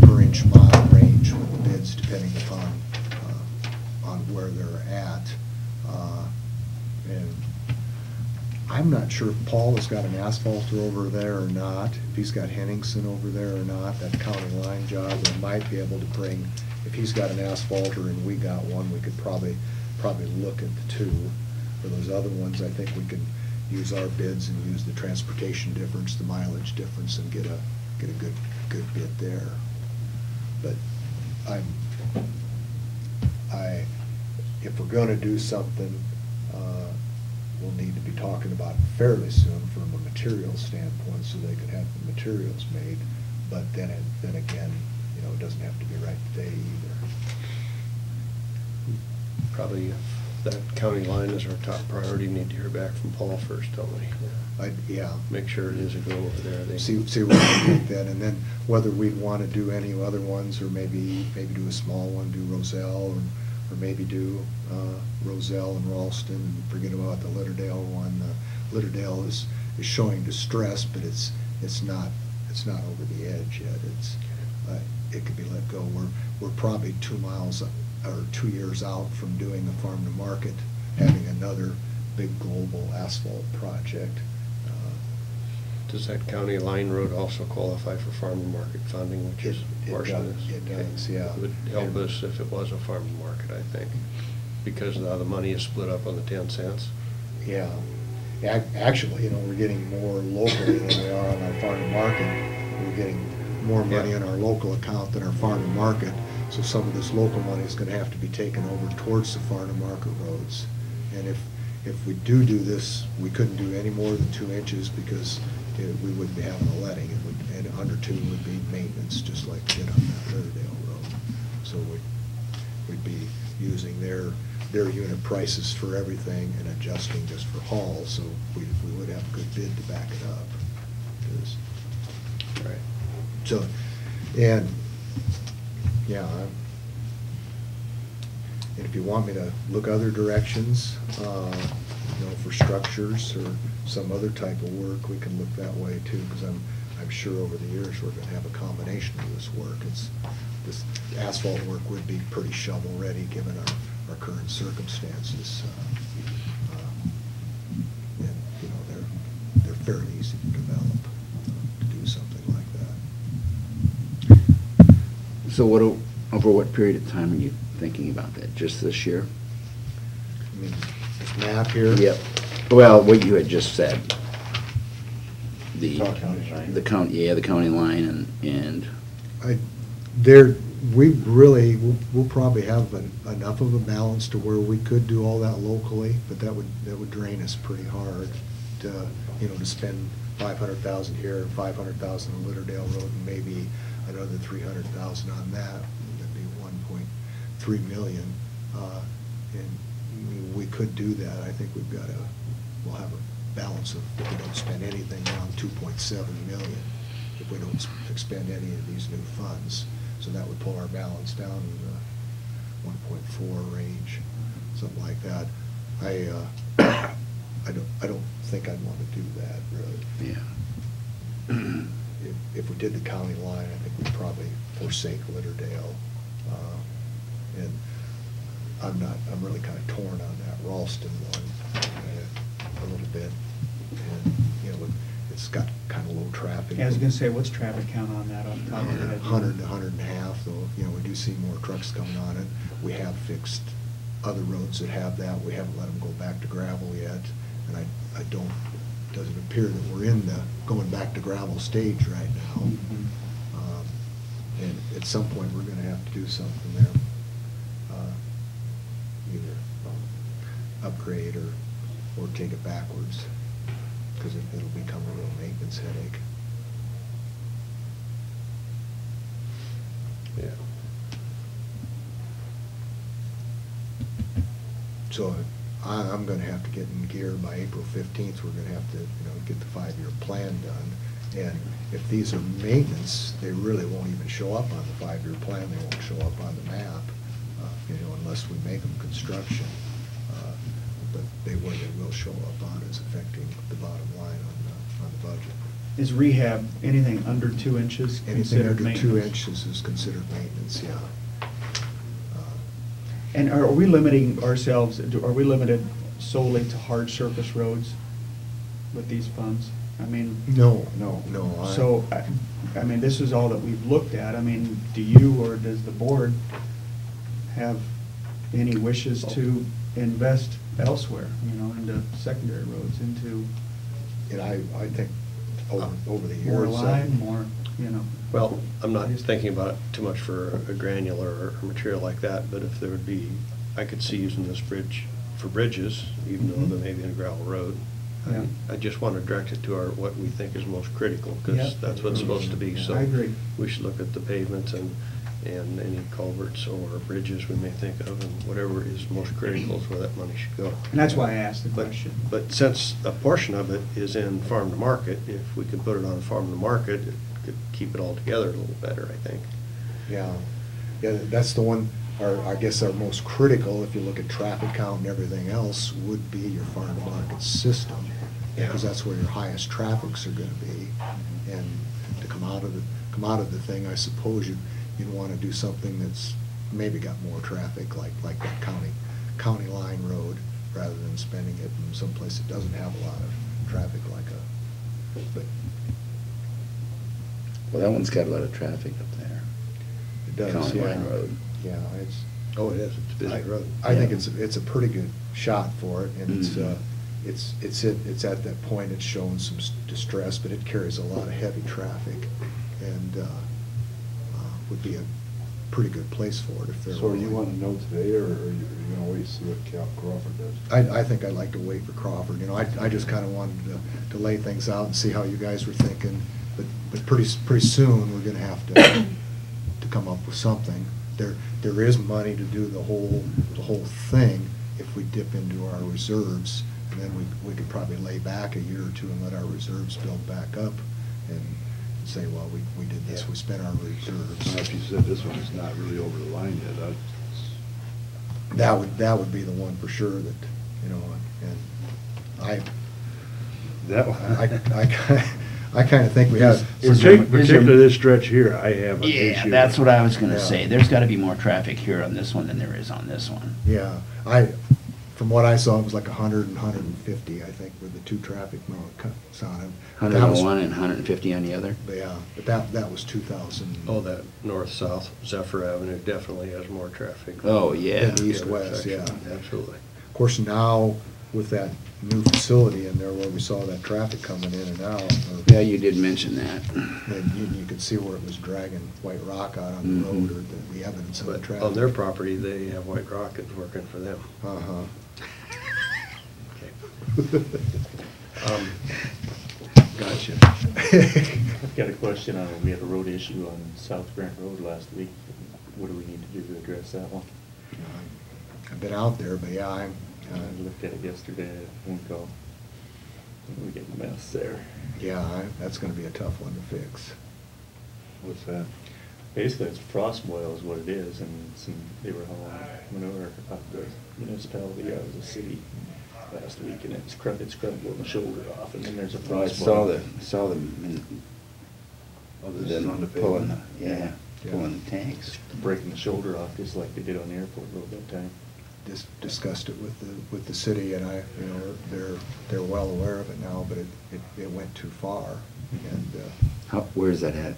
per inch mile range with the bids, depending upon on where they're at. And I'm not sure if Paul has got an asphalter over there or not, if he's got Henningsen over there or not, that county line job. We might be able to bring, if he's got an asphalter and we got one, we could probably look at the two. For those other ones, I think we could use our bids and use the transportation difference, the mileage difference, and get a good bid there. But if we're gonna do something, we'll need to be talking about it fairly soon from a materials standpoint, so they could have the materials made. But then again, you know, it doesn't have to be right today either.
Probably that county line is our top priority. Need to hear back from Paul first, don't we?
Yeah.
Make sure it is a go over there.
See what we think then, and then whether we'd want to do any other ones, or maybe do a small one, do Roselle, or maybe do Roselle and Ralston, and forget about the Litterdale one. Litterdale is showing distress, but it's not over the edge yet. It could be let go. We're probably 2 miles or 2 years out from doing a farm to market, having another big global asphalt project.
Does that county line road also qualify for farm to market funding, which is portion of this?
It does, yeah.
It would help us if it was a farm to market, I think, because now the money is split up on the 10 cents.
Yeah. Actually, you know, we're getting more locally than we are on our farm to market. We're getting more money in our local account than our farm to market. So some of this local money is going to have to be taken over towards the farm to market roads. And if we do this, we couldn't do any more than 2 inches because we wouldn't be having a letting. And under 2 would be maintenance, just like we did on that Litterdale road. So we'd be using their unit prices for everything and adjusting just for haul. So we would have a good bid to back it up.
Right.
So, and yeah, and if you want me to look other directions, you know, for structures or some other type of work, we can look that way too, because I'm sure over the years we're going to have a combination of this work. This asphalt work would be pretty shovel ready given our current circumstances. And you know, they're fairly easy to develop to do something like that.
So over what period of time are you thinking about that? Just this year?
I mean, this map here?
Yep. Well, what you had just said. The county line and
we'll probably have enough of a balance to where we could do all that locally, but that would drain us pretty hard to, you know, to spend $500,000 here and $500,000 on Litterdale Road and maybe another $300,000 on that. That'd be $1.3 million, and we could do that. I think we'll have a balance of, if we don't spend anything, around $2.7 million if we don't expend any of these new funds. So that would pull our balance down in the 1.4 range, something like that. I don't think I'd want to do that, really.
Yeah.
If we did the county line, I think we'd probably forsake Litterdale. And I'm really kind of torn on that Ralston one a little bit. And, you know, it's got kind of low traffic.
I was gonna say, what's traffic count on that off the top of your head?
100 to 150, though, you know, we do see more trucks coming on it. We have fixed other roads that have that. We haven't let them go back to gravel yet. And I don't, doesn't appear that we're in the going back to gravel stage right now. And at some point, we're gonna have to do something there. Either upgrade or take it backwards, because it'll become a real maintenance headache.
Yeah.
So I'm gonna have to get in gear by April 15th. We're gonna have to, you know, get the 5-year plan done. And if these are maintenance, they really won't even show up on the 5-year plan. They won't show up on the map, you know, unless we make them construction. But they will show up on as affecting the bottom line on the budget.
Is rehab anything under 2 inches
Anything
considered
under
maintenance?
2 inches is considered maintenance, yeah.
And are we limiting ourselves, are we limited solely to hard surface roads with these funds? I mean.
No.
So, I mean, this is all that we've looked at. I mean, do you or does the board have any wishes to invest elsewhere, you know, into secondary roads, into?
And I think over the years.
More line, more, you know.
Well, I'm not thinking about it too much for a granular or material like that, but if there would be, I could see using this bridge for bridges, even though they may be in a gravel road.
Yeah.
I just want to direct it to what we think is most critical,
Yeah.
because that's what it's supposed to be, so.
I agree.
We should look at the pavements and any culverts or bridges we may think of, and whatever is most critical is where that money should go.
And that's why I asked the
But-
question.
But since a portion of it is in farm to market, if we could put it on farm to market, it could keep it all together a little better, I think.
Yeah, that's the one, I guess our most critical, if you look at traffic count and everything else, would be your farm to market system.
Yeah.
Because that's where your highest traffics are gonna be. And to come out of the thing, I suppose you'd wanna do something that's maybe got more traffic, like that county line road, rather than spending it in some place that doesn't have a lot of traffic but
Well, that one's got a lot of traffic up there.
it does,
County
yeah.
Line Road.
Yeah, it's.
Oh, it is, it's a busy road.
I think
Yeah.
it's a pretty good shot for it, and
Mhm.
it's at that point, it's showing some distress, but it carries a lot of heavy traffic, and would be a pretty good place for it if they're.
So are you
willing.
wanting to know today, or are you gonna wait and see what Crawford does?
I think I'd like to wait for Crawford, you know, I just kinda wanted to lay things out and see how you guys were thinking, but pretty soon, we're gonna have to come up with something. There is money to do the whole thing if we dip into our reserves, and then we could probably lay back a year or two and let our reserves build back up, and say, well, we did this, we spent our reserves.
Now, if you said this one is not really over the line yet,
That would be the one for sure that, you know, and
that one.
I kinda think we have.
Particularly this stretch here, I have an issue.
Yeah, that's what I was gonna
Yeah.
say. There's gotta be more traffic here on this one than there is on this one.
Yeah, from what I saw, it was like 100 and 150, I think, were the two traffic counts on it. But that was-
101 and 150 on the other?
Yeah, but that was 2000.
Oh, that north-south Zephyr Avenue definitely has more traffic.
Oh, yeah.
Than east-west, yeah.
Absolutely.
Of course, now, with that new facility in there where we saw that traffic coming in and out.
Yeah, you did mention that.
And you could see where it was dragging white rock out on the road, or the evidence of the
But
traffic.
on their property, they have White Rockets working for them.
Uh-huh.
Gotcha.
I've got a question on, we had a road issue on South Grant Road last week. What do we need to do to address that one?
I've been out there, but yeah,
I looked at it yesterday, it won't go. We get a mess there.
yeah, that's gonna be a tough one to fix.
What's that?
Basically, it's frost boil is what it is, and they were hauling manure up the municipality out of the city last week, and it's crumbling the shoulder off, and then there's a
I
frost boil.
saw them
Oh, this is on the
pulling,
pavement.
pulling the tanks.
Breaking the shoulder off, just like they did on the airport a little bit time.
Discussed it with the city, and they're well aware of it now, but it went too far, and,
Where's that at?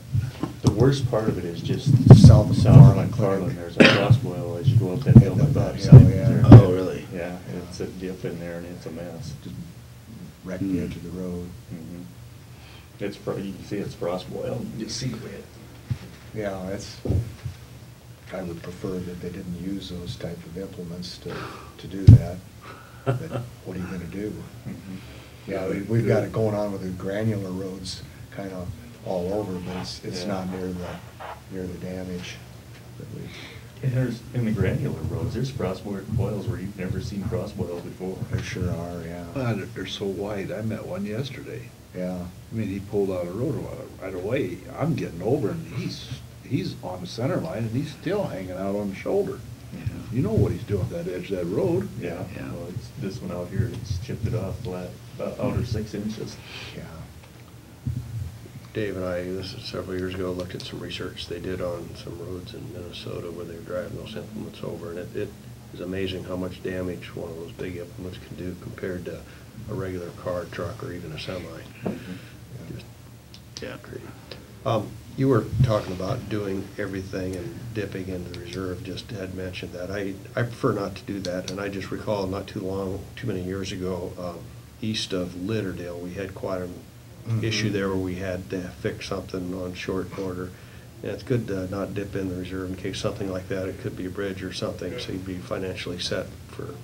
The worst part of it is just
South of
south of
McFarland.
McFarland, there's a frost boil as you go up that hill by Bob
Yeah,
Simon's
yeah.
there.
Oh, really?
Yeah, it's a dip in there and it's a mess.
just wrecked the edge of the road.
Mhm. It's, you can see it's frost boil, you see the way it.
Yeah, I would prefer that they didn't use those type of implements to do that, but what are you gonna do?
Mhm.
Yeah, we've got it going on with the granular roads kind of all over, but it's
Yeah.
not near the damage that we.
And there's, in the granular roads, there's frost boils where you've never seen frost boils before.
There sure are, yeah.
They're so wide. I met one yesterday.
Yeah.
I mean, he pulled out a road right away. I'm getting over and he's on the center line and he's still hanging out on the shoulder.
Yeah.
You know what he's doing at that edge of that road.
Yeah,
Yeah.
well, it's, this one out here, it's chipped it off the outer 6 inches.
Yeah.
Dave and I, this is several years ago, looked at some research they did on some roads in Minnesota where they were driving those implements over, and it is amazing how much damage one of those big implements can do compared to a regular car, truck, or even a semi. Just
Yeah.
crazy. You were talking about doing everything and dipping into the reserve, just had mentioned that. I prefer not to do that, and I just recall not too many years ago, east of Litterdale, we had quite an issue there where we had to fix something on short order. And it's good to not dip in the reserve in case something like that, it could be a bridge or something, so you'd be financially set for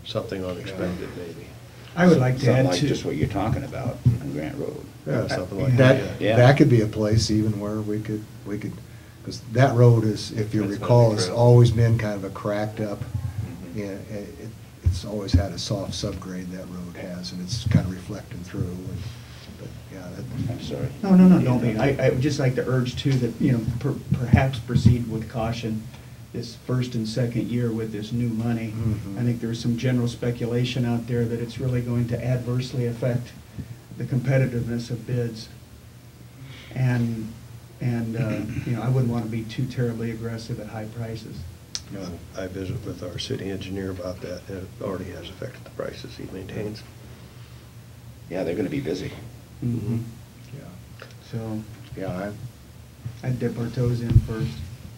something unexpected maybe.
I would like to
Something
add
like
to.
just what you're talking about on Grant Road.
Yeah, something like
That,
that,
yeah.
that could be a place even where we could, because that road is, if you
That's gonna
recall,
be
it's
critical.
always been kind of a cracked up,
Mhm.
it's always had a soft subgrade, that road has, and it's kind of reflecting through, but, yeah,
I'm sorry.
No, don't be. I would just like to urge too that, perhaps proceed with caution this first and second year with this new money.
Mhm.
I think there's some general speculation out there that it's really going to adversely affect the competitiveness of bids. And I wouldn't want to be too terribly aggressive at high prices.
I visited with our city engineer about that, and it already has affected the prices he maintains.
Yeah, they're gonna be busy.
Mm-hmm.
yeah,
So
yeah,
I'd dip our toes in first.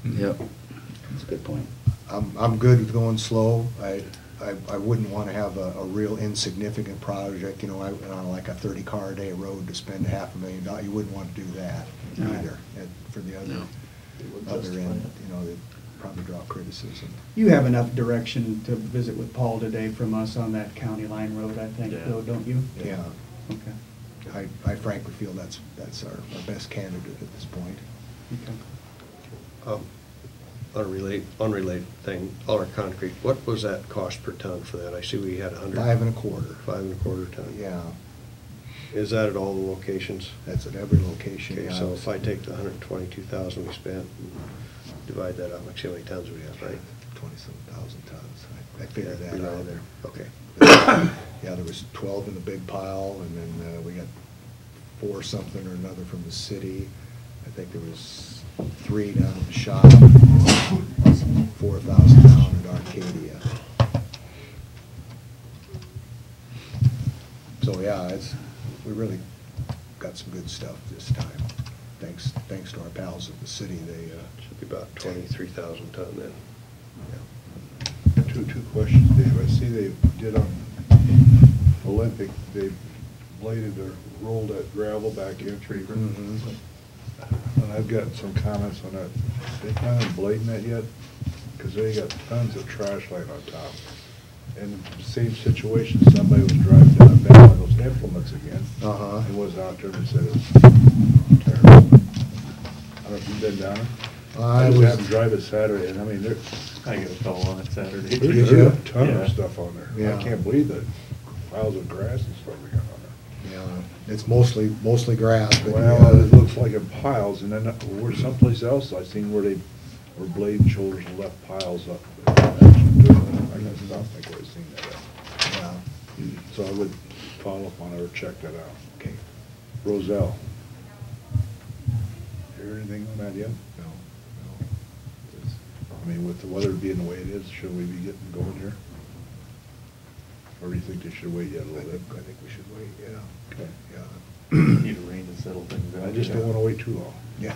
Yep. That's a good point.
I'm good with going slow. I wouldn't want to have a real insignificant project, on like a 30-car-a-day road to spend $500,000. You wouldn't want to do that
No.
either. And for the other end, they'd probably draw criticism.
You have enough direction to visit with Paul today from us on that county line road, I think,
Yeah.
though, don't you?
Yeah.
Okay.
I frankly feel that's our best candidate at this point.
Okay.
Unrelated thing, Aller Concrete, what was that cost per ton for that? I see we had 100.
5 1/4.
5 1/4 ton.
Yeah,
Is that at all the locations?
that's at every location.
Okay,
yeah.
so if I take the 122,000 we spent, and divide that out, how many tons we have, right?
27,000 tons. I figured
Yeah,
that
below
out.
there. Okay.
Yeah, there was 12 in the big pile, and then we got 4 something or another from the city. I think there was 3 down at the shop, 4,000 down at Arcadia. So, yeah, we really got some good stuff this time. Thanks to our pals at the city, they,
Should be about 23,000 ton then.
Two questions, Dave. I see they did on Olympic, they bladed or rolled that gravel back in.
Mhm.
And I've got some comments on that. They plan on blading that yet? Because they got tons of trash laying on top. And same situation, somebody was driving down back on those implements again.
Uh-huh.
He was out there and said it was terrible. I don't know if you've been down there.
I
I just
was-
had to drive it Saturday, and I mean,
I got a call on it Saturday.
there's
you?
a ton
Yeah.
of stuff on there.
Yeah.
I can't believe the piles of grass and stuff we got on
Yeah, it's mostly grass, but.
Well, it looks like in piles, and then where someplace else I seen where blade shoulders and left piles up. I guess I think I've seen that.
Yeah.
So I would follow up on it or check that out.
Okay.
Roselle. Hear anything on that yet?
No.
I mean, with the weather being the way it is, should we be getting going here? Or do you think they should wait yet a little bit?
I think we should wait, yeah.
Okay.
Yeah.
Need a rain to settle things out.
I just don't wanna wait too long.
Yeah.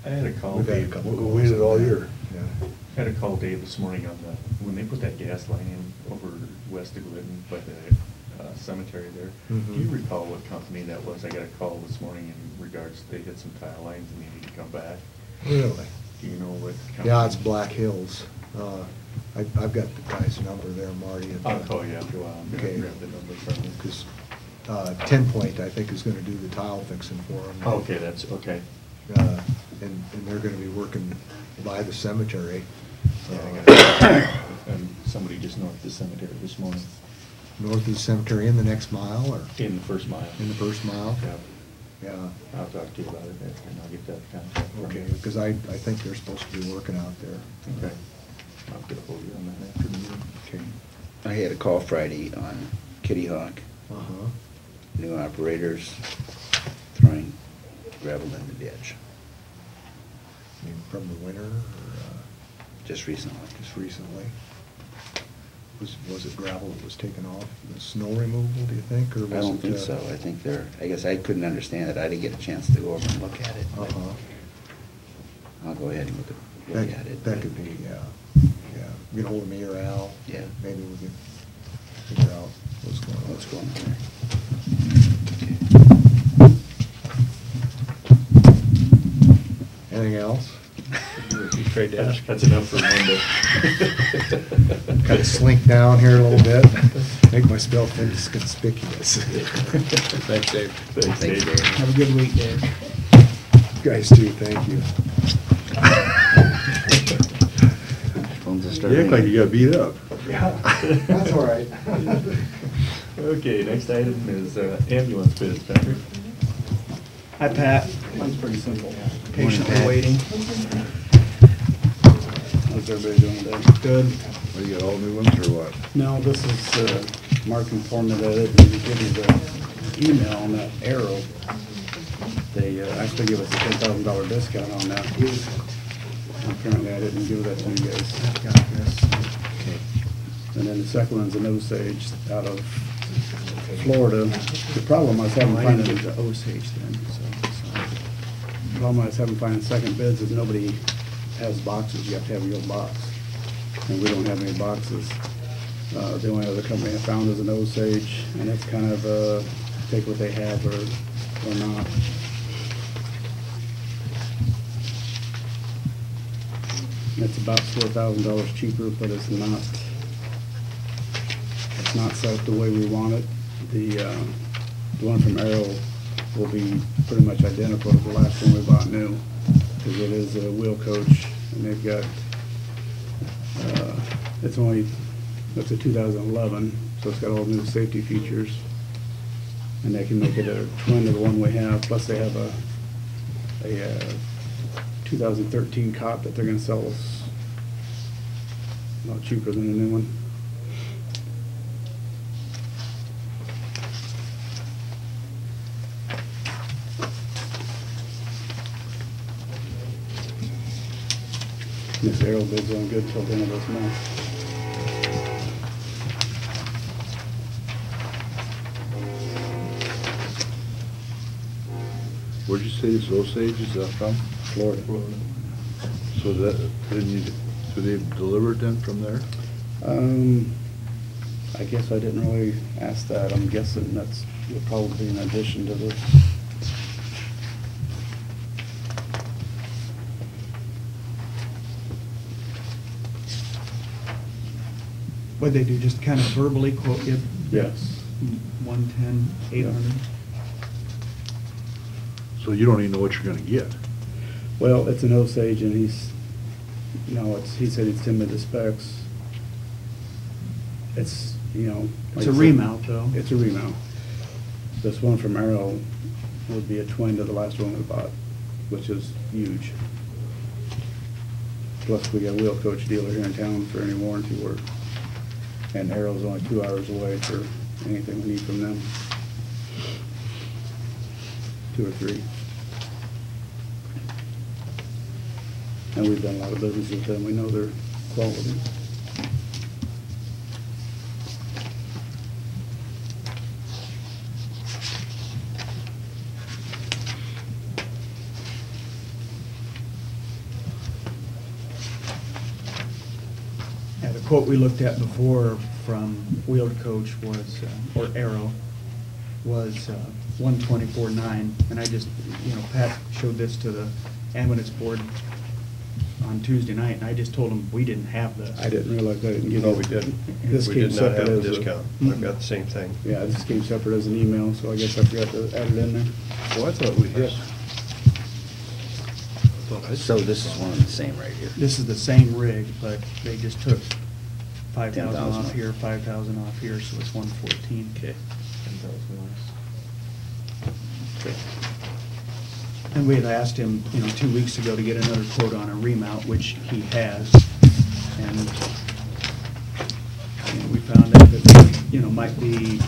I had a call
We've had a
Dave.
couple
We'll
of
wait it all
those.
year.
Yeah.
I had a call Dave this morning on when they put that gas line in over west of Glidden by the cemetery there.
Mhm.
Do you recall what company that was? I got a call this morning in regards, they hit some tile lines and they need to come back.
Really?
Do you know what company?
Yeah, it's Black Hills. I've got the guy's number there, Marty.
I'll call you after a while. I'm gonna
Okay.
grab the number from you.
Because 10 Point, I think, is gonna do the tile fixing for them.
Okay, that's, okay.
And they're gonna be working by the cemetery.
Yeah, I got and somebody just north of the cemetery this morning.
North of the cemetery in the next mile, or?
In the first mile.
In the first mile?
Yeah.
Yeah.
I'll talk to you about it after, and I'll get that contact from
Okay,
you.
because I think they're supposed to be working out there.
Okay. I'll get a hold of you on that after the meeting.
Okay.
I had a call Friday on Kitty Hawk,
Uh-huh.
new operators throwing gravel in the ditch,
I mean, from the winter, or
just recently.
just recently? Was it gravel that was taken off, the snow removal, do you think, or was it?
I don't think so. I think I guess I couldn't understand it. I didn't get a chance to go over and look at it. but
Uh-huh.
I'll go ahead and look at it.
That could be, yeah. Get hold of me or Al.
Yeah.
Maybe we can figure out what's going on.
What's going on there?
Anything else?
Trade dash. That's enough for Monday.
Kind of slink down here a little bit, make myself inconspicuous.
Thanks, Dave.
Thanks, Dave.
Have a good week, Dave.
You guys too, thank you.
Phones are
You
starting.
act like you got beat up.
Yeah, that's all right.
Okay, next item is ambulance bids, Patrick.
Hi, Pat. Mine's pretty simple. Patiently
Pat.
waiting.
How's everybody doing today?
Good.
Well, you got all new ones or what?
No, this is, Mark informed me that it didn't give you the email on that arrow. They actually give us a $10,000 discount on that. Apparently I didn't give that to you guys.
I've got this.
Okay. And then the second one's an Osage out of Florida. The problem I was having finding
The Osage then, so.
the problem I was having finding second bids is nobody has boxes. You have to have your own box. And we don't have any boxes. The only other company I found is an Osage, and it's kind of, take what they have or not. It's about $4,000 cheaper, but it's not set up the way we want it. The one from Carroll will be pretty much identical to the last one we bought new, because it is a wheel coach, and they've got, it's a 2011, so it's got all new safety features, and they can make it a twin of the one we have, plus they have a 2013 cop that they're gonna sell us a lot cheaper than a new one. This arrow bid's on good till the end of this month.
Where'd you say this Osage is that from?
Florida.
So so they deliver it then from there?
I guess I didn't really ask that. I'm guessing that's probably in addition to this.
What'd they do, just kind of verbally quote you?
Yes.
110, 800?
So you don't even know what you're gonna get?
Well, it's an Osage, and he said he'd send me the specs. you know.
It's
like
a
I said,
remount, though.
It's a remount. This one from Arrow would be a twin to the last one we bought, which is huge. Plus, we got a wheel coach dealer here in town for any warranty work. And Arrow's only 2 hours away for anything we need from them. 2 or 3. And we've done a lot of business with them. We know their quality.
Yeah, the quote we looked at before from Wheeled Coach was, or Arrow, was 124.9, and I just, you know, Pat showed this to the ambulance board on Tuesday night, and I just told him we didn't have this.
I didn't realize I didn't give
No,
you.
we didn't.
This
We
came
did not
separate
have a
as a-
discount. I've got the same thing.
Yeah, this came separate as an email, so I guess I forgot to add it in there.
Well, I thought we hit.
So this is one of the same right here.
This is the same rig, but they just took 5,000
10,000
off here, 5,000 off here, so it's 114.
Okay.
10,000 less.
Okay.
And we had asked him, you know, 2 weeks ago to get another quote on a remount, which he has. And you know, we found out that, you know, might be,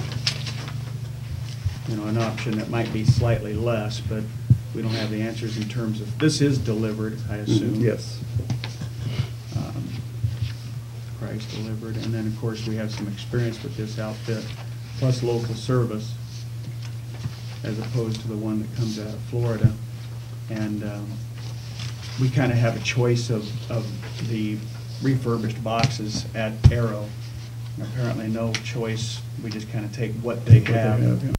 you know, an option that might be slightly less, but we don't have the answers in terms of, this is delivered, I assume.
Yes.
Price delivered, and then, of course, we have some experience with this outfit, plus local service, as opposed to the one that comes out of Florida. And we kind of have a choice of the refurbished boxes at Arrow. And apparently no choice, we just kind of take what they have.
yeah.